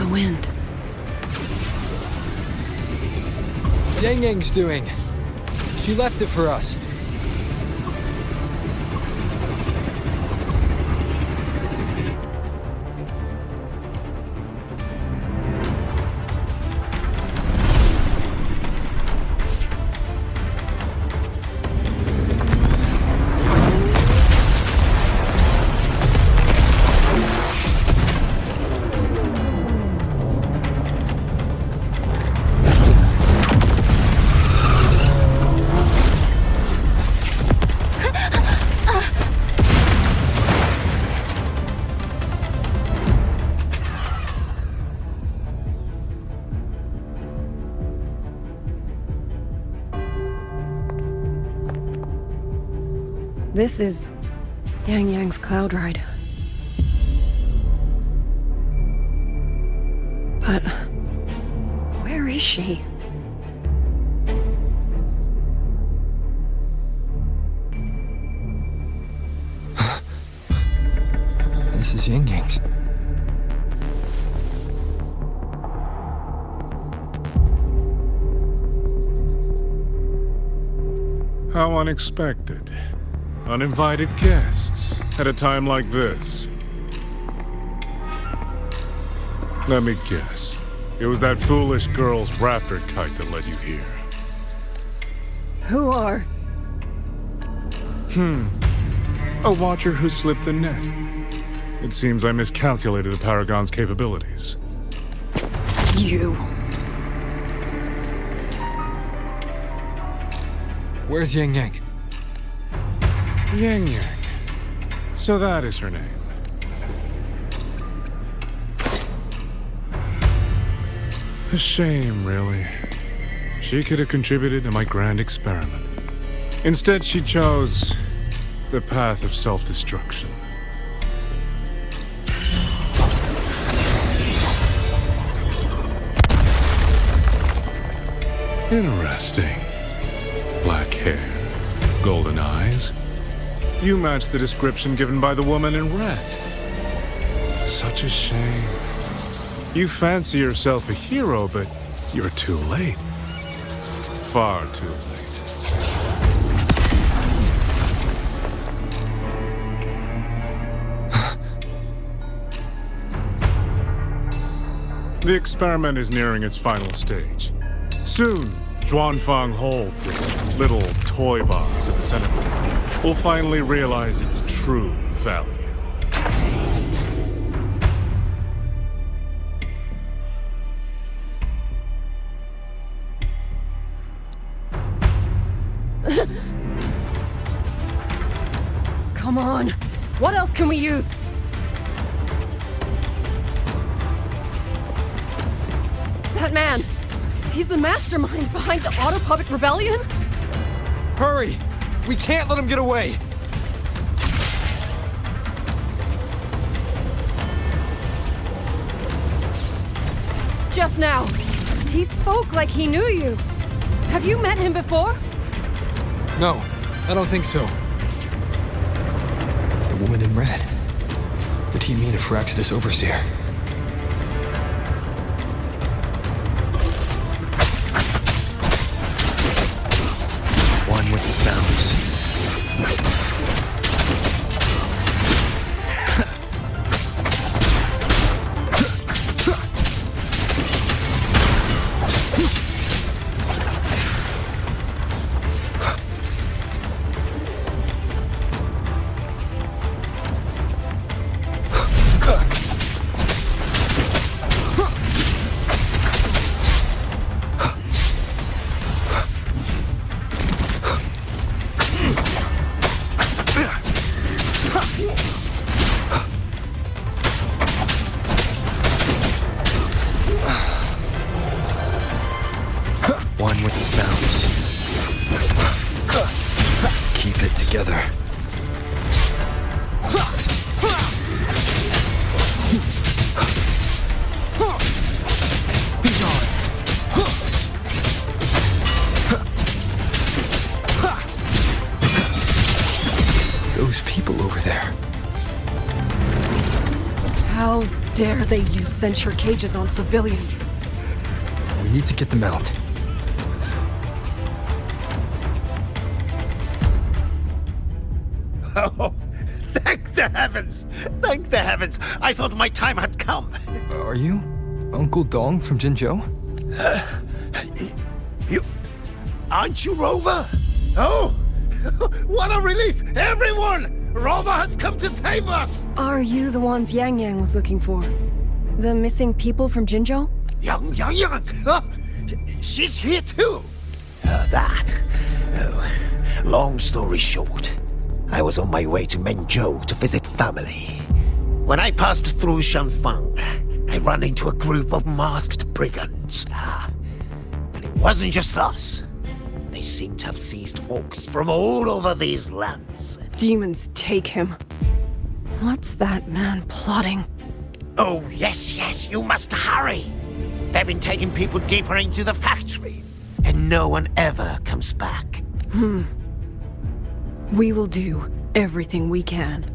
Wind. Yang Yang's doing. She left it for us. This is Yang Yang's cloud ride. But where is she? This is Yang Yang's. How unexpected. Uninvited guests at a time like this. Let me guess. It was that foolish girl's rafter kite that led you here. Who are? A watcher who slipped the net. It seems I miscalculated the Paragon's capabilities. You. Where's Yang Yang? Yang Yang. So that is her name. A shame, really. She could have contributed to my grand experiment. Instead, she chose the path of self-destruction. Interesting. Black hair, golden eyes. You match the description given by the woman in red. Such a shame. You fancy yourself a hero, but you're too late. Far too late. The experiment is nearing its final stage. Soon, Xuanfang Hold, this little toy box in the center, will finally realize its true value. Come on. What else can we use? That man. He's the mastermind behind the Auto Puppet Rebellion? Hurry! We can't let him get away! Just now. He spoke like he knew you. Have you met him before? No, I don't think so. The woman in red. Did he mean a Firaxidus overseer? One with the sounds. One with the sounds. Keep it together. Be gone. Those people over there. How dare they use censure cages on civilians? We need to get them out. Oh, thank the heavens! Thank the heavens! I thought my time had come. Are you Uncle Dong from Jinzhou? You... Aren't you Rover? Oh! What a relief! Everyone! Rover has come to save us! Are you the ones Yang Yang was looking for? The missing people from Jinzhou? Yang! Huh? She's here too! That... Oh, long story short, I was on my way to Menzhou to visit family. When I passed through Xuanfang, I ran into a group of masked brigands. And it wasn't just us. They seem to have seized folks from all over these lands. Demons take him. What's that man plotting? Oh, yes, you must hurry. They've been taking people deeper into the factory, and no one ever comes back. We will do everything we can.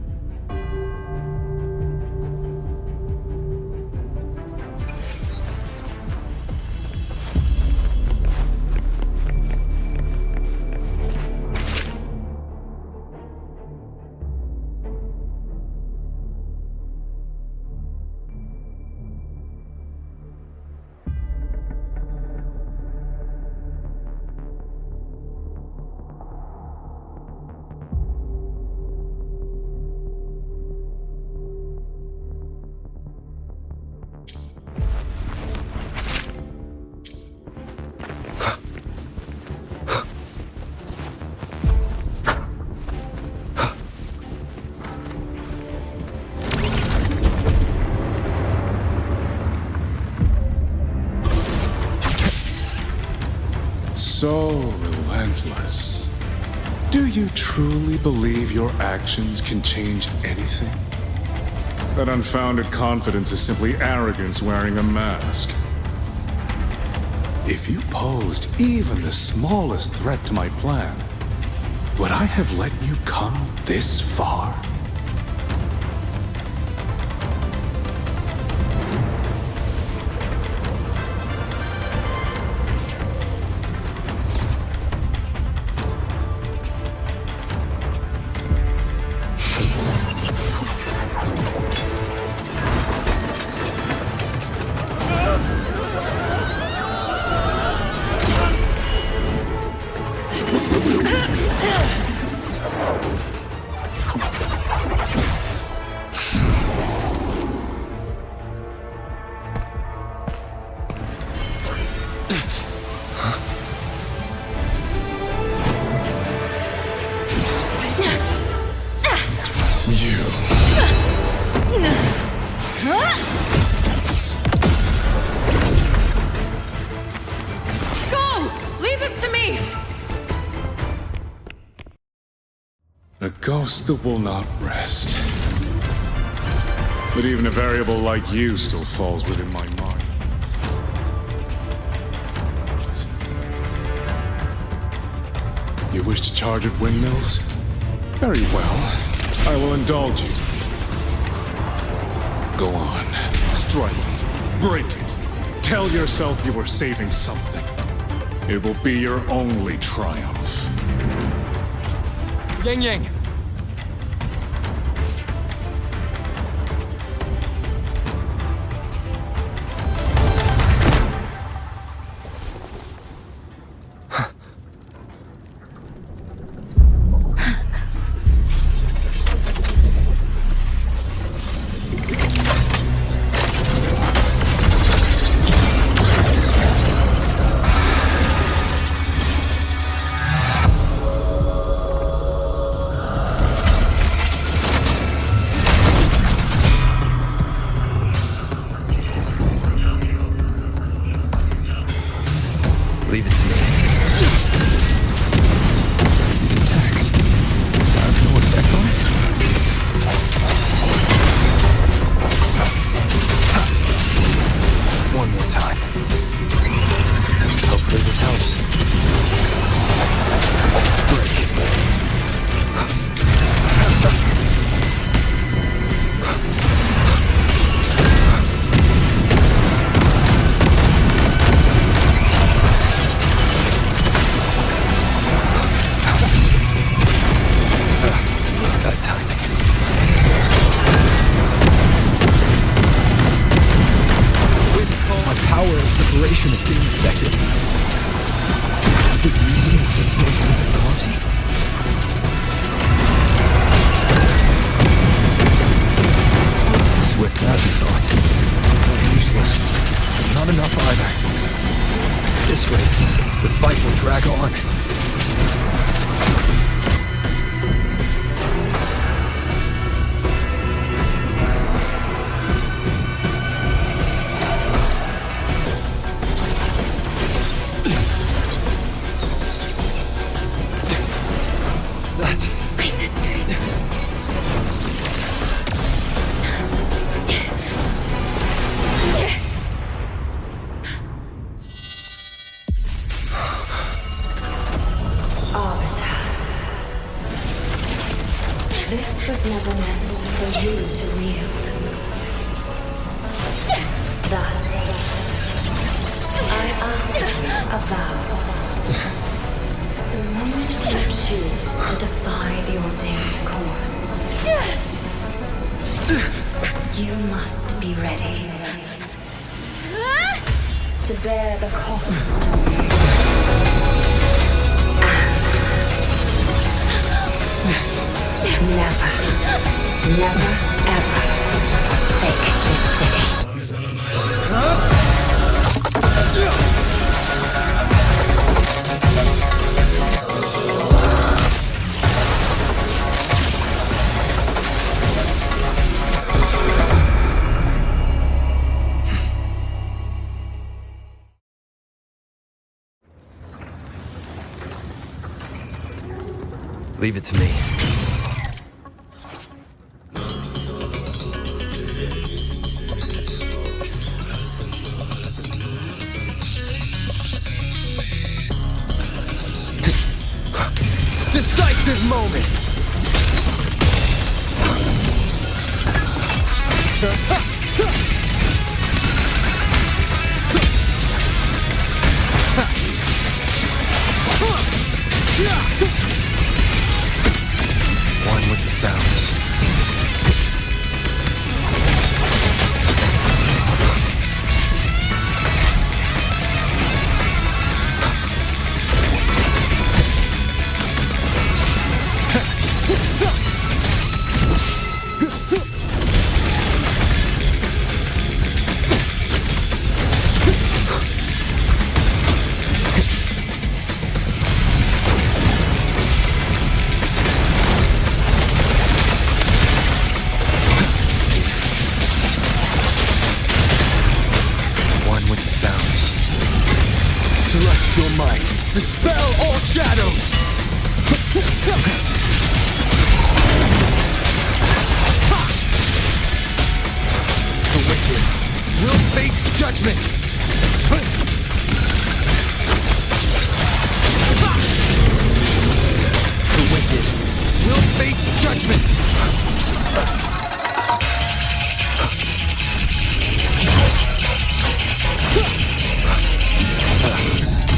So relentless. Do you truly believe your actions can change anything? That unfounded confidence is simply arrogance wearing a mask. If you posed even the smallest threat to my plan, would I have let you come this far? ghost that will not rest. But even a variable like you still falls within my mind. You wish to charge at windmills? Very well. I will indulge you. Go on. Strike it. Break it. Tell yourself you are saving something. It will be your only triumph. Yang Yang! Leave it to me. These attacks have no effect on it? One more time. Hopefully this helps. Break. Separation is being affected. Is it using the Sentinel's methodology? Swift as he thought. Useless. Not enough either. At this rate, the fight will drag on. This was never meant for you to wield. Thus, I ask you a vow. The moment you choose to defy the ordained course, you must be ready to bear the cost. Never, ever forsake this city. Leave it to me. Decisive moment! One with the sounds. Celestial might, dispel all shadows! face judgment! The wicked will face judgment!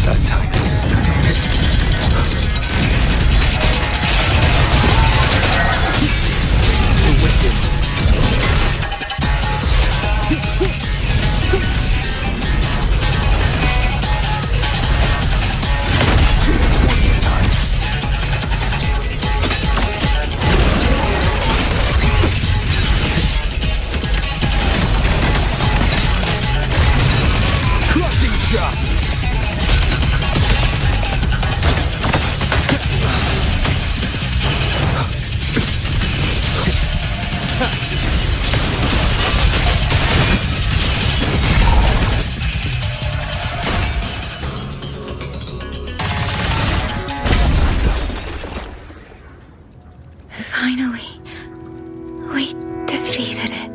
That time. The wicked. Finally, we defeated it.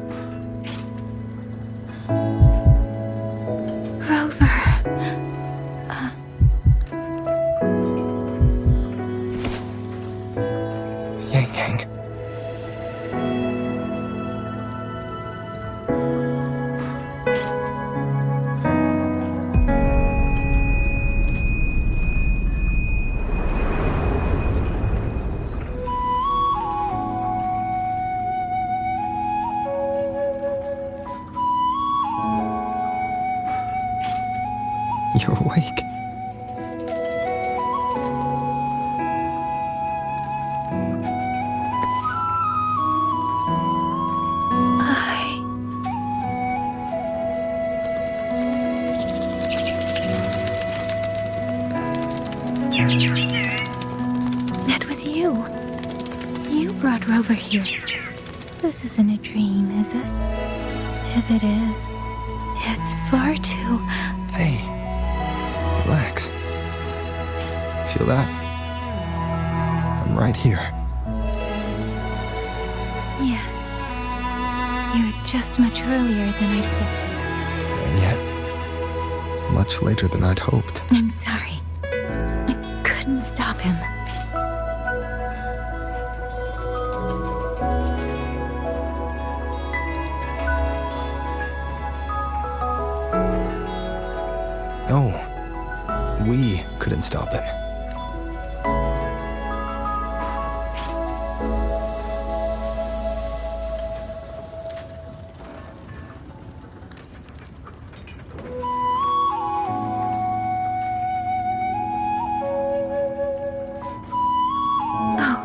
Rover. Yang. You're awake. That was you. You brought Rover here. This isn't a dream, is it? If it is, it's far too... Hey, relax. Feel that? I'm right here. Yes. You're just much earlier than I expected. And yet, much later than I'd hoped. I'm sorry. I couldn't stop him. No, we couldn't stop him. Oh,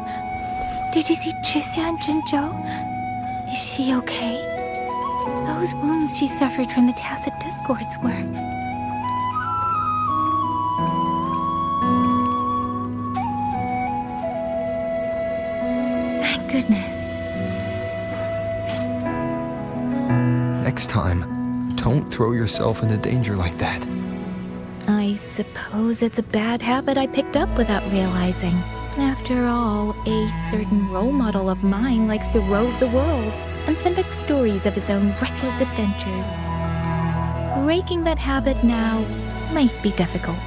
did you see Xuan Jinzhou? Is she okay? Those wounds she suffered from the Tacit Discords were... Goodness. Next time, don't throw yourself into danger like that. I suppose it's a bad habit I picked up without realizing. After all, a certain role model of mine likes to rove the world and send back stories of his own reckless adventures. Breaking that habit now might be difficult.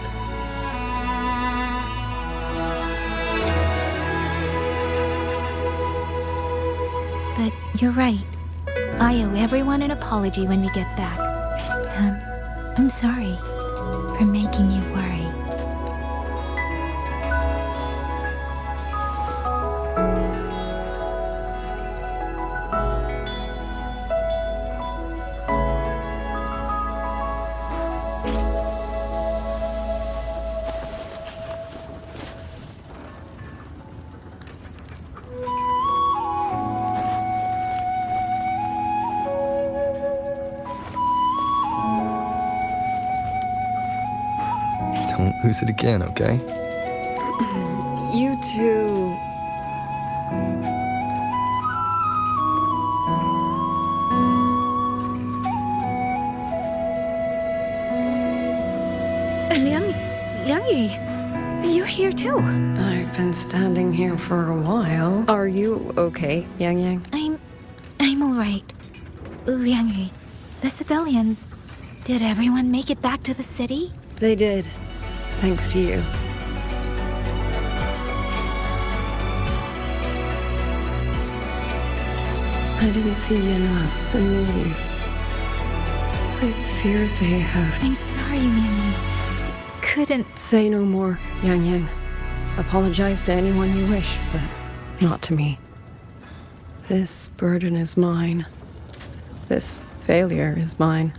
But you're right. I owe everyone an apology when we get back. I'm sorry for making you worry. Don't lose it again, okay? You two... Liang Yu, you're here too. I've been standing here for a while. Are you okay, Yang? I'm all right. Liang Yu, the civilians, Did everyone make it back to the city? They did. Thanks to you. I didn't see Yenma and Minyu. I fear they have... I'm sorry, Minyu. Couldn't... Say no more, Yang Yang. Apologize to anyone you wish, but not to me. This burden is mine. This failure is mine.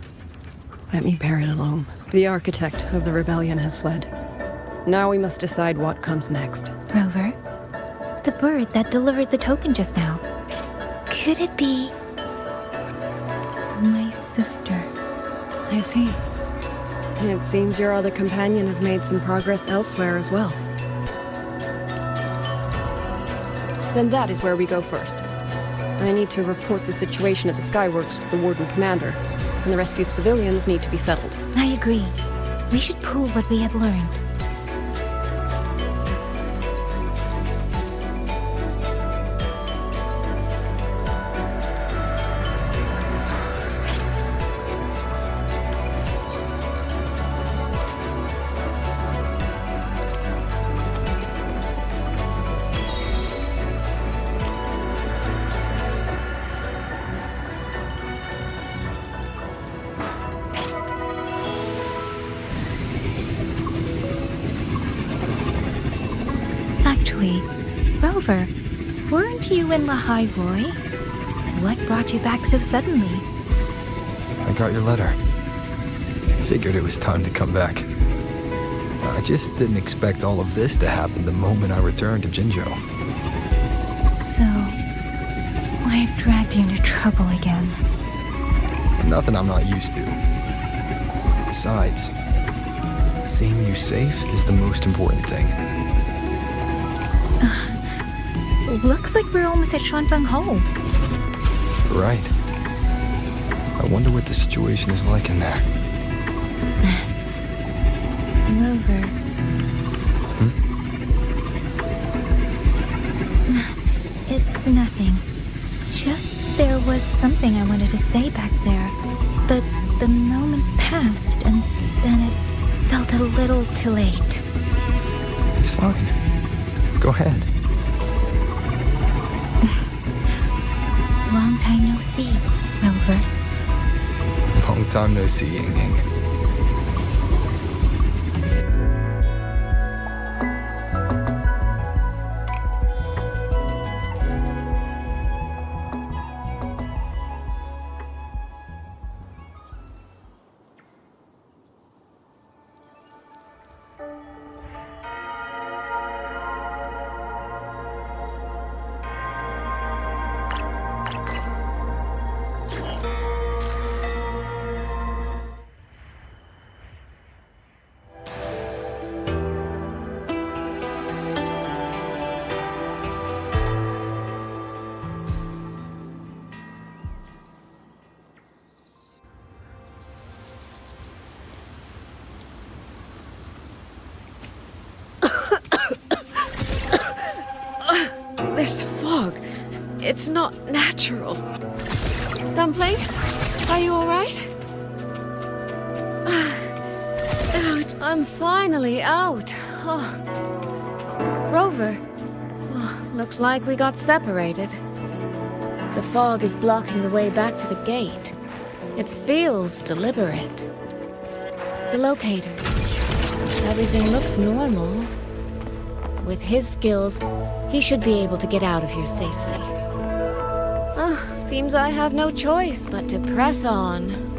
Let me bear it alone. The architect of the rebellion has fled. Now we must decide what comes next. Rover, the bird that delivered the token just now. Could it be... my sister? I see. It seems your other companion has made some progress elsewhere as well. Then that is where we go first. I need to report the situation at the Skyworks to the Warden Commander, and the rescued civilians need to be settled. I agree. We should pool what we have learned. Rover, weren't you in Lahai Roy? What brought you back so suddenly? I got your letter. Figured it was time to come back. I just didn't expect all of this to happen the moment I returned to Jinzhou. So, I've dragged you into trouble again. Nothing I'm not used to. Besides, seeing you safe is the most important thing. Looks like we're almost at Xuanfang Hold. Right. I wonder what the situation is like in there. Rover. It's nothing. Just there was something I wanted to say back there. But the moment passed and then it felt a little too late. It's fine. Go ahead. Long time no see, Rover. Long time no see, Ying Ying. This fog, it's not natural. Dumpling, are you all right? I'm finally out. Rover, looks like we got separated. The fog is blocking the way back to the gate. It feels deliberate. The locator. Everything looks normal. With his skills, he should be able to get out of here safely. Seems I have no choice but to press on.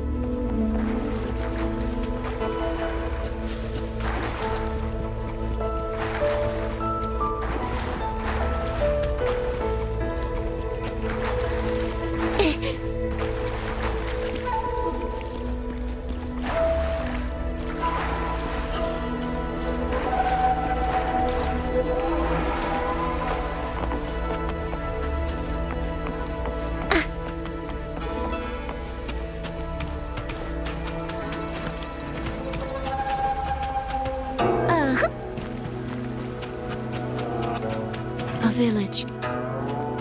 Village.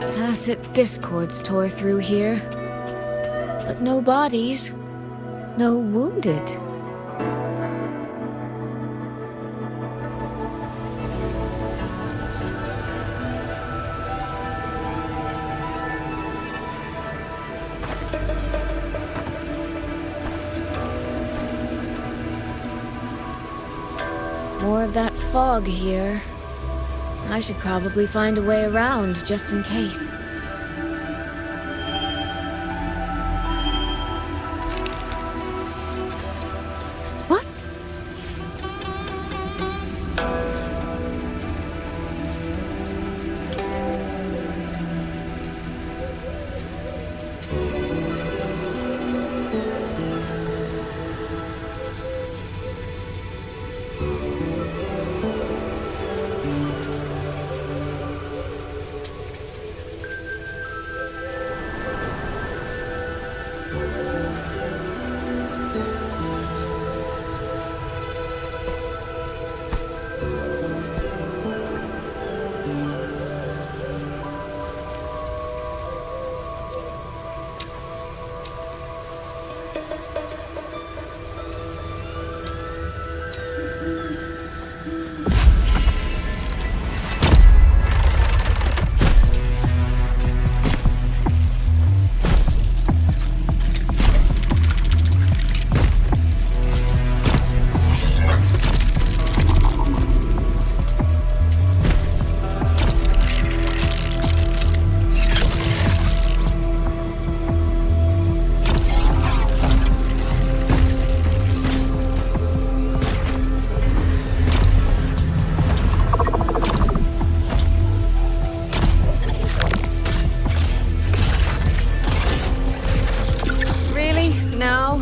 Tacit discords tore through here. But no bodies. No wounded. More of that fog here. I should probably find a way around, just in case. What? Now?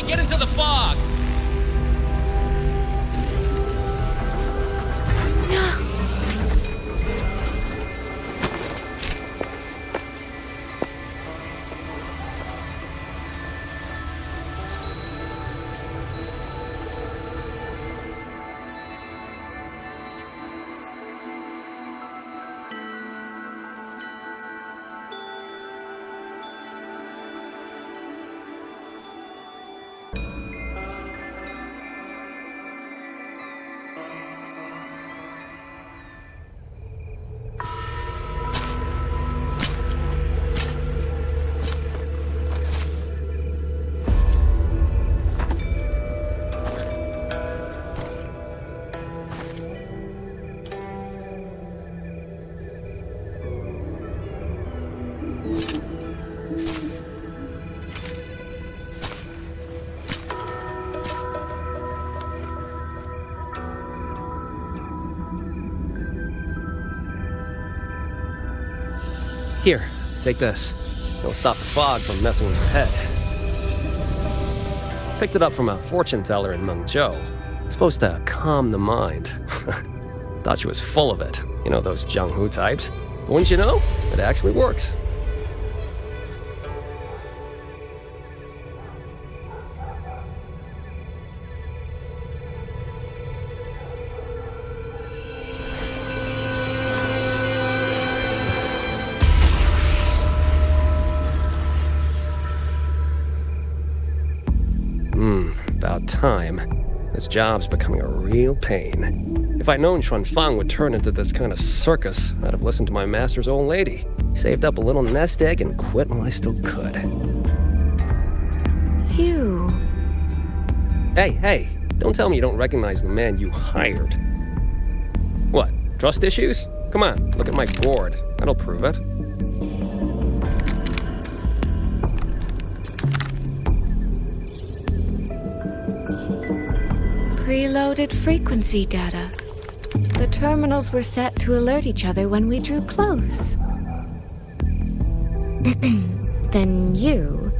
Get into the fog! Here, take this. It'll stop the fog from messing with your head. Picked it up from a fortune teller in Mengzhou. Supposed to calm the mind. Thought she was full of it. You know, those Jianghu types. But wouldn't you know? It actually works. About time. This job's becoming a real pain. If I'd known Xuanfang would turn into this kind of circus, I'd have listened to my master's old lady. Saved up a little nest egg and quit while I still could. Phew. Hey, don't tell me you don't recognize the man you hired. What, trust issues? Come on, look at my gourd. That'll prove it. Preloaded frequency data. The terminals were set to alert each other when we drew close. Then you,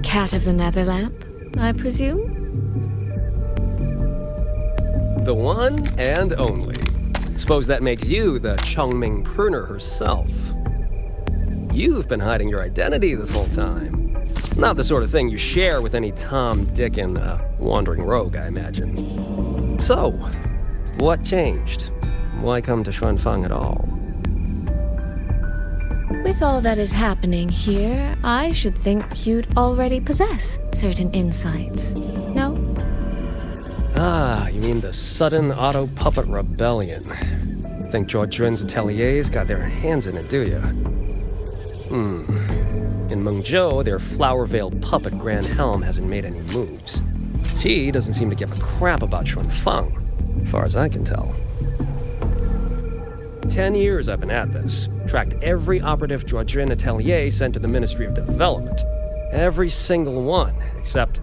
Cat of the Netherlamp, I presume? The one and only. Suppose that makes you the Chongming pruner herself. You've been hiding your identity this whole time. Not the sort of thing you share with any Tom, Dick, and wandering rogue, I imagine. So, what changed? Why come to Xuanfang at all? With all that is happening here, I should think you'd already possess certain insights. No? Ah, you mean the sudden auto-puppet rebellion. Think Zhuojuan's ateliers got their hands in it, do you? In Mengzhou, their flower-veiled puppet Grand Helm hasn't made any moves. She doesn't seem to give a crap about Xuanfang, as far as I can tell. 10 years I've been at this. Tracked every operative Zhuojuan atelier sent to the Ministry of Development. Every single one, except...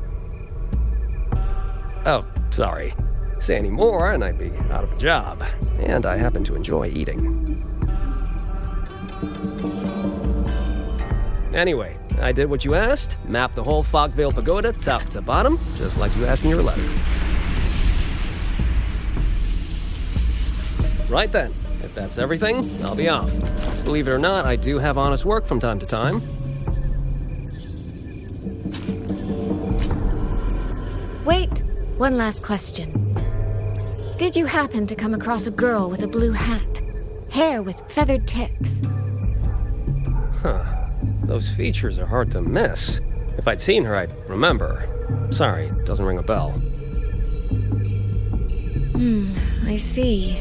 Oh, sorry. Say any more and I'd be out of a job. And I happen to enjoy eating. Anyway, I did what you asked, mapped the whole Fogvale Pagoda top to bottom, just like you asked in your letter. Right then, if that's everything, I'll be off. Believe it or not, I do have honest work from time to time. Wait, one last question. Did you happen to come across a girl with a blue hat? Hair with feathered tips? Huh. Those features are hard to miss. If I'd seen her, I'd remember. Sorry, doesn't ring a bell. I see.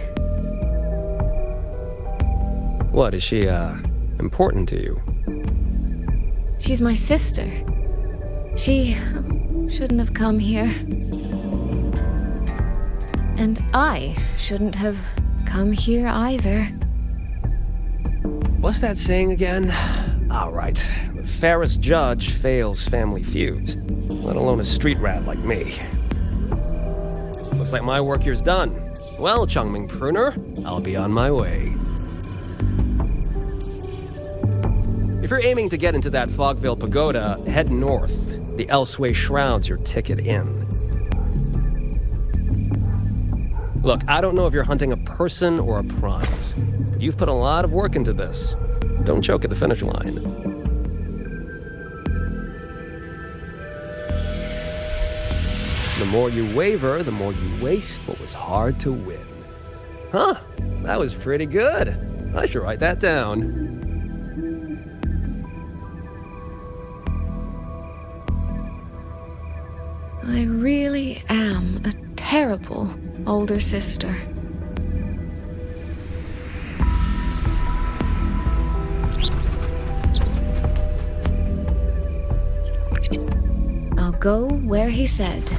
What, is she, important to you? She's my sister. She shouldn't have come here. And I shouldn't have come here either. What's that saying again? All right. The fairest judge fails family feuds, let alone a street rat like me. Looks like my work here's done. Well, Chongming Pruner, I'll be on my way. If you're aiming to get into that Fogvale Pagoda, head north. The Elseway Shroud's your ticket in. Look, I don't know if you're hunting a person or a prize, but you've put a lot of work into this. Don't choke at the finish line. The more you waver, the more you waste what was hard to win. Huh, that was pretty good. I should write that down. I really am a terrible older sister. I'll go where he said.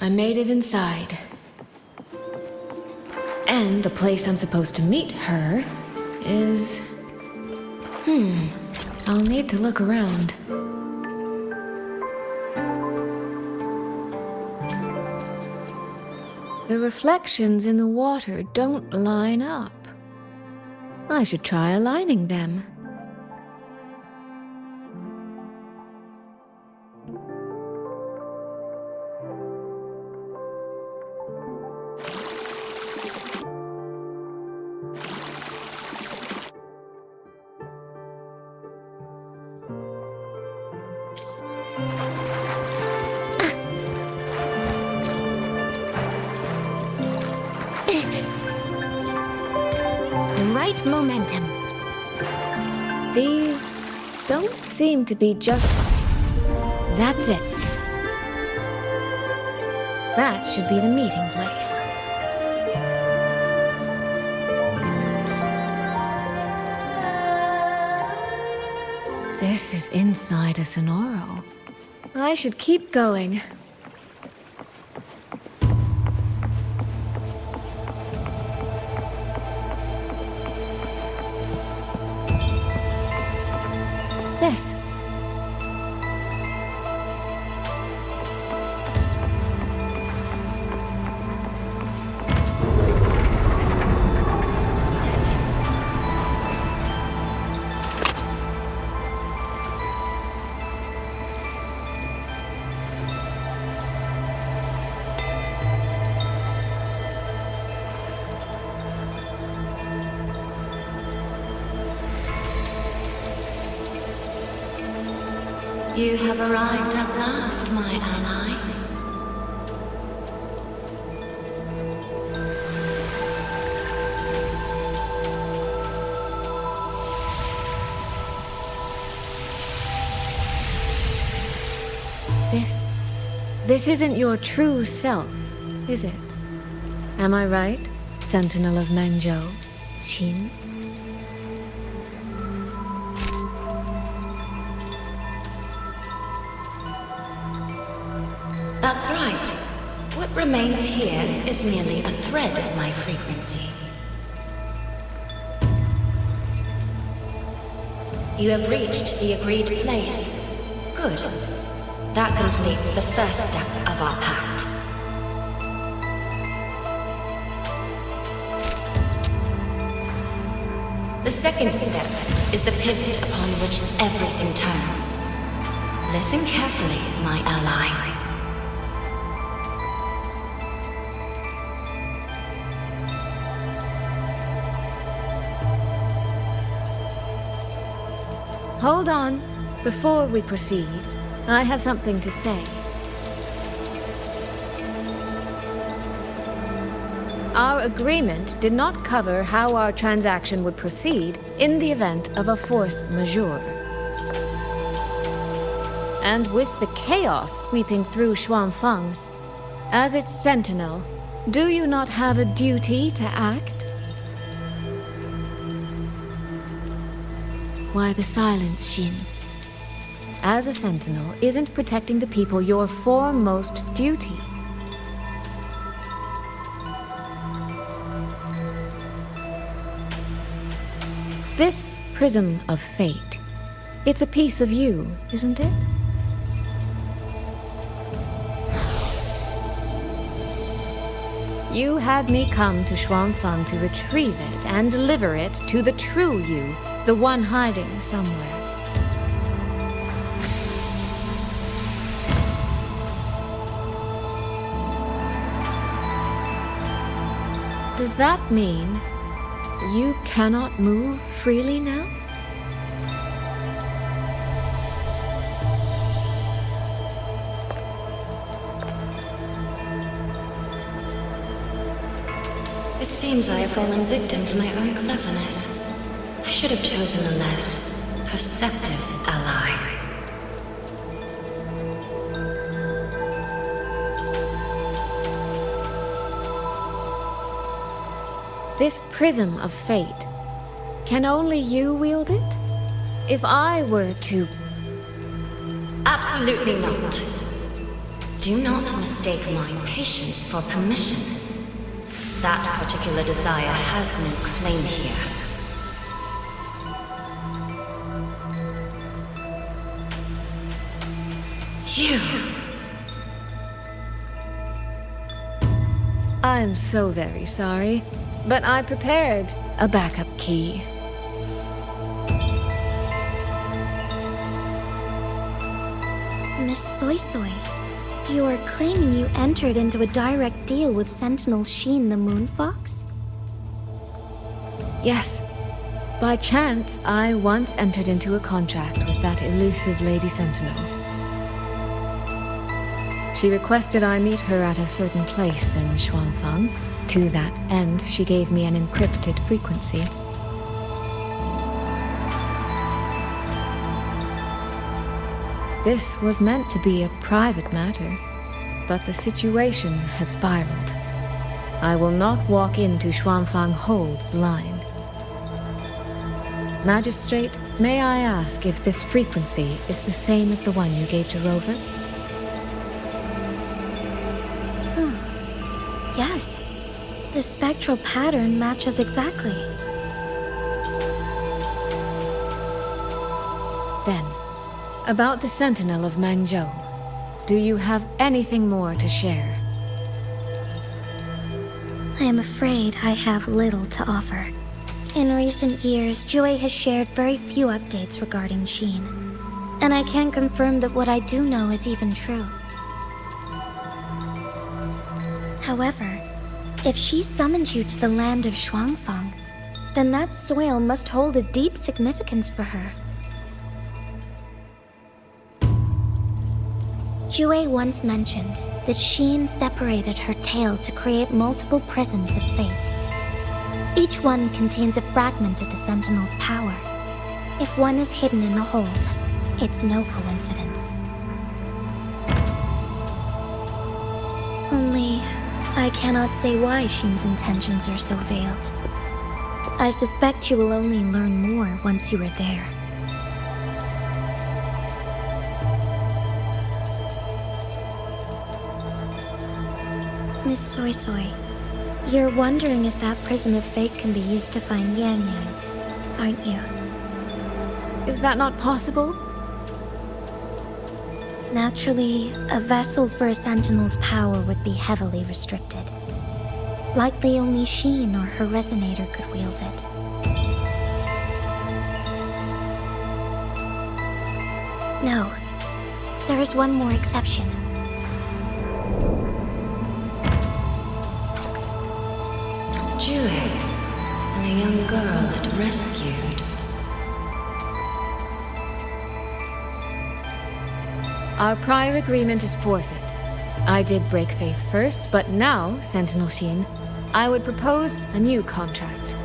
I made it inside. And the place I'm supposed to meet her is... I'll need to look around. The reflections in the water don't line up. I should try aligning them. right momentum. These don't seem to be just... That's it. That should be the meeting place. This is inside a Sonoro. I should keep going. This. You have arrived at last, my ally. This isn't your true self, is it? Am I right, Sentinel of Mengzhou, Xin? That's right. What remains here is merely a thread of my frequency. You have reached the agreed place. Good. That completes the first step of our pact. The second step is the pivot upon which everything turns. Listen carefully, my ally. Hold on. Before we proceed, I have something to say. Our agreement did not cover how our transaction would proceed in the event of a force majeure. And with the chaos sweeping through Xuanfang, as its sentinel, do you not have a duty to act? Why the silence, Xin? As a sentinel, isn't protecting the people your foremost duty? This prism of fate, it's a piece of you, isn't it? You had me come to Xuanfang to retrieve it and deliver it to the true you, the one hiding somewhere. Does that mean you cannot move freely now? It seems I have fallen victim to my own cleverness. I should have chosen a less perceptive ally. This prism of fate, can only you wield it? If I were to... Absolutely not. Do not mistake my patience for permission. That particular desire has no claim here. You... I'm so very sorry, but I prepared a backup key. Miss Soy Soy, you are claiming you entered into a direct deal with Sentinel Xin the Moonfox? Yes. By chance, I once entered into a contract with that elusive Lady Sentinel. She requested I meet her at a certain place in Xuanfang. To that end, she gave me an encrypted frequency. This was meant to be a private matter, but the situation has spiraled. I will not walk into Xuanfang Hold blind. Magistrate, may I ask if this frequency is the same as the one you gave to Rover? Yes. The spectral pattern matches exactly. Then, about the Sentinel of Mangzhou, do you have anything more to share? I am afraid I have little to offer. In recent years, Jue has shared very few updates regarding Xin, and I can't confirm that what I do know is even true. However, if she summoned you to the land of Xuanfang, then that soil must hold a deep significance for her. Jue once mentioned that Xin separated her tail to create multiple prisms of fate. Each one contains a fragment of the Sentinel's power. If one is hidden in the hold, it's no coincidence. Only, I cannot say why Xin's intentions are so veiled. I suspect you will only learn more once you are there. Miss Soy Soy, you're wondering if that prism of fate can be used to find Yang Yang, aren't you? Is that not possible? Naturally, a vessel for a Sentinel's power would be heavily restricted. Likely only Xin or her resonator could wield it. No, there is one more exception. Jue, and the young girl it rescued. Our prior agreement is forfeit. I did break faith first, but now, Sentinel Xin, I would propose a new contract.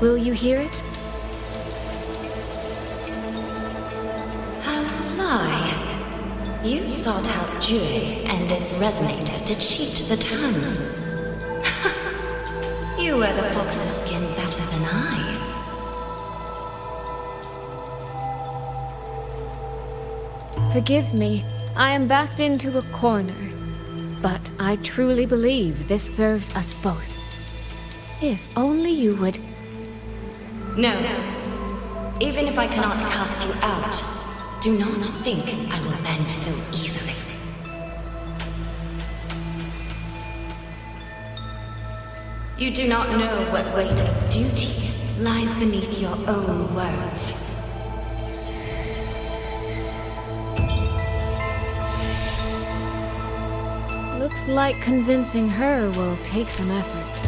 Will you hear it? How sly. You sought out Jue and its resonator to cheat the terms. You wear the fox's skin better than I. Forgive me, I am backed into a corner. But I truly believe this serves us both. If only you would... No. Even if I cannot cast you out, do not think I will bend so easily. You do not know what weight of duty lies beneath your own words. Looks like convincing her will take some effort.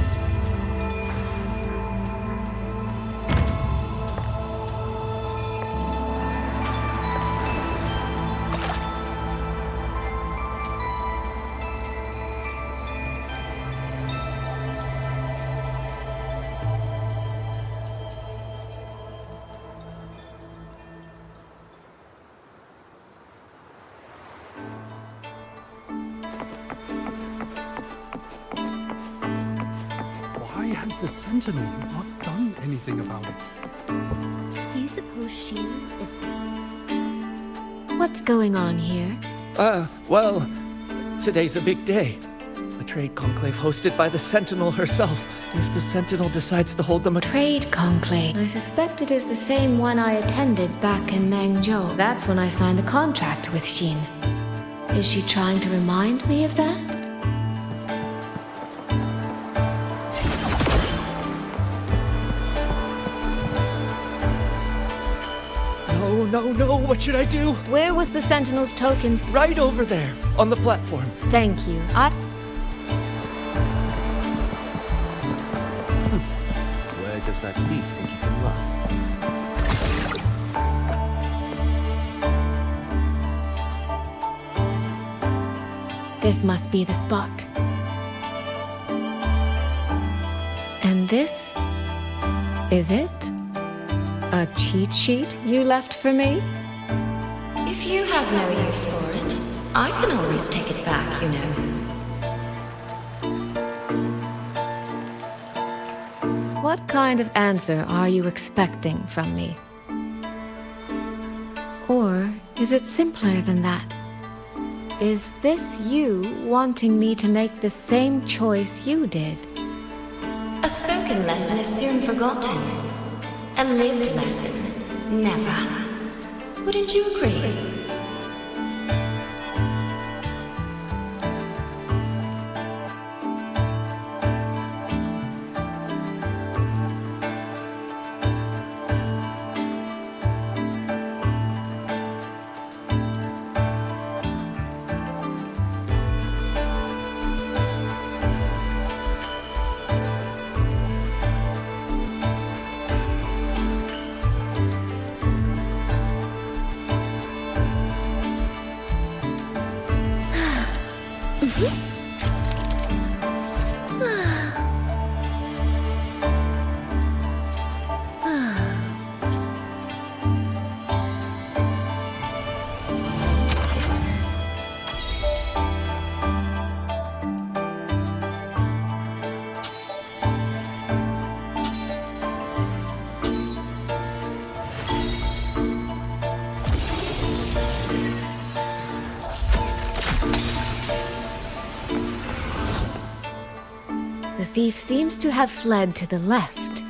Why has the Sentinel not done anything about it? Do you suppose she is... What's going on here? Well, today's a big day. A trade conclave hosted by the Sentinel herself. If the Sentinel decides to hold them a Trade conclave. I suspect it is the same one I attended back in Mangzhou. That's when I signed the contract with Xin. Is she trying to remind me of that? No, what should I do? Where was the Sentinel's tokens? Right over there, on the platform. Thank you. Where does that thief think he can run? This must be the spot. And this is it? A cheat sheet you left for me? If If you have no use for it, I can always take it back, you know. What kind of answer are you expecting from me? Or is it simpler than that? Is this you wanting me to make the same choice you did? A spoken lesson is soon forgotten. A lived lesson, never. Wouldn't you agree? The thief seems to have fled to the left.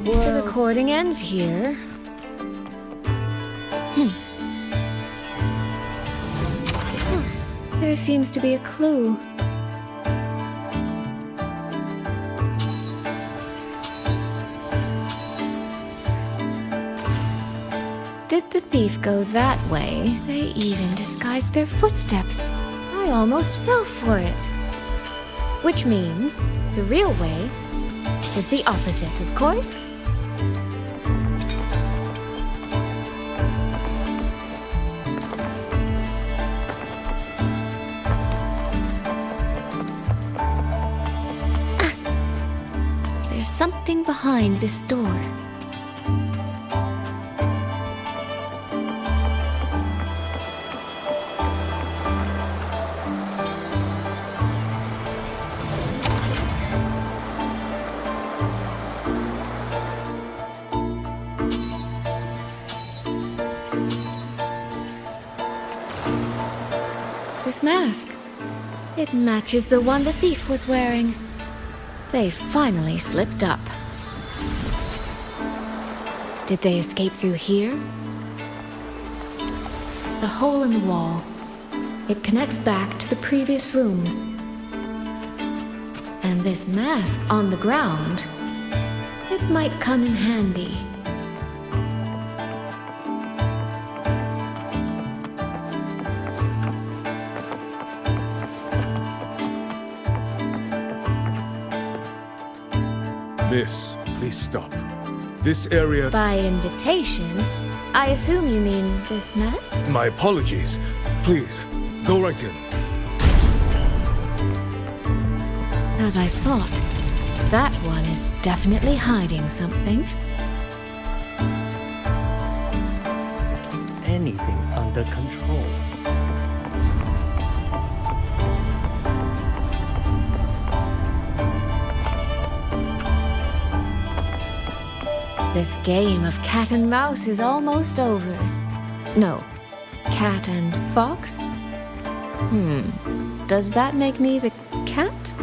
The recording ends here. There seems to be a clue. Did the thief go that way? They even disguised their footsteps. I almost fell for it. Which means the real way is the opposite, of course. There's something behind this door. This mask. It matches the one the thief was wearing. They finally slipped up. Did they escape through here? The hole in the wall. It connects back to the previous room. And this mask on the ground, it might come in handy. Miss, please stop. This area... By invitation, I assume you mean this mask? My apologies. Please, go right in. As I thought, that one is definitely hiding something. Anything under control. This game of cat and mouse is almost over. No, cat and fox? Does that make me the cat?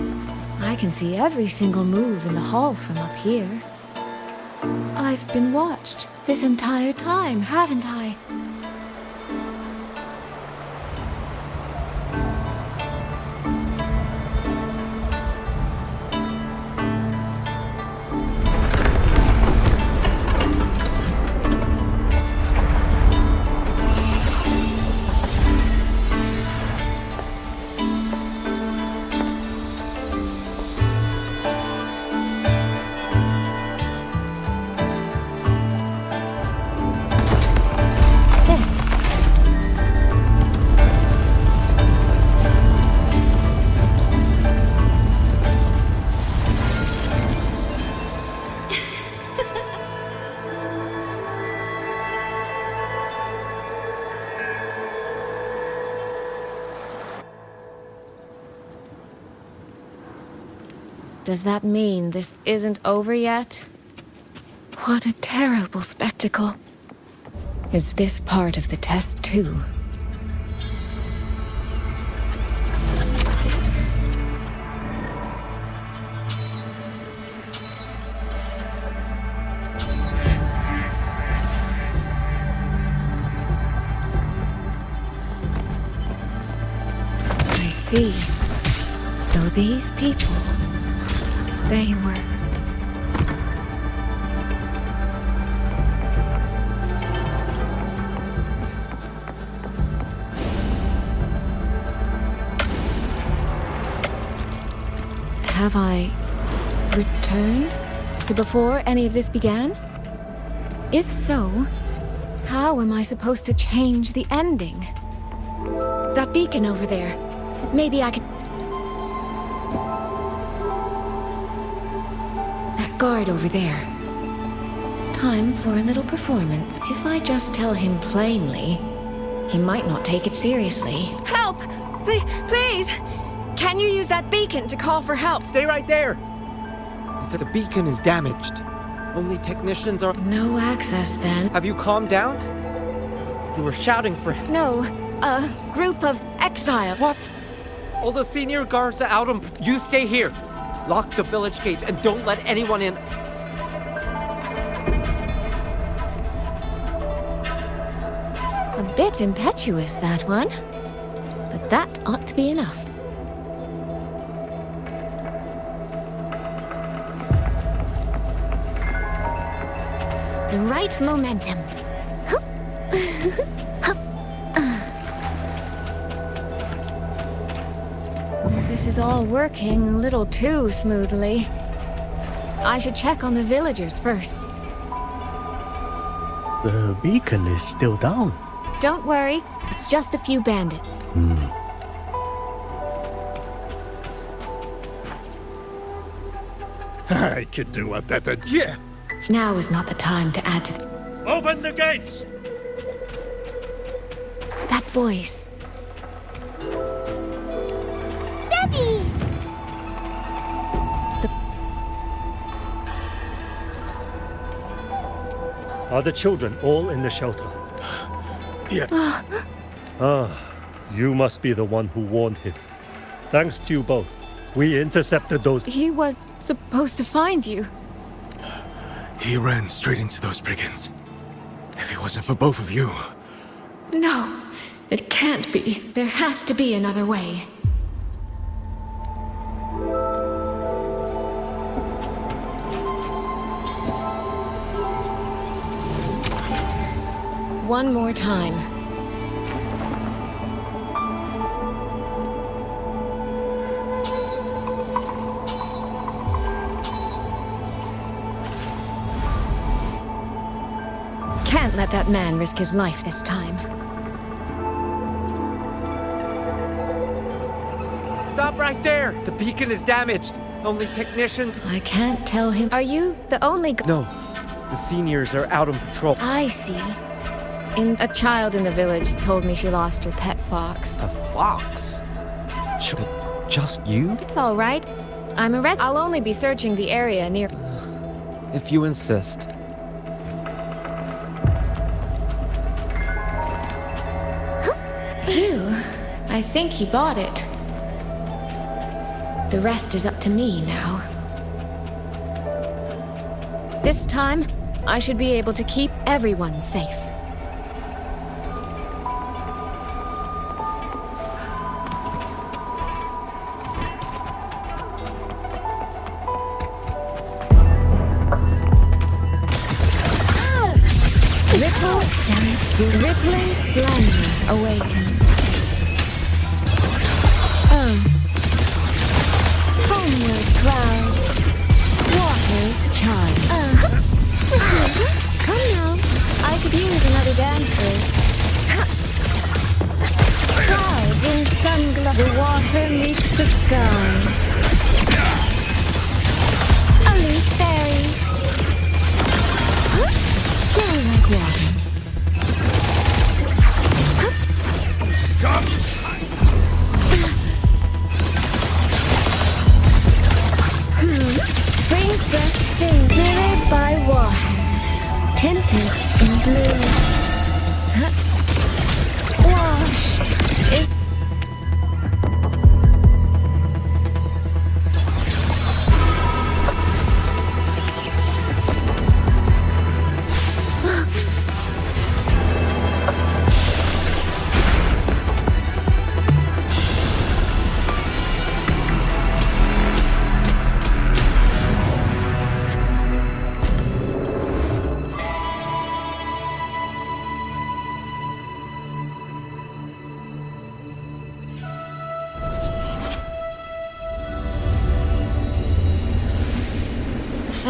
I can see every single move in the hall from up here. I've been watched this entire time, haven't I? Does that mean this isn't over yet? What a terrible spectacle. Is this part of the test too? I see. So these people, they were... Have I returned to before any of this began? If so, how am I supposed to change the ending? That beacon over there, maybe I could... That guard over there. Time for a little performance. If I just tell him plainly, he might not take it seriously. Help! Please! Can you use that beacon to call for help? Stay right there! The beacon is damaged. Only technicians are... No access, then. Have you calmed down? You were shouting for... No, a group of exiles. What? All the senior guards are out on... You stay here. Lock the village gates and don't let anyone in. A bit impetuous, that one. But that ought to be enough. The right momentum. This is all working a little too smoothly. I should check on the villagers first. The beacon is still down. Don't worry, it's just a few bandits. I could do a better job. Yeah! Now is not the time to add to... Open the gates! That voice. Daddy! Are the children all in the shelter? Yeah. You must be the one who warned him. Thanks to you both. We intercepted those... He was supposed to find you. He ran straight into those brigands. If it wasn't for both of you... No, it can't be. There has to be another way. One more time. Can't let that man risk his life this time. Stop right there! The beacon is damaged. Only technician... I can't tell him. Are you the only... No. The seniors are out on patrol. I see. A child in the village told me she lost her pet fox. A fox? Just you? It's all right. I'm a ret. I'll only be searching the area near... If you insist. Phew. I think he bought it. The rest is up to me now. This time, I should be able to keep everyone safe. Rippling splendor awakens. Homeward clouds, waters charge. Come now, I could use another dancer. Clouds in sunglow, the water meets the sky. Only fairies. Flow like water.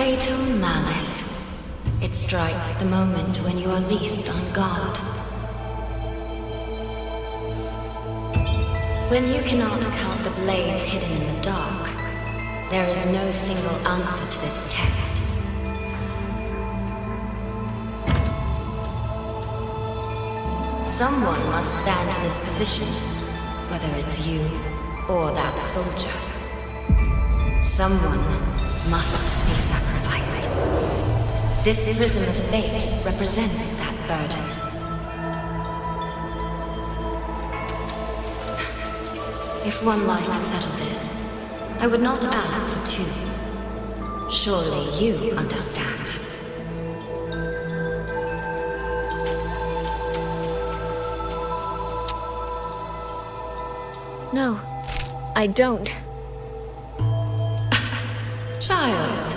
fatal malice. It strikes the moment when you are least on guard. When you cannot count the blades hidden in the dark, there is no single answer to this test. Someone must stand in this position, whether it's you or that soldier. Someone must be sacrificed. This prism of fate represents that burden. If one life could settle this, I would not ask for two. Surely you understand. No, I don't. Child,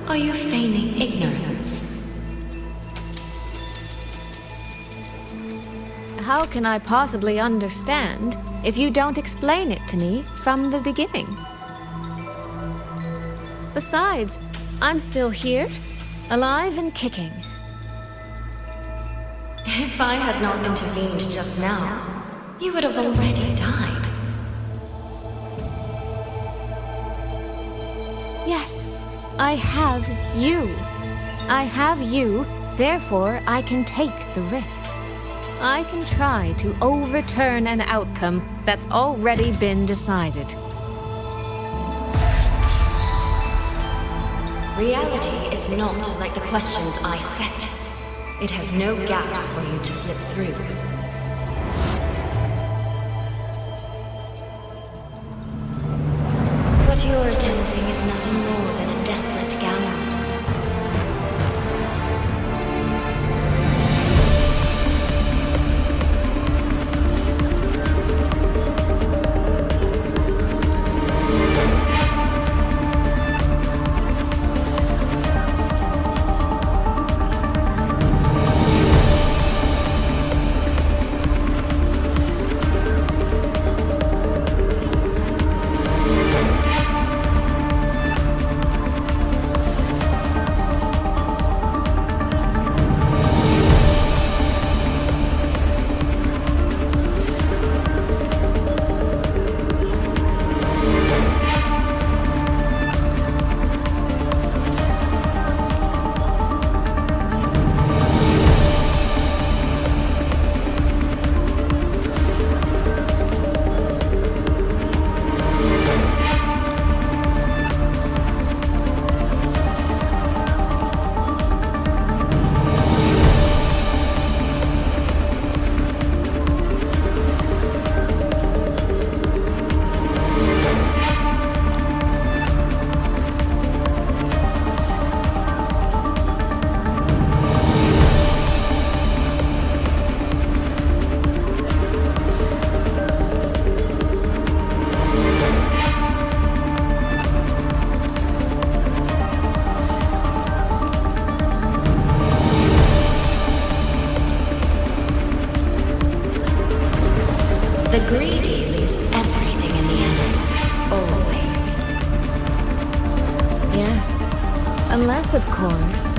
are you feigning ignorance? How can I possibly understand if you don't explain it to me from the beginning? Besides, I'm still here, alive and kicking. If I had not intervened just now, you would have already died. Yes, I have you. I have you, therefore I can take the risk. I can try to overturn an outcome that's already been decided. Reality is not like the questions I set. It has no gaps for you to slip through. What you're attempting is nothing more than a desperate gamble. The greedy lose everything in the end. Always. Yes, unless, of course,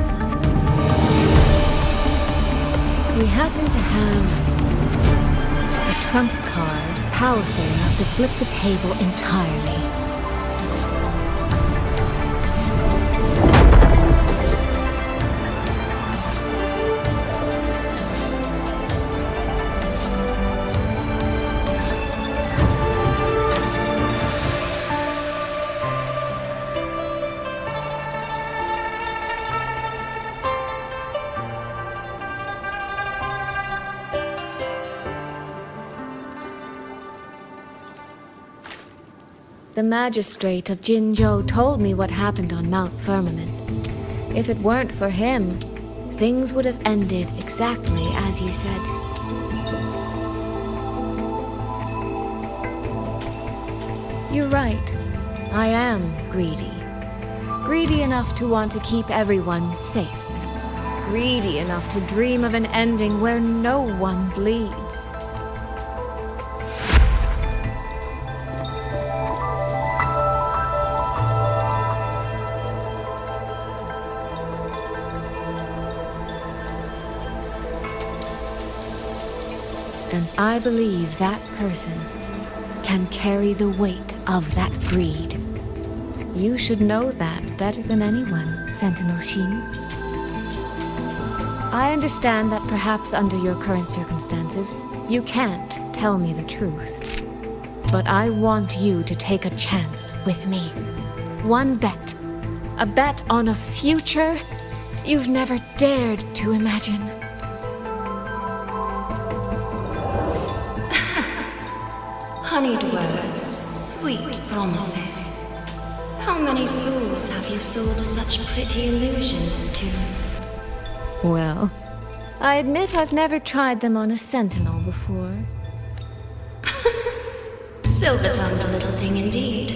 we happen to have a trump card powerful enough to flip the table entirely. The magistrate of Jinzhou told me what happened on Mount Firmament. If it weren't for him, things would have ended exactly as you said. You're right. I am greedy. Greedy enough to want to keep everyone safe. Greedy enough to dream of an ending where no one bleeds. And I believe that person can carry the weight of that greed. You should know that better than anyone, Sentinel Xin. I understand that perhaps under your current circumstances, you can't tell me the truth. But I want you to take a chance with me. One bet. A bet on a future you've never dared to imagine. Honeyed words, sweet promises. How many souls have you sold such pretty illusions to? Well, I admit I've never tried them on a sentinel before. Silver-tongued little thing indeed.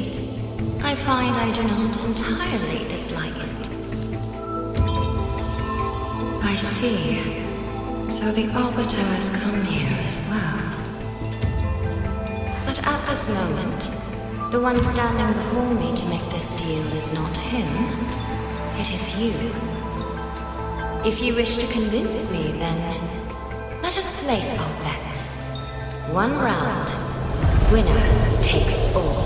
I find I do not entirely dislike it. I see. So the Arbiter has come here as well. But at this moment, the one standing before me to make this deal is not him. It is you. If you wish to convince me, then let us place our bets. One round. Winner takes all.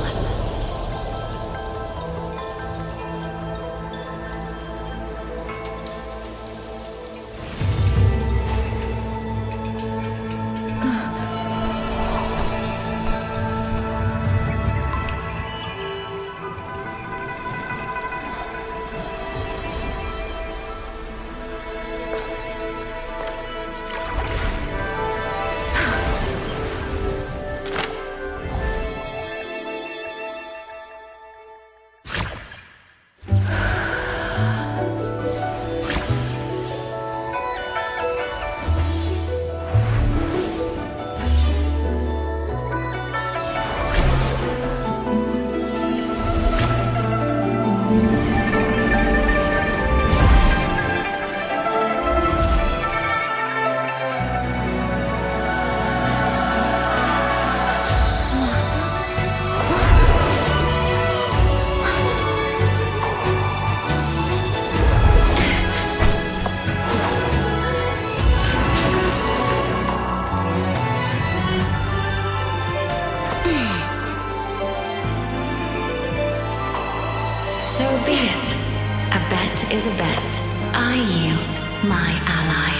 Is a bet. I yield my ally.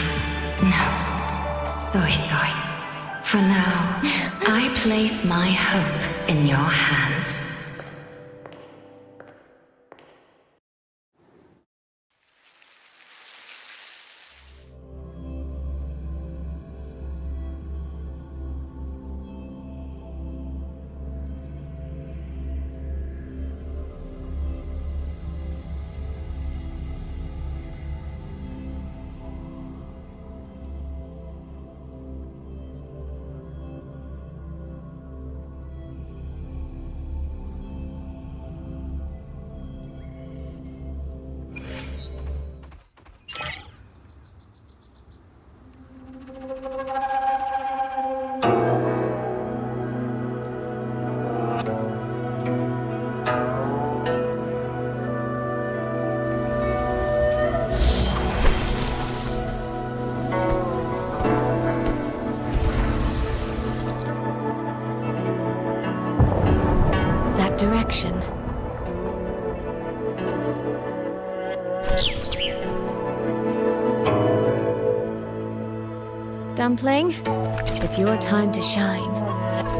No. Soy. For now, I place my hope in your hands. Direction. Dumpling, it's your time to shine.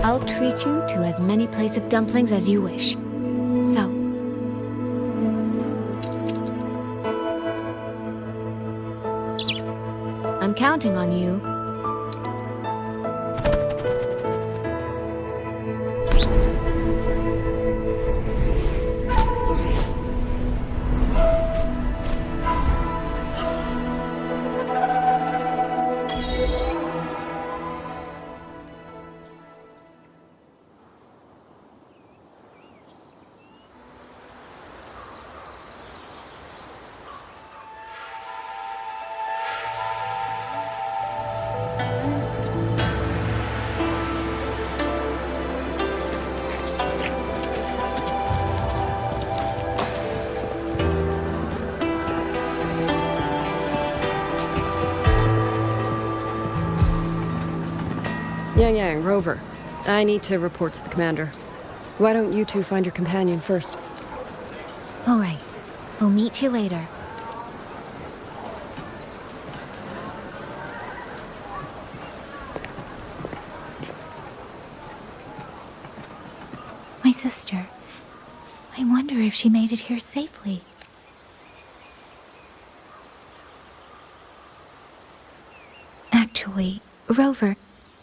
I'll treat you to as many plates of dumplings as you wish. So, I'm counting on you. Yang, Rover. I need to report to the commander. Why don't you two find your companion first? All right. We'll meet you later. My sister. I wonder if she made it here safely. Actually, Rover,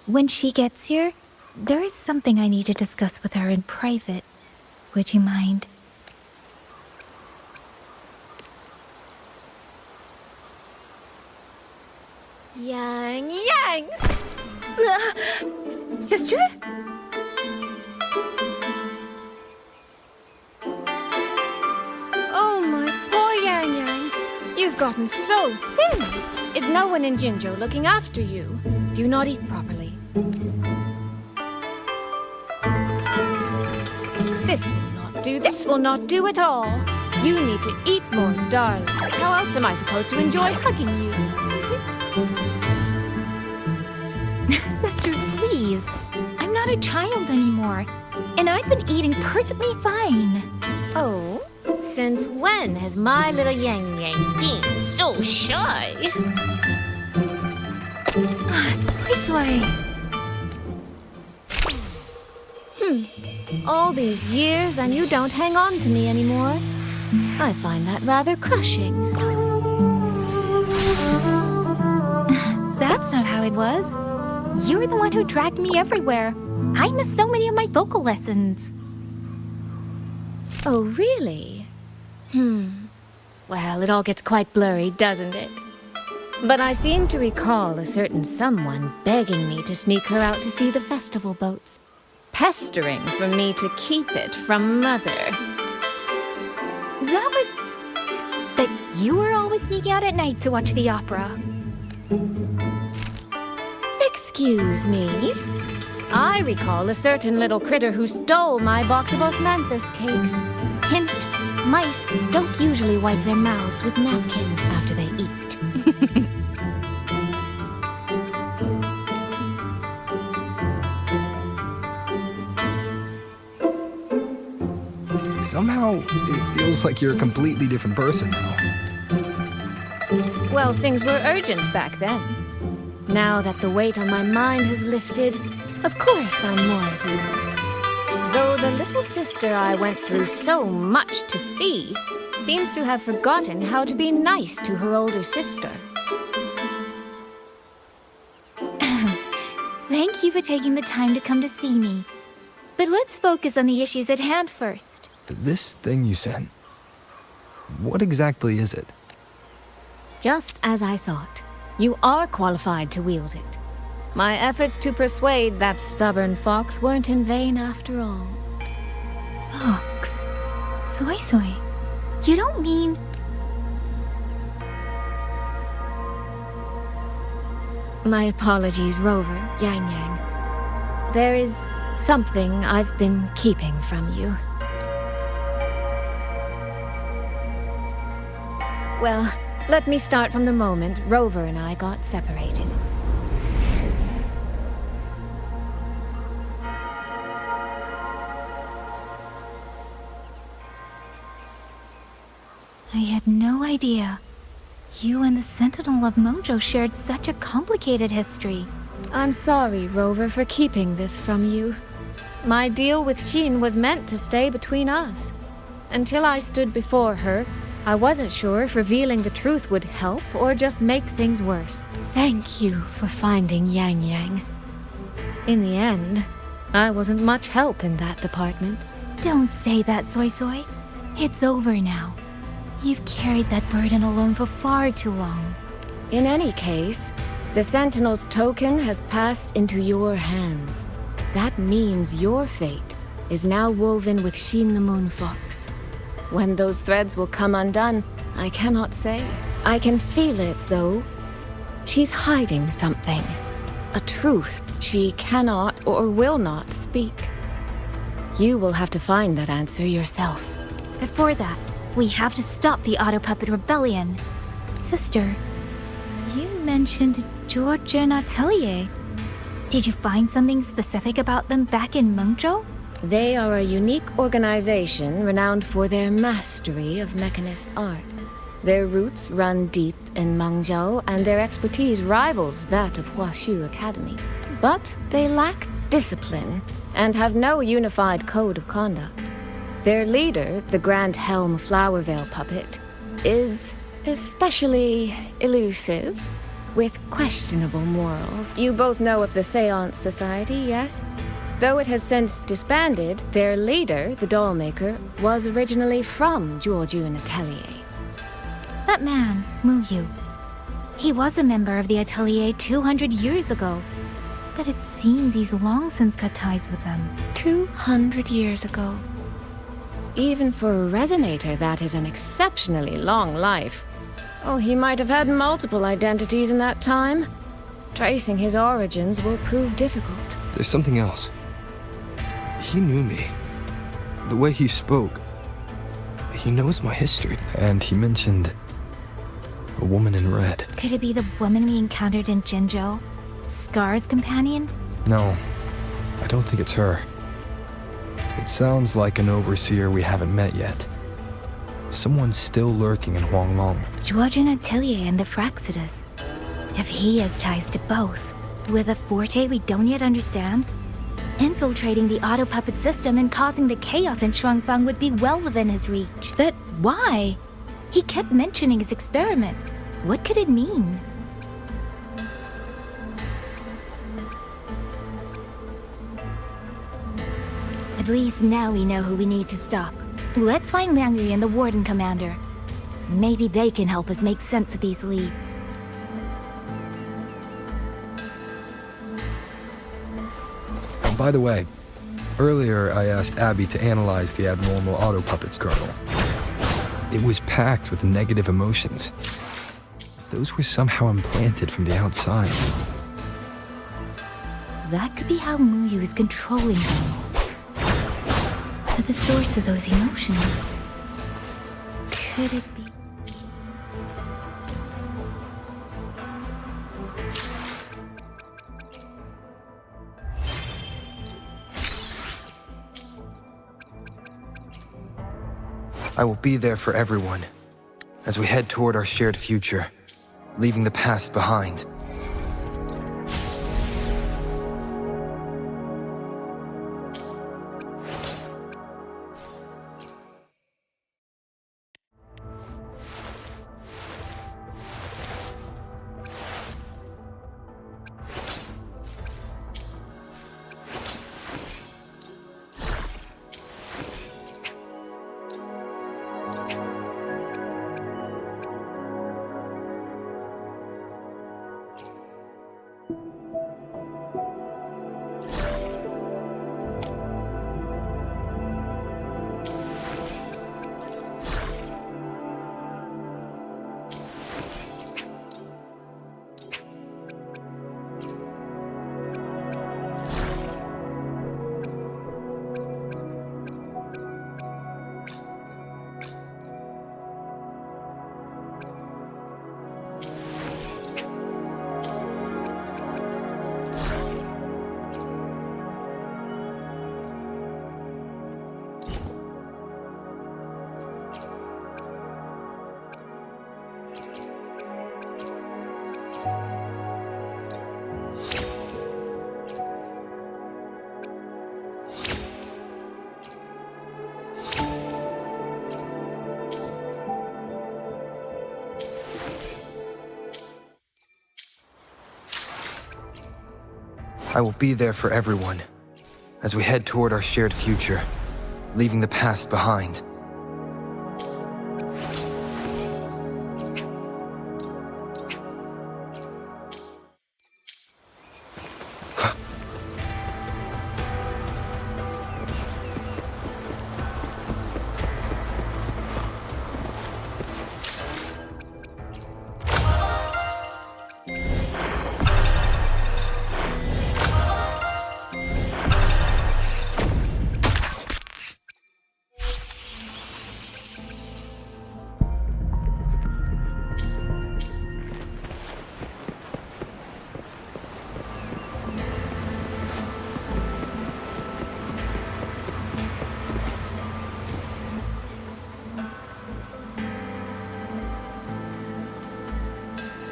when she gets here, there is something I need to discuss with her in private. Would you mind? Yang! Sister? Oh, my poor Yang. You've gotten so thin. Is no one in Jinzhou looking after you? Do you not eat properly? This will not do. This will not do at all. You need to eat more, darling. How else am I supposed to enjoy hugging you? Sister, please. I'm not a child anymore. And I've been eating perfectly fine. Oh? Since when has my little Yang been so shy? Soy. All these years and you don't hang on to me anymore. I find that rather crushing. That's not how it was. You're the one who dragged me everywhere. I missed so many of my vocal lessons. Oh, really? Well, it all gets quite blurry, doesn't it? But I seem to recall a certain someone begging me to sneak her out to see the festival boats, pestering for me to keep it from Mother. That was... But you were always sneaking out at night to watch the opera. Excuse me? I recall a certain little critter who stole my box of osmanthus cakes. Hint, mice don't usually wipe their mouths with napkins after they eat. Somehow, it feels like you're a completely different person now. Well, things were urgent back then. Now that the weight on my mind has lifted, of course I'm more at ease. Though the little sister I went through so much to see seems to have forgotten how to be nice to her older sister. Thank you for taking the time to come to see me. But let's focus on the issues at hand first. This thing you sent, what exactly is it? Just as I thought. You are qualified to wield it. My efforts to persuade that stubborn fox weren't in vain after all. Fox? Soy. You don't mean... My apologies, Rover, Yang. There is something I've been keeping from you. Well, let me start from the moment Rover and I got separated. I had no idea. You and the Sentinel of Mengzhou shared such a complicated history. I'm sorry, Rover, for keeping this from you. My deal with Xin was meant to stay between us. Until I stood before her, I wasn't sure if revealing the truth would help or just make things worse. Thank you for finding Yang. In the end, I wasn't much help in that department. Don't say that, Soy. It's over now. You've carried that burden alone for far too long. In any case, the Sentinel's token has passed into your hands. That means your fate is now woven with Xin the Moon Fox. When those threads will come undone, I cannot say. I can feel it, though. She's hiding something. A truth she cannot or will not speak. You will have to find that answer yourself. Before that, we have to stop the Auto Puppet Rebellion. Sister, you mentioned George and Atelier. Did you find something specific about them back in Mengzhou? They are a unique organization renowned for their mastery of mechanist art. Their roots run deep in Mengzhou, and their expertise rivals that of Huashu Academy. But they lack discipline and have no unified code of conduct. Their leader, the Grand Helm Flowervale puppet, is especially elusive, with questionable morals. You both know of the Seance Society, yes? Though it has since disbanded, their leader, the dollmaker, was originally from Jiujun Atelier. That man, Mu Yu. He was a member of the Atelier 200 years ago. But it seems he's long since cut ties with them. 200 years ago. Even for a resonator, that is an exceptionally long life. Oh, he might have had multiple identities in that time. Tracing his origins will prove difficult. There's something else. He knew me. The way he spoke. He knows my history. And he mentioned a woman in red. Could it be the woman we encountered in Jinzhou? Scar's companion? No, I don't think it's her. It sounds like an overseer we haven't met yet. Someone's still lurking in Huanglong. Jiujun Atelier and the Fraxidus. If he has ties to both, with a forte we don't yet understand, infiltrating the auto puppet system and causing the chaos in Xuanfang would be well within his reach. But why? He kept mentioning his experiment. What could it mean? At least now we know who we need to stop. Let's find Liang Yu and the Warden Commander. Maybe they can help us make sense of these leads. By the way, earlier I asked Abby to analyze the abnormal auto puppet's kernel. It was packed with negative emotions. Those were somehow implanted from the outside. That could be how Mu Yu is controlling them. But the source of those emotions, could it be? I will be there for everyone as we head toward our shared future, leaving the past behind. I will be there for everyone as we head toward our shared future, leaving the past behind.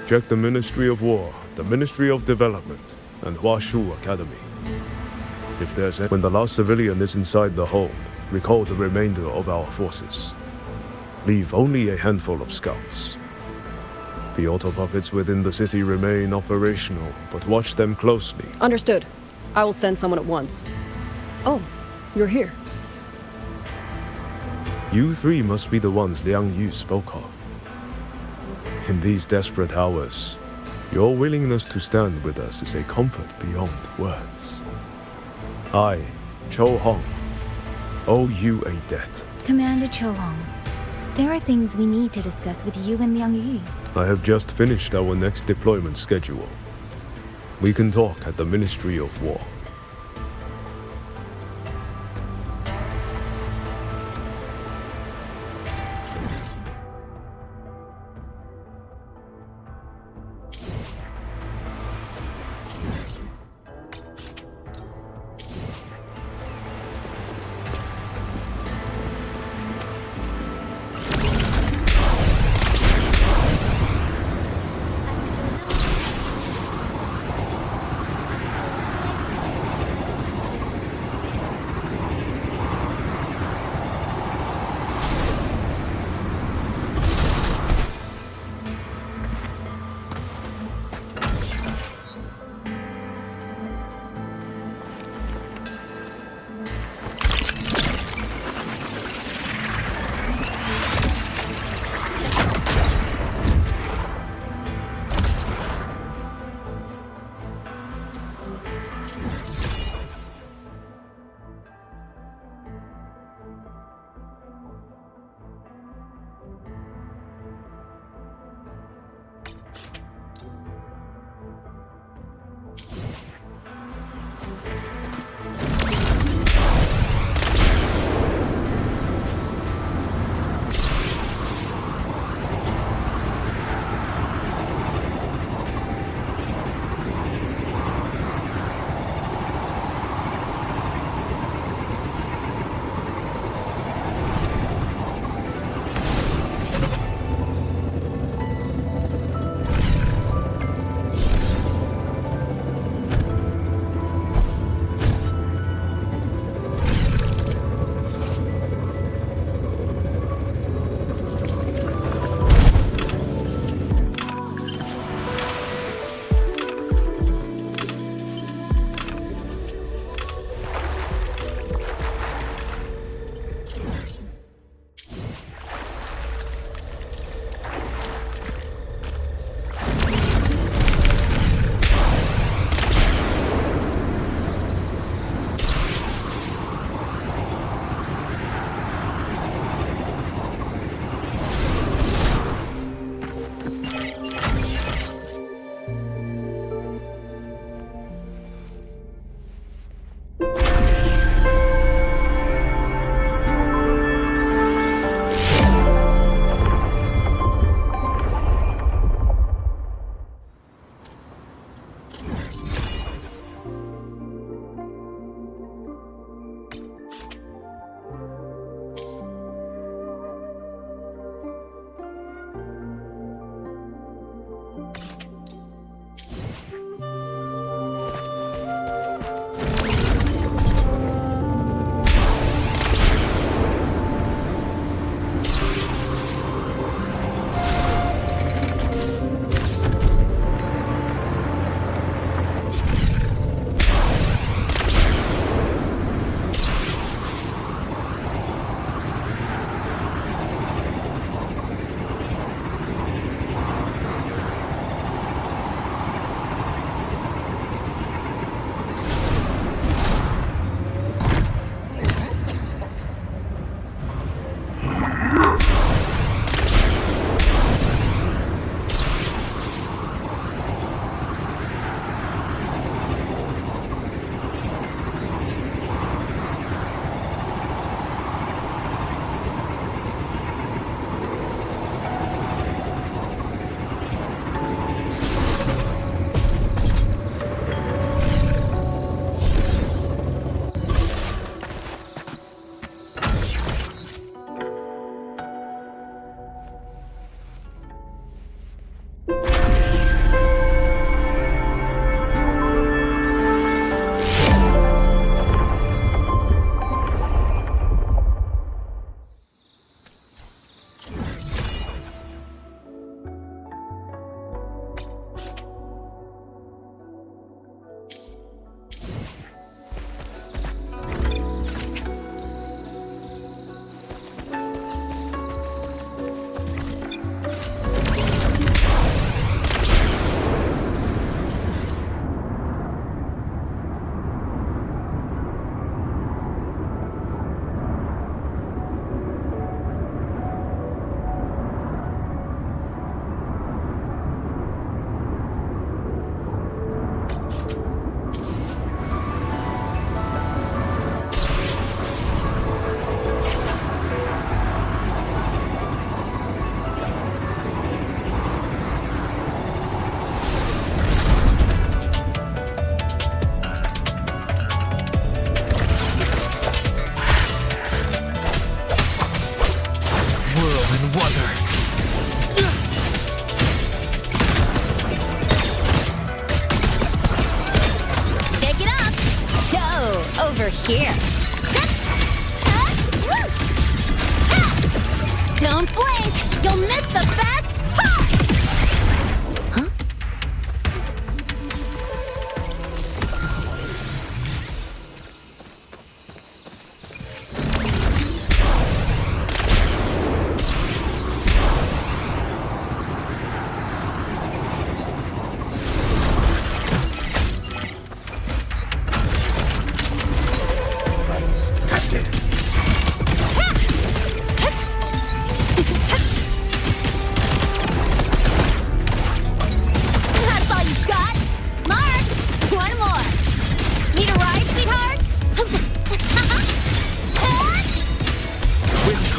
Check the Ministry of War, the Ministry of Development, and Huashu Academy. If there's when the last civilian is inside the hold, recall the remainder of our forces. Leave only a handful of scouts. The auto puppets within the city remain operational, but watch them closely. Understood. I will send someone at once. Oh, you're here. You three must be the ones Liang Yu spoke of. In these desperate hours, your willingness to stand with us is a comfort beyond words. I, Cho Hong, owe you a debt. Commander Cho Hong, there are things we need to discuss with you and Liang Yu. I have just finished our next deployment schedule. We can talk at the Ministry of War.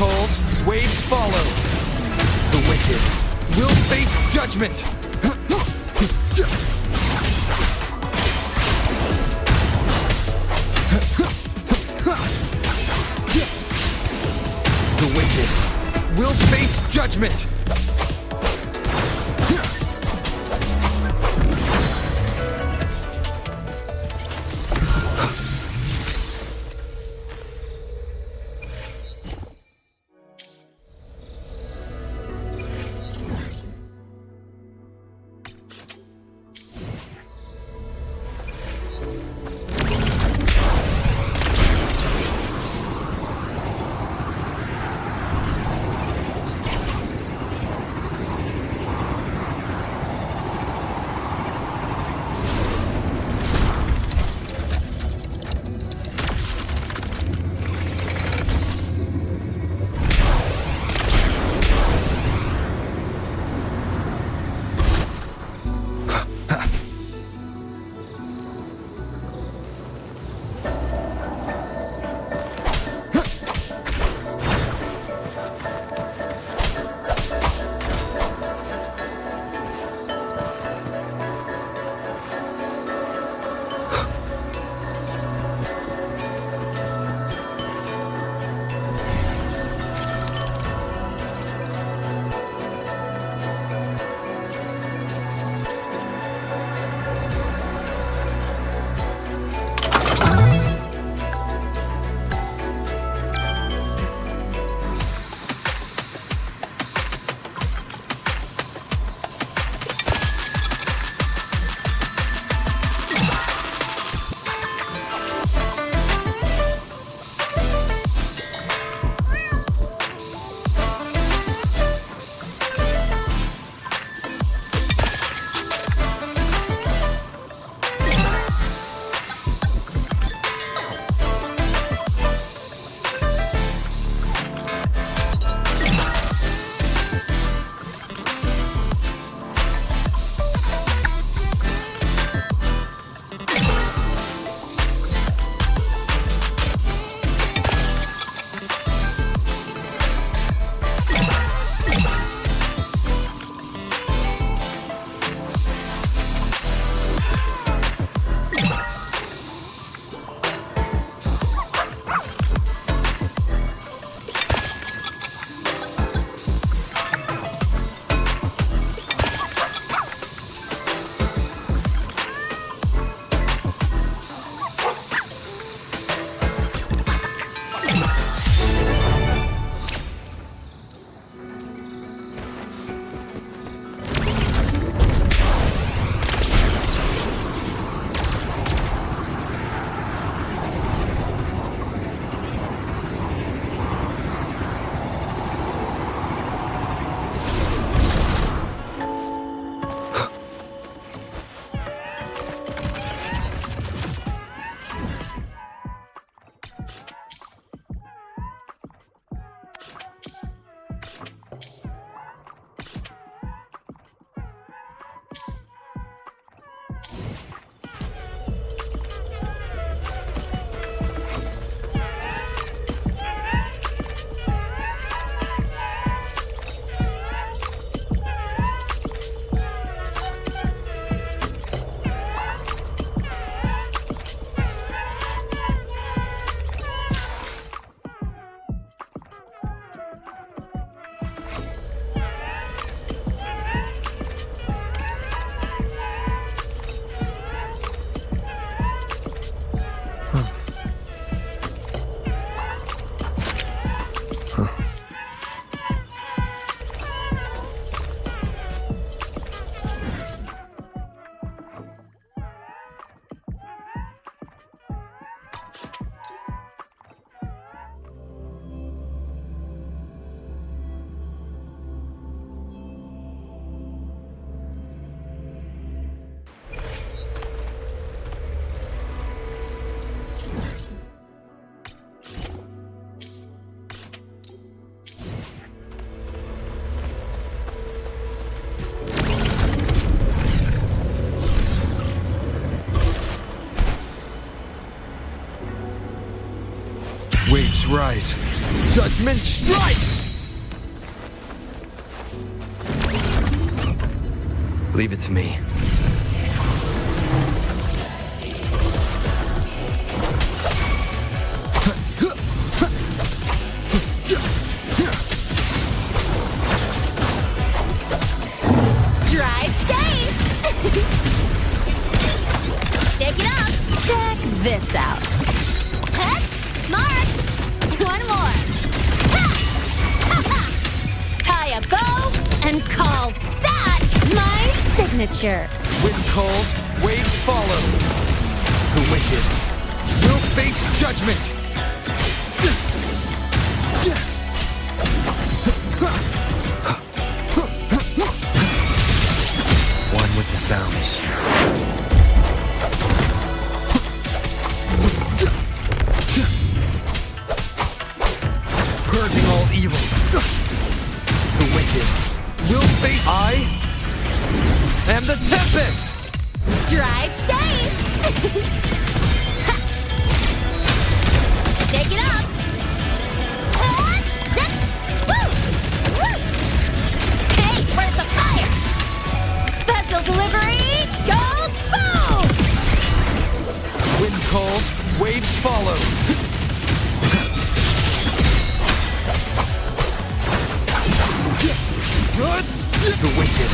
calls, waves follow. The wicked will face judgment. The wicked will face judgment. Waves rise. Judgment strikes! Leave it to me. Drive safe! Shake it up! Check this out. Head, marked! One more! Ha! Ha ha! Tie a bow and call that my signature! Wind calls, waves follow. The wicked will face judgment! One with the sounds. Purging all evil. The wicked will face. I am the Tempest! Drive safe! Ha! Shake it up! And zip! Woo! Woo! Hey, where's the fire? Special delivery goes boom! Wind calls, waves follow. The wicked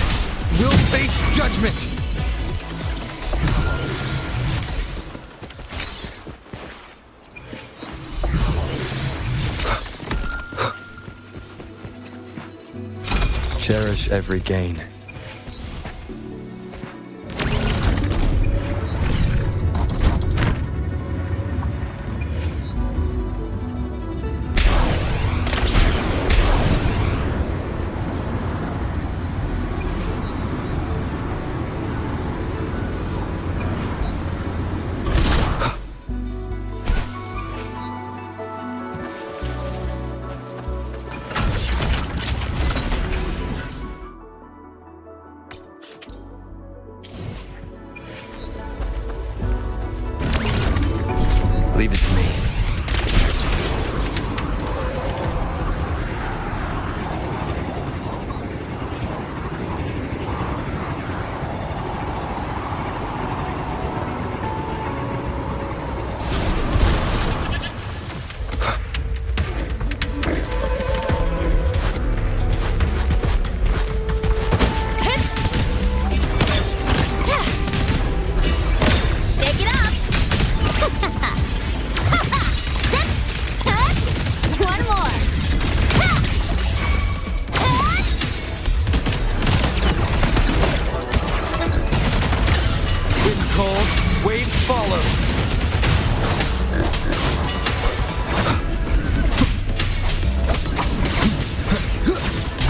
will face judgment! Cherish every gain. Leave it to me. Shake it up! One more! Wind calls, waves follow.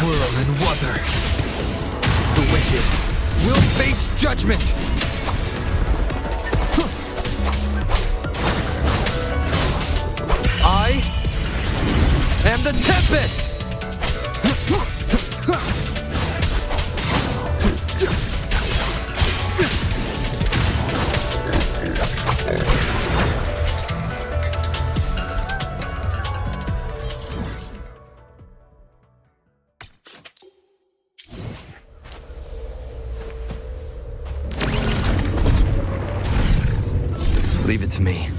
Whirl and wuther. The wicked will face judgment! I am the Tempest! Leave it to me.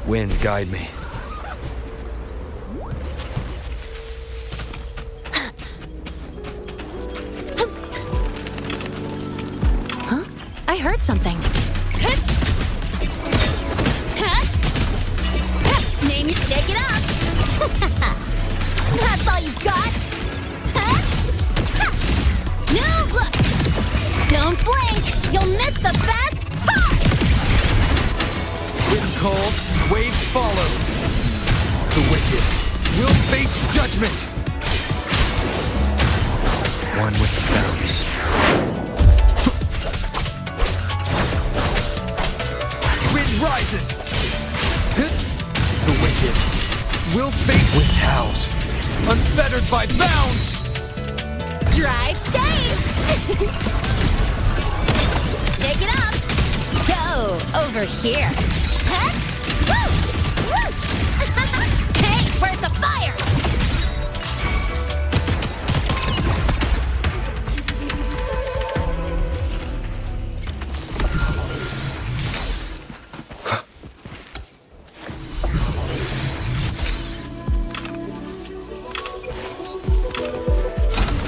Wind, guide me. Huh? I heard something. Name you, shake it up. That's all you got. No, look. Don't blink. You'll miss the best part. Wind calls, waves follow. The wicked will face judgment. One with the sounds. Wind rises. The wicked will face wind howls, unfettered by bounds. Drive safe. Shake it up. Go over here. Hey, where's the fire?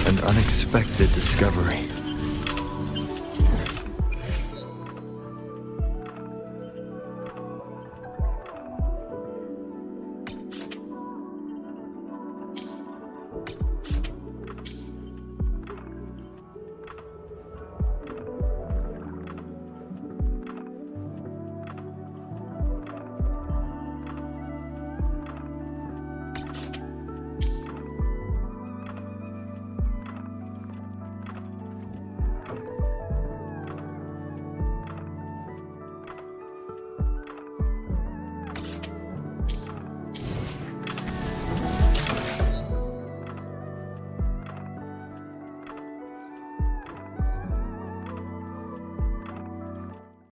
An unexpected discovery.